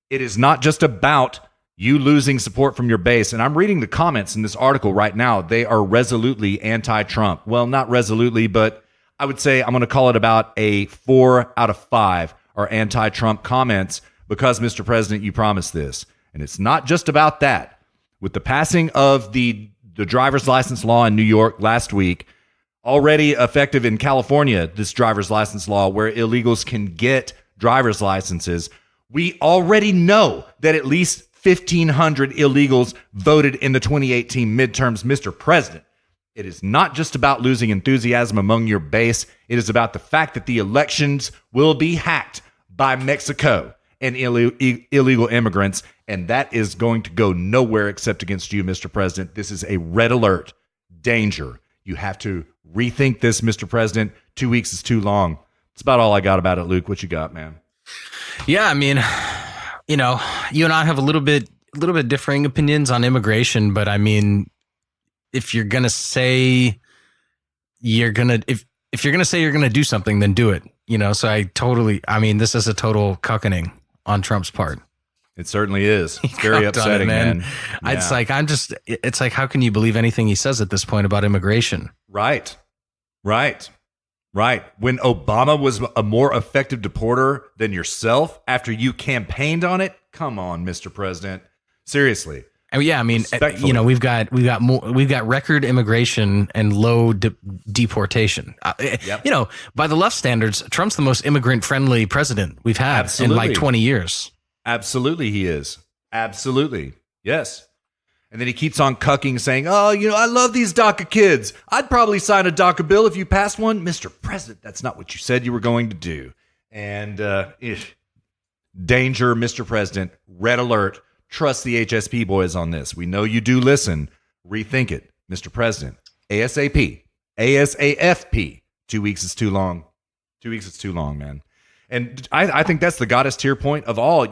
It is not just about you losing support from your base. And I'm reading the comments in this article right now. They are resolutely anti-Trump. Well, not resolutely, but I would say I'm going to call it about a 4 out of 5 are anti-Trump comments because, Mr. President, you promised this. And it's not just about that. With the passing of the driver's license law in New York last week, already effective in California, this driver's license law where illegals can get driver's licenses, we already know that at least 1,500 illegals voted in the 2018 midterms. Mr. President, it is not just about losing enthusiasm among your base. It is about the fact that the elections will be hacked by Mexico and illegal immigrants, and that is going to go nowhere except against you, Mr. President. This is a red alert. Danger. You have to rethink this, Mr. President. 2 weeks is too long. That's about all I got about it, Luke. What you got, man? Yeah, I mean, you know, you and I have a little bit differing opinions on immigration, but I mean, if you're gonna say you're gonna do something, then do it. You know, so I mean, this is a total cuckening on Trump's part. It certainly is. It's very upsetting, man. Yeah. It's like, how can you believe anything he says at this point about immigration? Right. When Obama was a more effective deporter than yourself after you campaigned on it, come on, Mr. President. Seriously. Yeah, I mean, you know, we've got record immigration and low deportation. Yep. You know, by the left standards, Trump's the most immigrant-friendly president we've had in like 20 years. Absolutely, he is. Absolutely, yes. And then he keeps on cucking, saying, "Oh, you know, I love these DACA kids. I'd probably sign a DACA bill if you passed one, Mr. President. That's not what you said you were going to do." And danger, Mr. President. Red alert. Trust the HSP boys on this. We know you do listen. Rethink it, Mr. President. ASAP. ASAFP. 2 weeks is too long. 2 weeks is too long, man. And I think that's the goddess tier point of all.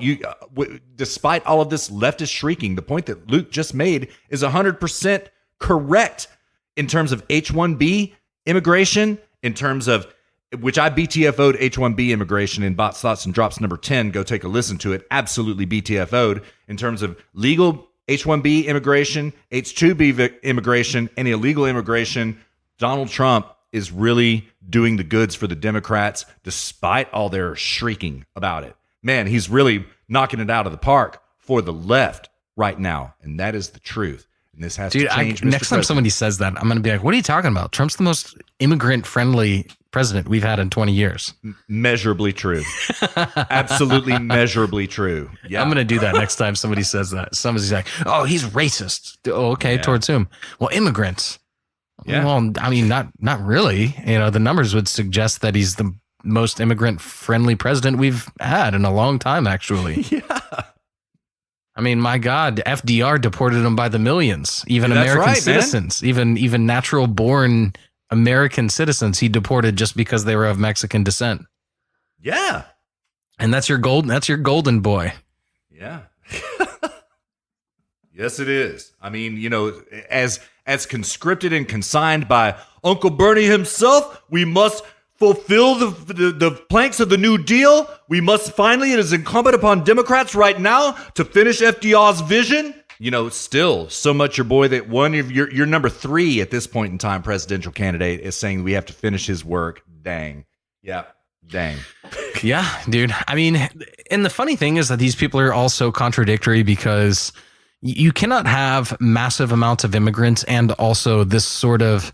Despite all of this leftist shrieking, the point that Luke just made is 100% correct in terms of H-1B immigration, in terms of which I BTFO'd H-1B immigration in Bots, Thoughts, and Drops number 10. Go take a listen to it. Absolutely BTFO'd in terms of legal H-1B immigration, H-2B immigration, and illegal immigration. Donald Trump is really doing the goods for the Democrats despite all their shrieking about it. Man, he's really knocking it out of the park for the left right now, and that is the truth. And this has to change. Next time somebody says that, I'm going to be like, what are you talking about? Trump's the most immigrant-friendly president we've had in 20 years. Measurably true. Absolutely measurably true. Yeah. I'm going to do that next time somebody says that. Somebody's like, oh, he's racist. Oh, okay, yeah. Towards whom? Well, immigrants. Yeah. Well, I mean, not really. You know, the numbers would suggest that he's the most immigrant-friendly president we've had in a long time, actually. Yeah. I mean, my God, FDR deported them by the millions. Even American citizens, even natural-born American citizens, he deported just because they were of Mexican descent. Yeah, and that's your golden boy. Yeah. Yes, it is. I mean, you know, as conscripted and consigned by Uncle Bernie himself, we must fulfill the planks of the New Deal. We must finally, it is incumbent upon Democrats right now to finish FDR's vision. You know, still so much your boy that one of your number 3 at this point in time presidential candidate is saying we have to finish his work. Dang. Yeah. Dang. Yeah, dude. I mean, and the funny thing is that these people are also contradictory because you cannot have massive amounts of immigrants and also this sort of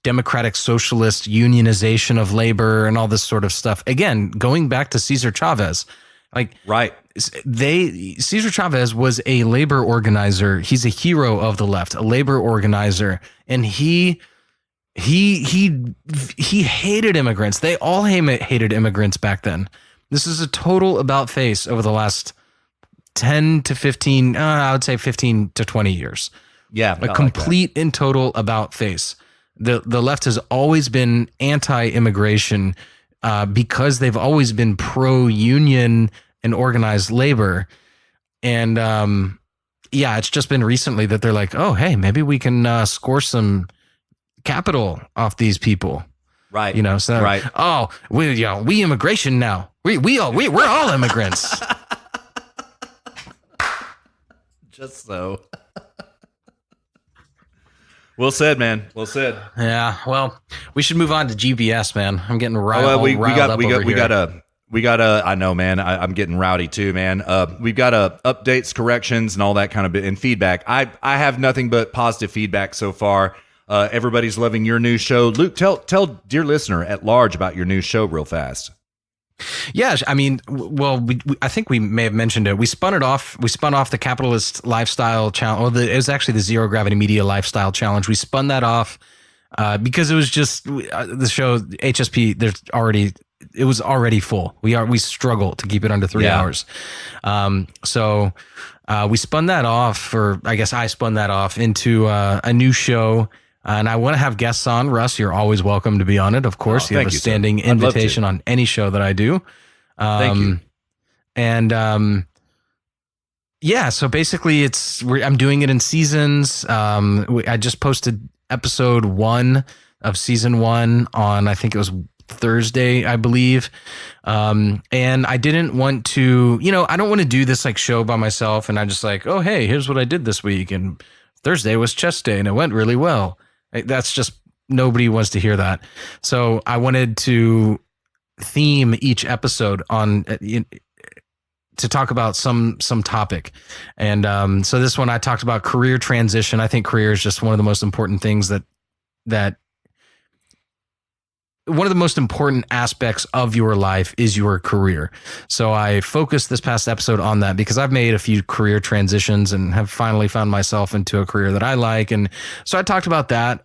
democratic socialist unionization of labor and all this sort of stuff. Again, going back to Cesar Chavez, like Right. Cesar Chavez was a labor organizer. He's a hero of the left, a labor organizer, and he hated immigrants. They all hated immigrants back then. This is a total about face over the last 10 to 15, I would say 15 to 20 years. Yeah. A complete and total about face. The left has always been anti-immigration because they've always been pro-union and organized labor. And yeah, it's just been recently that they're like, oh, hey, maybe we can score some capital off these people. Right. You know, so right. Oh, we immigration now. We're all immigrants. Just so. Well said, man. Well said. Yeah. Well, we should move on to GBS, man. I'm getting riled up we here. gotta. I know, man. I'm getting rowdy too, man. We've got updates, corrections, and all that kind of bit, and feedback. I have nothing but positive feedback so far. Everybody's loving your new show. Luke, tell dear listener at large about your new show real fast. Yeah, I mean, well, I think we may have mentioned it. We spun off the Capitalist Lifestyle Challenge. Well, it was actually the Zero Gravity Media Lifestyle Challenge. We spun that off because it was just the show HSP. It was already full. We struggle to keep it under 3 hours. So we spun that off, or I guess I spun that off into a new show. And I want to have guests on. Russ, you're always welcome to be on it. Of course, you have a standing invitation on any show that I do. Thank you. And yeah, so basically, I'm doing it in seasons. I just posted episode 1 of season 1 on, I think it was Thursday, I believe. And I didn't want to, I don't want to do this like show by myself. And I just like, oh, hey, here's what I did this week. And Thursday was chest day and it went really well. That's just, nobody wants to hear that. So I wanted to theme each episode on to talk about some topic. And so this one I talked about career transition. I think career is just one of the most important things that one of the most important aspects of your life is your career. So I focused this past episode on that because I've made a few career transitions and have finally found myself into a career that I like. And so I talked about that.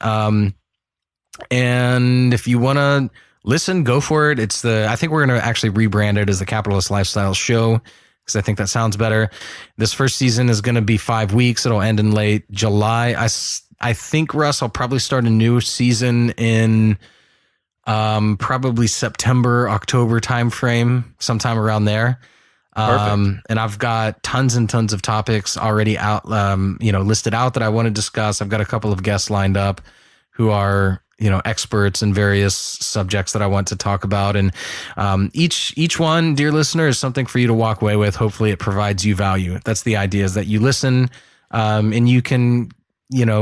And if you want to listen, go for it. I think we're going to actually rebrand it as the Capitalist Lifestyle Show because I think that sounds better. This first season is going to be 5 weeks. It'll end in late July. I think, Russ, I'll probably start a new season in probably September, October timeframe, sometime around there. And I've got tons and tons of topics already out, listed out that I want to discuss. I've got a couple of guests lined up who are, experts in various subjects that I want to talk about. And each one, dear listener, is something for you to walk away with. Hopefully it provides you value. That's the idea, is that you listen and you can,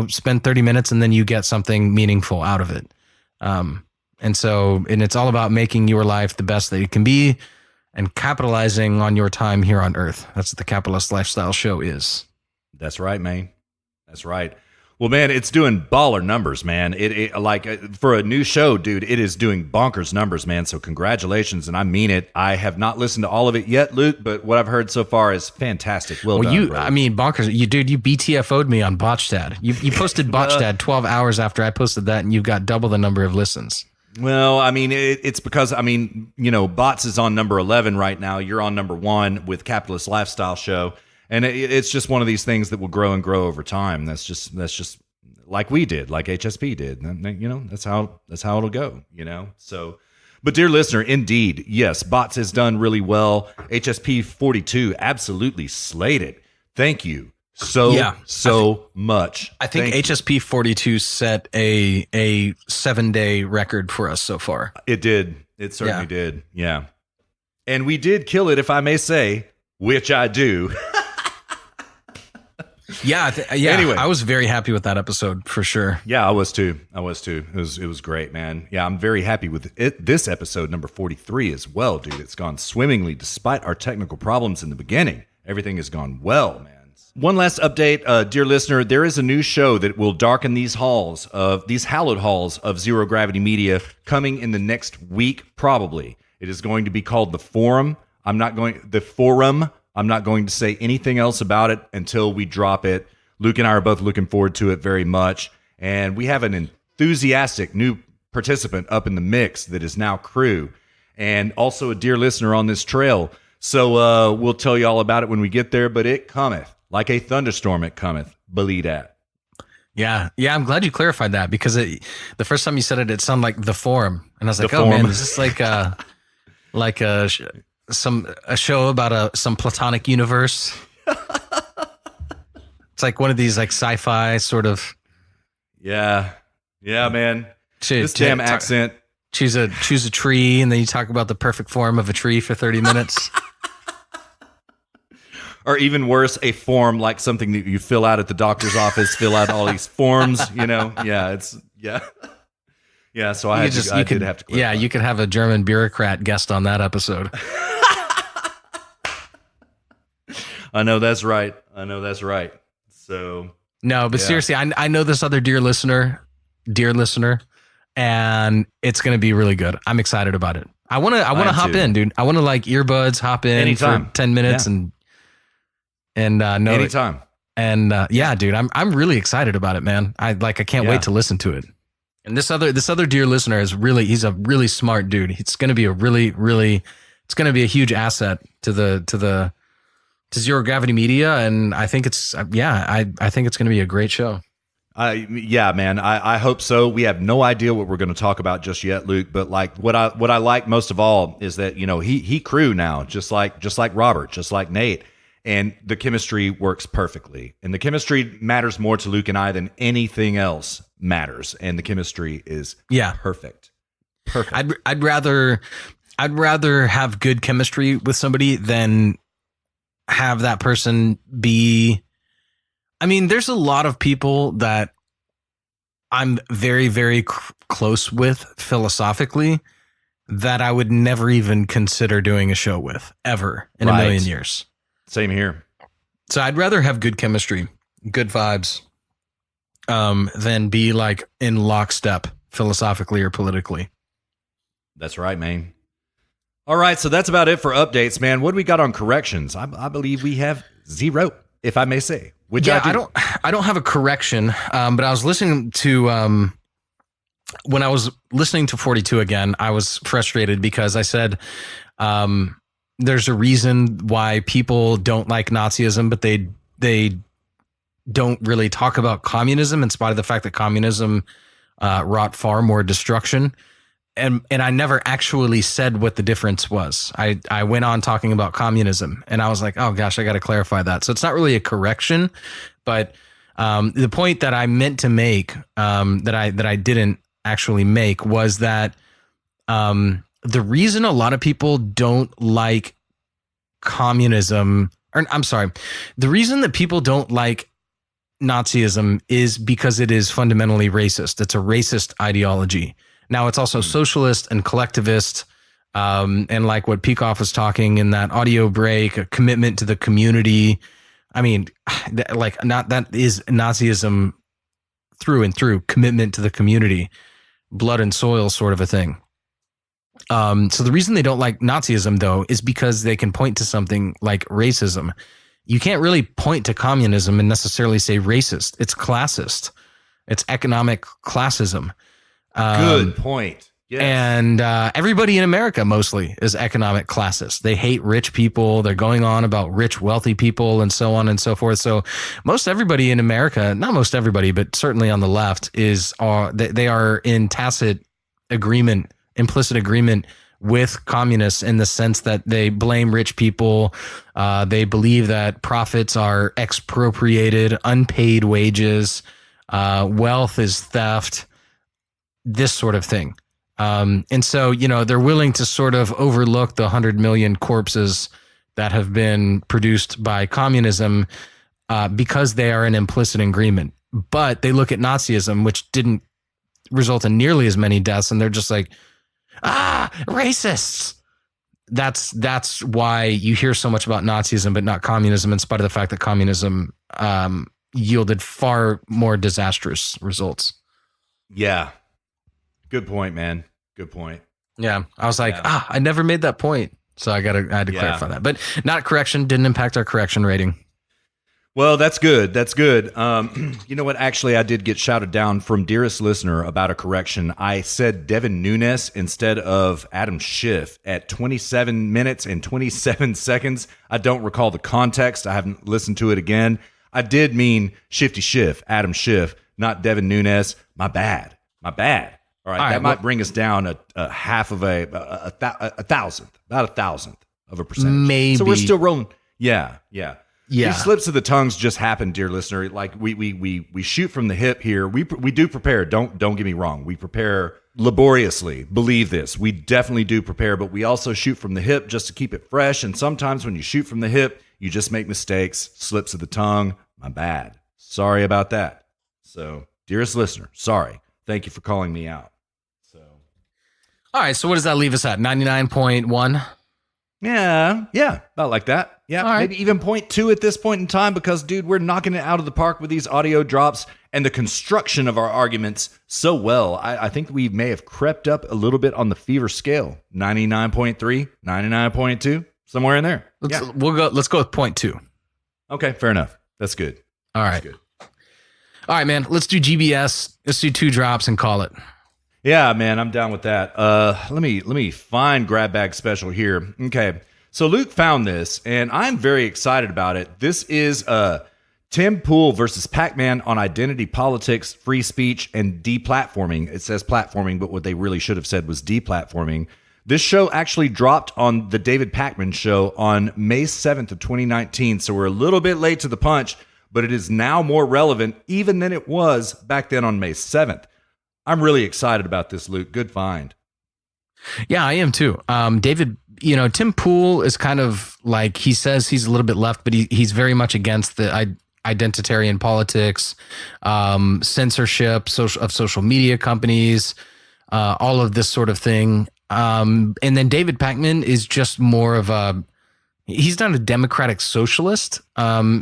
spend 30 minutes and then you get something meaningful out of it. And it's all about making your life the best that it can be and capitalizing on your time here on Earth. That's what the Capitalist Lifestyle Show is. That's right, man. That's right. Well, man, it's doing baller numbers, man. It for a new show, dude, it is doing bonkers numbers, man. So congratulations, and I mean it. I have not listened to all of it yet, Luke, but what I've heard so far is fantastic. Well done, brother. Bonkers. You BTFO'd me on Botchdad. You posted Botchdad 12 hours after I posted that, and you've got double the number of listens. Well, I mean, it's because, Bots is on number 11 right now. You're on number 1 with Capitalist Lifestyle Show. And it's just one of these things that will grow and grow over time. That's just like we did, like HSP did. That's how it'll go, So, but dear listener, indeed, yes, Bots has done really well. HSP 42 absolutely slayed it. Thank you so much. I think HSP 42 set a 7-day record for us so far. It did. It certainly did. Yeah. And we did kill it, if I may say, which I do. Anyway, I was very happy with that episode for sure. Yeah, I was too. It was great, man. Yeah, I'm very happy with it. This episode number 43 as well, dude. It's gone swimmingly despite our technical problems in the beginning. Everything has gone well, man. One last update, dear listener. There is a new show that will darken these hallowed halls of Zero Gravity Media coming in the next week, probably. It is going to be called The Forum. I'm not going to say anything else about it until we drop it. Luke and I are both looking forward to it very much. And we have an enthusiastic new participant up in the mix that is now crew and also a dear listener on this trail. So we'll tell you all about it when we get there, but it cometh. Like a thunderstorm it cometh. Believe that. Yeah. I'm glad you clarified that because the first time you said it, it sounded like The Forum. And I was like, oh man, is this like a show about some platonic universe? It's like one of these like sci-fi sort of. Yeah, man. This damn accent. Choose a tree, and then you talk about the perfect form of a tree for 30 minutes. Or even worse, a form like something that you fill out at the doctor's office. Fill out all these forms, Yeah. So I did have to clarify. Yeah, you could have a German bureaucrat guest on that episode. I know that's right. So no, but seriously, I know this other dear listener, and it's going to be really good. I'm excited about it. I want to hop in, dude. I want to like earbuds, hop in anytime. For 10 minutes and know anytime. Dude, I'm really excited about it, man. I can't wait to listen to it. And this other dear listener he's a really smart dude. It's going to be a huge asset to Zero Gravity Media, and I think it's I think it's going to be a great show. Man, I hope so. We have no idea what we're going to talk about just yet, Luke. But like what I like most of all is that he crew now, just like Robert, just like Nate, and the chemistry works perfectly. And the chemistry matters more to Luke and I than anything else matters. And the chemistry is perfect. Perfect. I'd rather have good chemistry with somebody than have that person be. I mean, there's a lot of people that I'm very, very close with philosophically that I would never even consider doing a show with ever in a million years. Same here. So I'd rather have good chemistry, good vibes, than be like in lockstep philosophically or politically. That's right, man. All right, so that's about it for updates, man. What do we got on corrections? I believe we have 0, if I may say. Which I don't have a correction, but I was listening to when I was listening to 42 again, I was frustrated because I said there's a reason why people don't like Nazism, but they don't really talk about communism in spite of the fact that communism wrought far more destruction. And I never actually said what the difference was. I went on talking about communism, and I was like, oh gosh, I got to clarify that. So it's not really a correction, but the point that I meant to make that I didn't actually make was that the reason a lot of people don't like communism, or I'm sorry, the reason that people don't like Nazism is because it is fundamentally racist. It's a racist ideology. Now, it's also socialist and collectivist, and like what Peikoff was talking in that audio break, a commitment to the community. I mean, that is Nazism through and through, commitment to the community, blood and soil sort of a thing. So the reason they don't like Nazism, though, is because they can point to something like racism. You can't really point to communism and necessarily say racist. It's classist. It's economic classism. Good point. Yes. And everybody in America mostly is economic classist. They hate rich people. They're going on about rich, wealthy people and so on and so forth. So most everybody in America, not most everybody, but certainly on the left, they are in tacit agreement, implicit agreement with communists in the sense that they blame rich people. They believe that profits are expropriated, unpaid wages, wealth is theft, this sort of thing. And so, they're willing to sort of overlook the 100 million corpses that have been produced by communism because they are an implicit agreement. But they look at Nazism, which didn't result in nearly as many deaths, and they're just like, racists. That's why you hear so much about Nazism, but not communism, in spite of the fact that communism yielded far more disastrous results. Yeah. Good point, man. Good point. Yeah. I was like, I never made that point. So I had to clarify that. But not correction, didn't impact our correction rating. Well, that's good. That's good. You know what? Actually, I did get shouted down from dearest listener about a correction. I said Devin Nunes instead of Adam Schiff at 27 minutes and 27 seconds. I don't recall the context. I haven't listened to it again. I did mean Shifty Schiff, Adam Schiff, not Devin Nunes. My bad. All right. That might bring us down a half of a thousandth, about a thousandth of a percentage. Maybe. So we're still rolling. Yeah. Yeah. These slips of the tongues just happen, dear listener. Like we shoot from the hip here. We do prepare. Don't get me wrong. We prepare laboriously. Believe this. We definitely do prepare, but we also shoot from the hip just to keep it fresh. And sometimes when you shoot from the hip, you just make mistakes, slips of the tongue. My bad. Sorry about that. So, dearest listener, sorry. Thank you for calling me out. So, all right. So what does that leave us at? 99.1. Yeah, about like that. Yeah, right. Maybe even 0.2 at this point in time because, dude, we're knocking it out of the park with these audio drops and the construction of our arguments so well. I think we may have crept up a little bit on the fever scale. 99.3, 99.2, somewhere in there. Let's go with 0.2. Okay, fair enough. That's good. All right. That's good. All right, man. Let's do GBS. Let's do 2 drops and call it. Yeah, man, I'm down with that. Let me find Grab Bag Special here. Okay, so Luke found this, and I'm very excited about it. This is Tim Pool versus Pac-Man on identity politics, free speech, and deplatforming. It says platforming, but what they really should have said was deplatforming. This show actually dropped on the David Pakman show on May 7th of 2019, so we're a little bit late to the punch, but it is now more relevant even than it was back then on May 7th. I'm really excited about this, Luke. Good find. Yeah, I am too. David, Tim Pool is kind of like, he says he's a little bit left, but he's very much against the identitarian politics, censorship of social media companies, all of this sort of thing. And then David Pakman is just more of he's not a democratic socialist.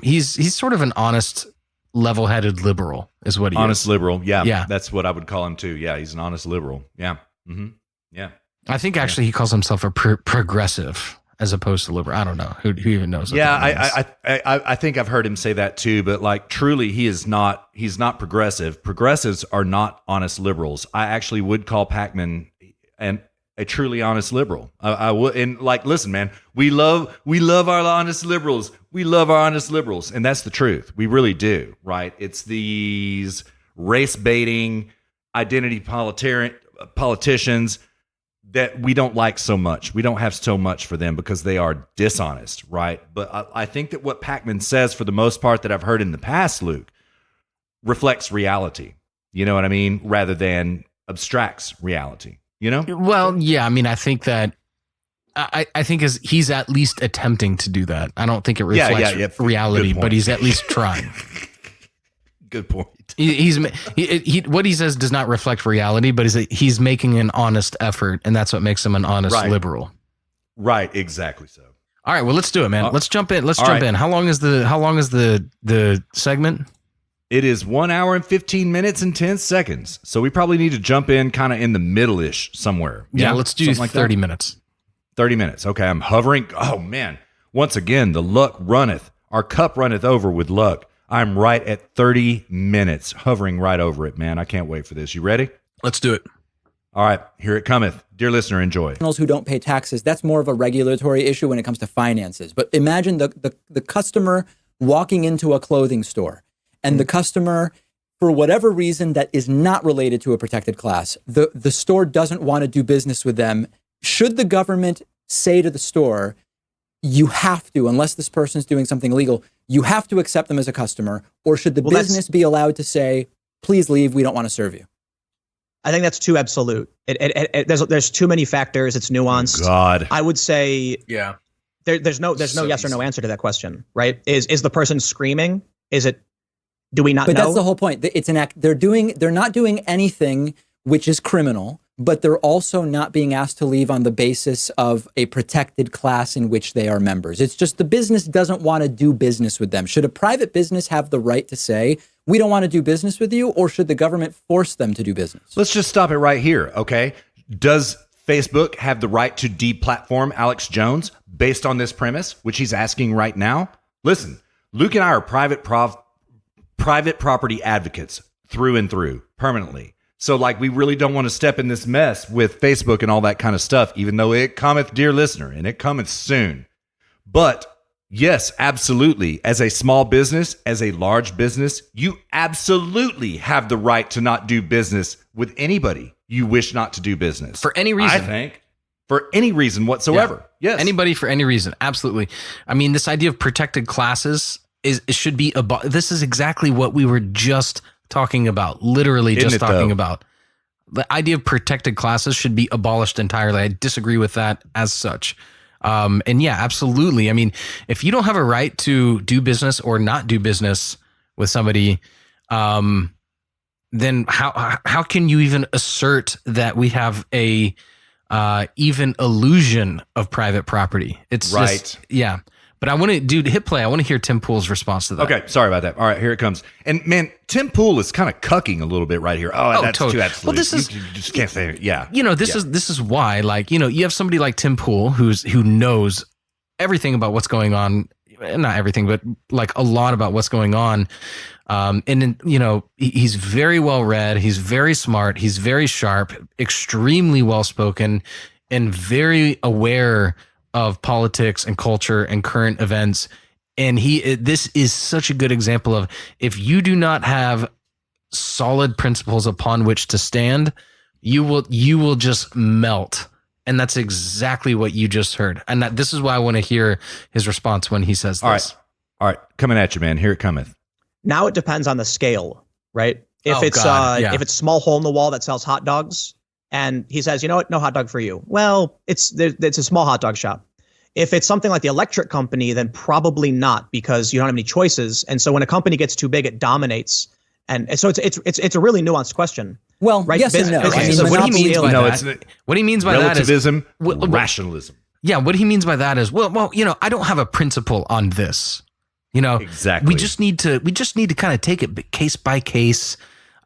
He's sort of an honest, level-headed liberal is what he honest is. liberal. Yeah. That's what I would call him too. Yeah. He's an honest liberal. Yeah. Mm-hmm. Yeah. I think actually he calls himself a progressive as opposed to liberal. I don't know who even knows. What I think I've heard him say that too, but like truly he's not progressive. Progressives are not honest liberals. I actually would call Pakman a truly honest liberal. I would, and like, listen, man, we love our honest liberals. We love our honest liberals, and that's the truth. We really do, right? It's these race baiting, identity politicians that we don't like so much. We don't have so much for them because they are dishonest, right? But I think that what Pakman says, for the most part, that I've heard in the past, Luke, reflects reality. You know what I mean? Rather than abstracts reality. You know? Well, yeah. I mean, I think that I think he's at least attempting to do that. I don't think it reflects reality, but he's at least trying. Good point. He what he says does not reflect reality, but he's making an honest effort, and that's what makes him an honest liberal. Right. Exactly. So. All right. Well, let's do it, man. Let's jump in. Let's jump in. How long is the segment? It is 1 hour and 15 minutes and 10 seconds. So we probably need to jump in kind of in the middle-ish somewhere. Yeah, let's do 30 minutes. 30 minutes. Okay, I'm hovering. Oh, man. Once again, the luck runneth. Our cup runneth over with luck. I'm right at 30 minutes, hovering right over it, man. I can't wait for this. You ready? Let's do it. All right, here it cometh. Dear listener, enjoy. Who don't pay taxes, that's more of a regulatory issue when it comes to finances. But imagine the customer walking into a clothing store, and the customer, for whatever reason that is not related to a protected class, the store doesn't want to do business with them. Should the government say to the store, you have to, unless this person's doing something illegal, you have to accept them as a customer, or should the business be allowed to say, please leave, we don't want to serve you? I think that's too absolute. There's too many factors. It's nuanced. Oh, God. I would say, yeah. There's no yes or no answer to that question, right? Is the person screaming Is it? Do we not But know? that's the whole point. It's an act. They're not doing anything which is criminal, but they're also not being asked to leave on the basis of a protected class in which they are members. It's just the business doesn't want to do business with them. Should a private business have the right to say, we don't want to do business with you, or should the government force them to do business? Let's just stop it right here, okay? Does Facebook have the right to deplatform Alex Jones based on this premise, which he's asking right now? Listen, Luke and I are private property advocates through and through, permanently. So, like, we really don't want to step in this mess with Facebook and all that kind of stuff, even though it cometh, dear listener, and it cometh soon. But yes, absolutely. As a small business, as a large business, you absolutely have the right to not do business with anybody you wish not to do business. For any reason. I think. For any reason whatsoever. Yeah. Yes. Anybody for any reason. Absolutely. I mean, this idea of protected classes should be this is exactly what we were just talking about. Literally just talking about. The idea of protected classes should be abolished entirely. I disagree with that as such. And yeah, absolutely. I mean, if you don't have a right to do business or not do business with somebody, then how can you even assert that we have a even illusion of private property? It's right. Just, yeah. But I want to, dude, hit play. I want to hear Tim Pool's response to that. Okay, sorry about that. All right, here it comes. And man, Tim Pool is kind of cucking a little bit right here. Oh, that's totally. too absolute. Well, this is you just can't say it. Yeah. You know, this is why, like, you know, you have somebody like Tim Pool who knows everything about what's going on. Not everything, but like a lot about what's going on. And you know, he's very well read. He's very smart. He's very sharp, extremely well spoken, and very aware of politics and culture and current events. And this is such a good example of, if you do not have solid principles upon which to stand, you will just melt. And that's exactly what you just heard. And this is why I want to hear his response when he says this. All right. Coming at you, man. Here it cometh. Now it depends on the scale, right? If if it's small hole in the wall that sells hot dogs, and he says, you know what, no hot dog for you. Well, it's a small hot dog shop. If it's something like the electric company, then probably not, because you don't have any choices. And so when a company gets too big, it dominates. And so it's a really nuanced question. Well, right? yes and no. Okay, I mean, so what he means by that? What he means by relativism, that is rationalism. Yeah, what he means by that is, well, you know, I don't have a principle on this. You know, exactly. We just need to kind of take it case by case,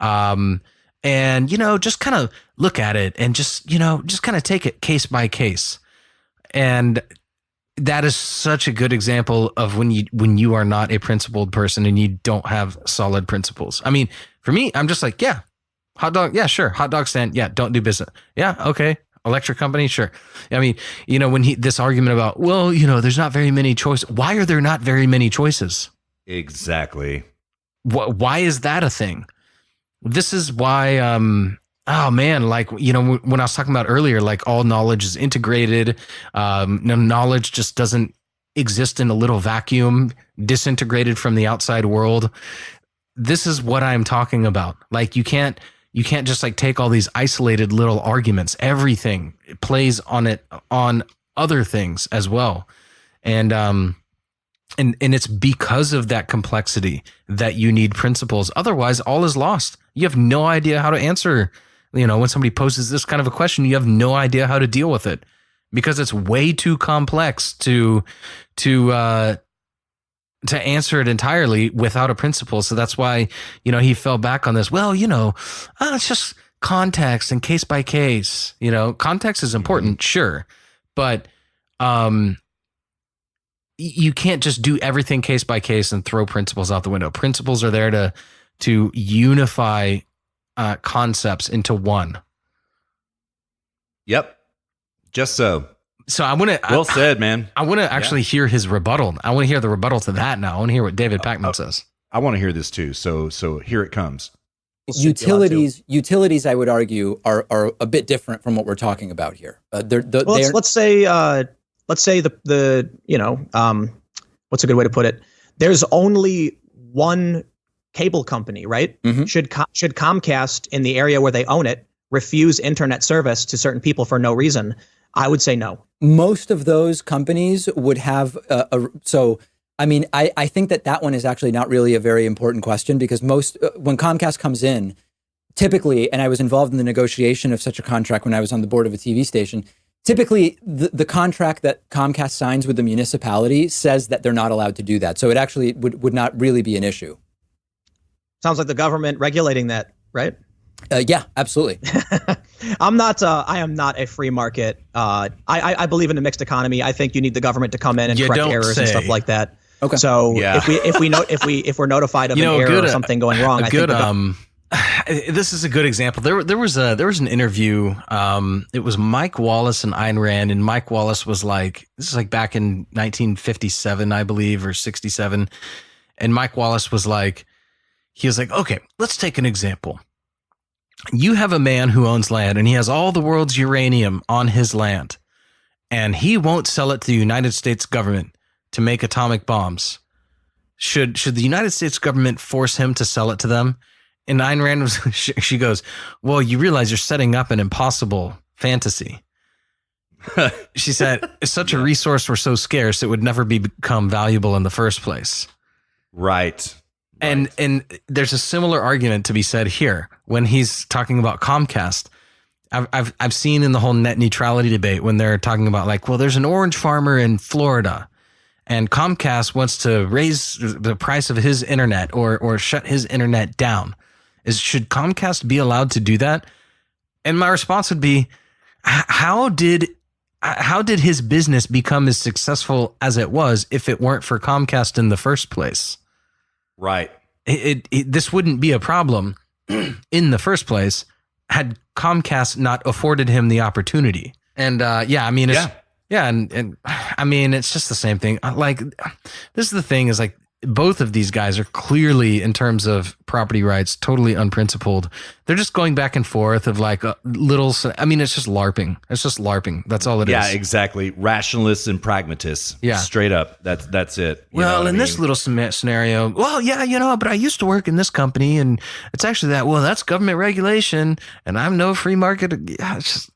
and you know, just kind of look at it and just kind of take it case by case. And that is such a good example of when you are not a principled person and you don't have solid principles. I mean, for me, I'm just like, yeah, hot dog, yeah, sure, hot dog stand, yeah, don't do business, yeah, okay. Electric company, sure. I mean, you know, when this argument about, well, you know, there's not very many choices. Why are there not very many choices? Exactly. Why is that a thing? This is why, oh man, like, you know, when I was talking about earlier, like all knowledge is integrated. Knowledge just doesn't exist in a little vacuum, disintegrated from the outside world. This is what I'm talking about. Like, you can't just like take all these isolated little arguments. Everything plays on other things as well. And it's because of that complexity that you need principles. Otherwise, all is lost. You have no idea how to answer. You know, when somebody poses this kind of a question, you have no idea how to deal with it because it's way too complex to answer it entirely without a principle. So that's why, you know, he fell back on this. Well, you know, it's just context and case by case. You know, context is important, sure, but you can't just do everything case by case and throw principles out the window. Principles are there to unify concepts into one. Yep, just so. So I want to. Well said, man. I want to actually hear his rebuttal. I want to hear the rebuttal to that now. I want to hear what David Pakman says. I want to hear this too. So here it comes. Utilities, I would argue, are a bit different from what we're talking about here. Let's say the you know, what's a good way to put it? There's only one cable company, right? Mm-hmm. Should Comcast, in the area where they own it, refuse internet service to certain people for no reason? I would say no. Most of those companies would have so I mean, I think that one is actually not really a very important question because when Comcast comes in, typically, and I was involved in the negotiation of such a contract when I was on the board of a TV station, typically the contract that Comcast signs with the municipality says that they're not allowed to do that. So it actually would not really be an issue. Sounds like the government regulating that, right? Yeah, absolutely. I am not a free market. I believe in a mixed economy. I think you need the government to come in and correct errors and stuff like that. Okay. So if we're notified of an error or something going wrong, I think this is a good example. There was an interview. It was Mike Wallace and Ayn Rand, and Mike Wallace was like, this is like back in 1957, I believe, or 67. And Mike Wallace was like, okay, let's take an example. You have a man who owns land and he has all the world's uranium on his land, and he won't sell it to the United States government to make atomic bombs. Should the United States government force him to sell it to them? And Ayn Rand she goes, well, you realize you're setting up an impossible fantasy. She said, if such a resource were so scarce, it would never become valuable in the first place. Right. And there's a similar argument to be said here when he's talking about Comcast. I've seen in the whole net neutrality debate when they're talking about like, well, there's an orange farmer in Florida and Comcast wants to raise the price of his internet or shut his internet down. Should Comcast be allowed to do that? And my response would be, how did his business become as successful as it was if it weren't for Comcast in the first place? Right. This wouldn't be a problem in the first place had Comcast not afforded him the opportunity. And and I mean, it's just the same thing. Like, this is the thing is like, both of these guys are clearly, in terms of property rights, totally unprincipled. They're just going back and forth of like it's just LARPing. It's just LARPing. That's all it is. Yeah, exactly. Rationalists and pragmatists. Yeah. Straight up. That's it. Well, in this little scenario, well, yeah, but I used to work in this company and it's actually that's government regulation and I'm no free market. It's just,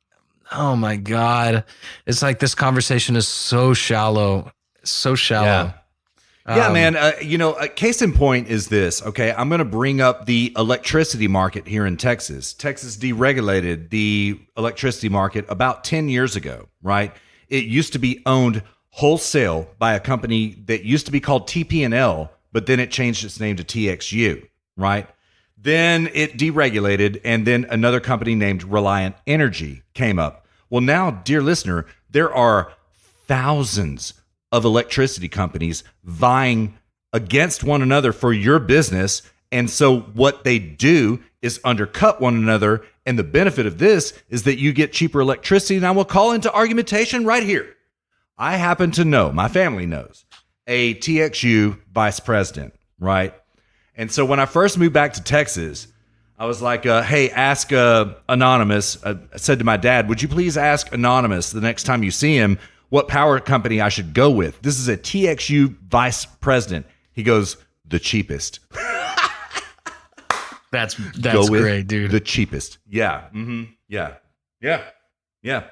oh my God. It's like this conversation is so shallow. So shallow. Yeah. Yeah, man. Case in point is this. Okay, I'm going to bring up the electricity market here in Texas. Texas deregulated the electricity market about 10 years ago, right? It used to be owned wholesale by a company that used to be called TP&L, but then it changed its name to TXU, right? Then it deregulated, and then another company named Reliant Energy came up. Well, now, dear listener, there are thousands of electricity companies vying against one another for your business. And so what they do is undercut one another. And the benefit of this is that you get cheaper electricity. And I will call into argumentation right here. I happen to know, my family knows, a TXU vice president, right? And so when I first moved back to Texas, I was like, hey, ask Anonymous. I said to my dad, would you please ask Anonymous the next time you see him what power company I should go with? This is a TXU vice president. He goes, the cheapest. That's great, dude. The cheapest. Yeah. Mm-hmm. Yeah.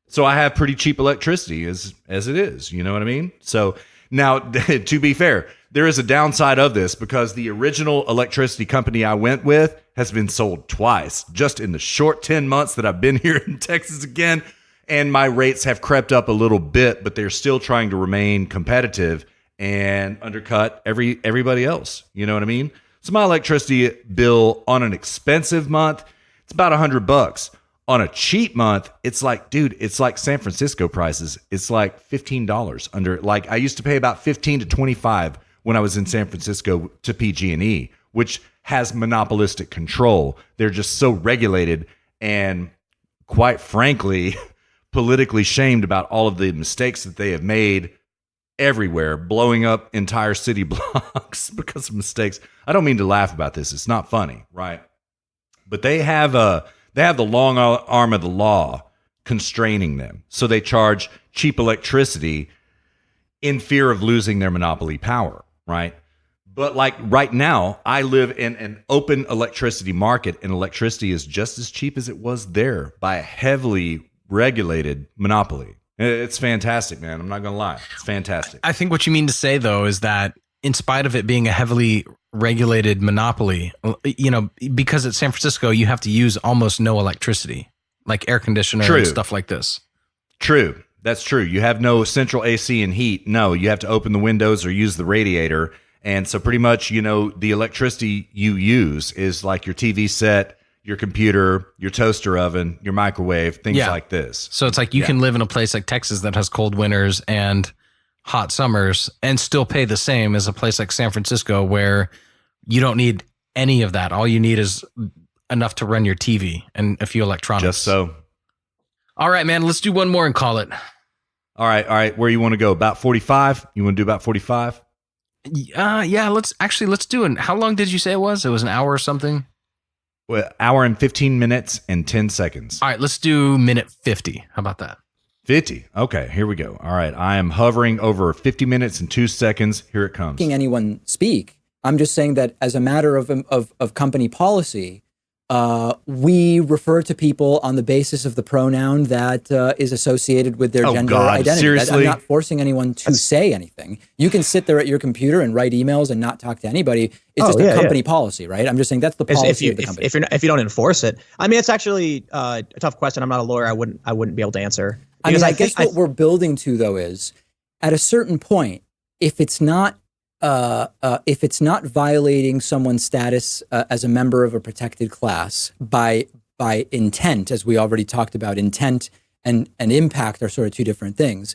So I have pretty cheap electricity as it is. You know what I mean? So now, to be fair, there is a downside of this because the original electricity company I went with has been sold twice just in the short 10 months that I've been here in Texas again. And my rates have crept up a little bit, but they're still trying to remain competitive and undercut everybody else. You know what I mean? So my electricity bill on an expensive month, it's about $100. On a cheap month, it's like, dude, it's like San Francisco prices. It's like $15 under. Like I used to pay about $15 to $25 when I was in San Francisco to PG&E, which has monopolistic control. They're just so regulated and, quite frankly, politically shamed about all of the mistakes that they have made everywhere, blowing up entire city blocks because of mistakes. I don't mean to laugh about this. It's not funny, right? But they have the long arm of the law constraining them. So they charge cheap electricity in fear of losing their monopoly power, right? But like right now, I live in an open electricity market and electricity is just as cheap as it was there by a heavily regulated monopoly, It's fantastic, man. I'm not going to lie. It's fantastic. I think what you mean to say, though, is that in spite of it being a heavily regulated monopoly, because at San Francisco, you have to use almost no electricity, like air conditioner and stuff like this. True. That's true. You have no central AC and heat. No, you have to open the windows or use the radiator. And so pretty much, the electricity you use is like your TV set, your computer, your toaster oven, your microwave, things like this. So it's like you can live in a place like Texas that has cold winters and hot summers and still pay the same as a place like San Francisco where you don't need any of that. All you need is enough to run your TV and a few electronics. Just so. All right, man, let's do one more and call it. All right. Where you want to go? About 45? You want to do about 45? Yeah, let's do it. How long did you say it was? It was an hour or something? Well, hour and 15 minutes and 10 seconds. All right, let's do minute 50. How about that? 50. Okay, here we go. All right, I am hovering over 50 minutes and 2 seconds. Here it comes. Making anyone speak. I'm just saying that as a matter of company policy, we refer to people on the basis of the pronoun that is associated with their gender identity. Seriously? I'm not forcing anyone to say anything. You can sit there at your computer and write emails and not talk to anybody. It's just a company policy, right? I'm just saying that's the policy of the company. If you don't enforce it, I mean, it's actually a tough question. I'm not a lawyer. I wouldn't be able to answer. I mean, I guess what we're building to, though, is at a certain point, if it's not violating someone's status as a member of a protected class by intent, as we already talked about, intent and impact are sort of two different things.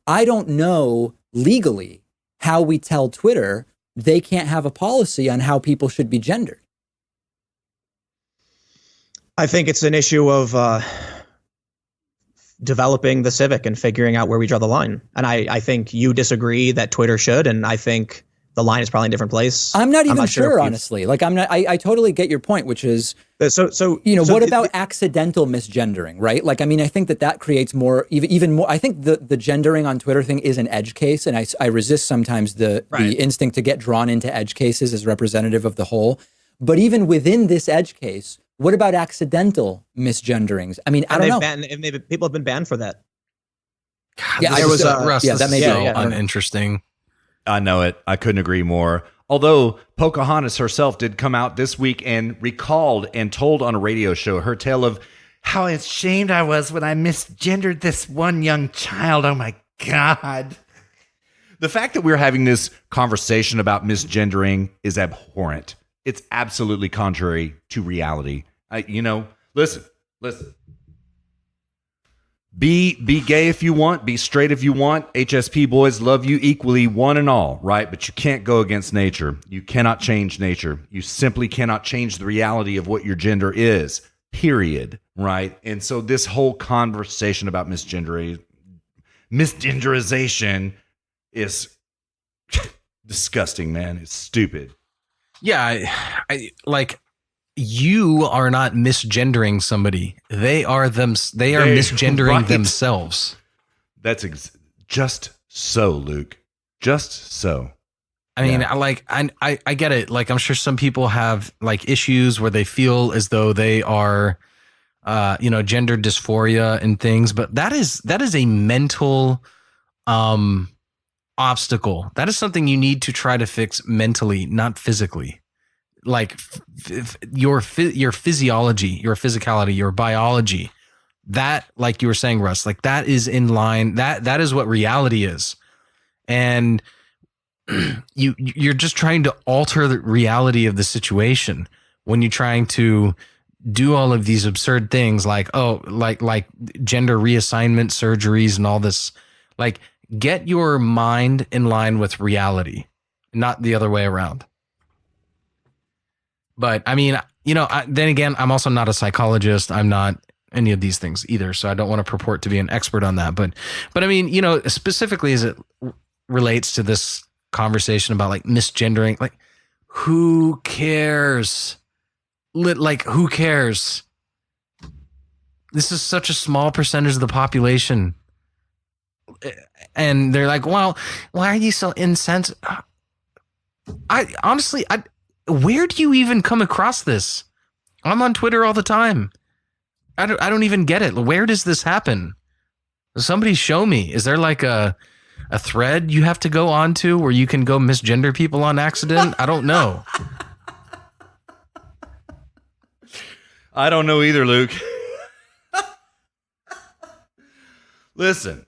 I don't know legally how we tell Twitter they can't have a policy on how people should be gendered. I think it's an issue of developing the civic and figuring out where we draw the line. And I think you disagree that Twitter should, and I think the line is probably in a different place. I'm not even sure, honestly. Like, I totally get your point, which is, what about accidental misgendering, right? Like, I mean, I think that creates more, even more. I think the gendering on Twitter thing is an edge case, and I resist sometimes the instinct to get drawn into edge cases as representative of the whole. But even within this edge case, what about accidental misgenderings? I mean, I don't know. People have been banned for that. God, there was Russ. Yeah, that made it uninteresting. I know it. I couldn't agree more. Although Pocahontas herself did come out this week and recalled and told on a radio show her tale of how ashamed I was when I misgendered this one young child. Oh my God. The fact that we're having this conversation about misgendering is abhorrent. It's absolutely contrary to reality. Listen. Be gay if you want, be straight if you want. HSP boys love you equally, one and all, right? But you can't go against nature. You cannot change nature. You simply cannot change the reality of what your gender is, period, right? And so this whole conversation about misgenderization is disgusting, man. It's stupid. Yeah, I like, you are not misgendering somebody. They are misgendering themselves. That's just so, Luke. Just so. I mean, I get it. Like, I'm sure some people have like issues where they feel as though they are, gender dysphoria and things, but that is a mental, obstacle. That is something you need to try to fix mentally, not physically. Like your physiology, your physicality, your biology, that, like you were saying, Russ, like that is in line. That is what reality is. And you're just trying to alter the reality of the situation when you're trying to do all of these absurd things like gender reassignment surgeries and all this. Like, get your mind in line with reality, not the other way around. But I mean, then again, I'm also not a psychologist. I'm not any of these things either. So I don't want to purport to be an expert on that. But I mean, specifically as it relates to this conversation about like misgendering, like who cares? Who cares? This is such a small percentage of the population. And they're like, well, why are you so insensitive? Where do you even come across this? I'm on Twitter all the time. I don't even get it. Where does this happen? Somebody show me. Is there like a thread you have to go onto where you can go misgender people on accident? I don't know. I don't know either, Luke. Listen.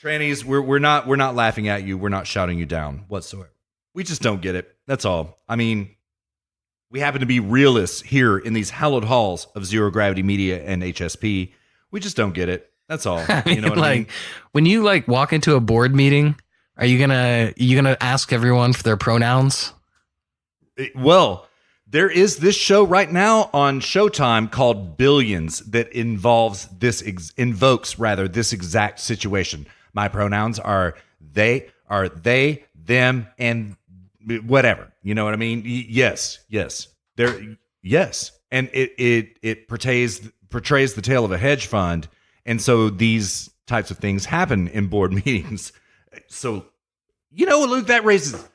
Trannies, we're not laughing at you. We're not shouting you down whatsoever. We just don't get it. That's all. I mean, we happen to be realists here in these hallowed halls of Zero Gravity Media and HSP. We just don't get it. That's all. You know what I mean? When you like walk into a board meeting, are you gonna ask everyone for their pronouns? Well, there is this show right now on Showtime called Billions that invokes this exact situation. My pronouns are they, them, and whatever. You know what I mean? Yes. Yes. And it portrays the tale of a hedge fund. And so these types of things happen in board meetings. So, Luke, that raises,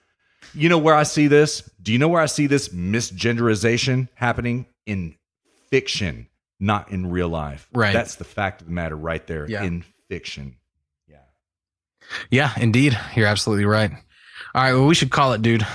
where I see this? Do you know where I see this misgenderization happening? In fiction, not in real life. Right. That's the fact of the matter right there. Yeah. In fiction. Yeah, indeed. You're absolutely right. All right, well, we should call it, dude.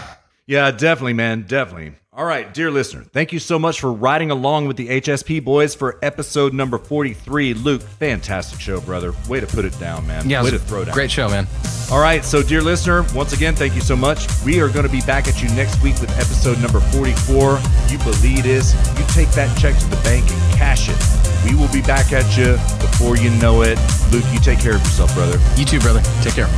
Yeah, definitely, man. Definitely. All right, dear listener, thank you so much for riding along with the HSP boys for episode number 43. Luke, fantastic show, brother. Way to put it down, man. Yeah, way to throw down. Great show, man. All right, so dear listener, once again, thank you so much. We are going to be back at you next week with episode number 44. You believe this? You take that check to the bank and cash it. We will be back at you before you know it. Luke, you take care of yourself, brother. You too, brother. Take care.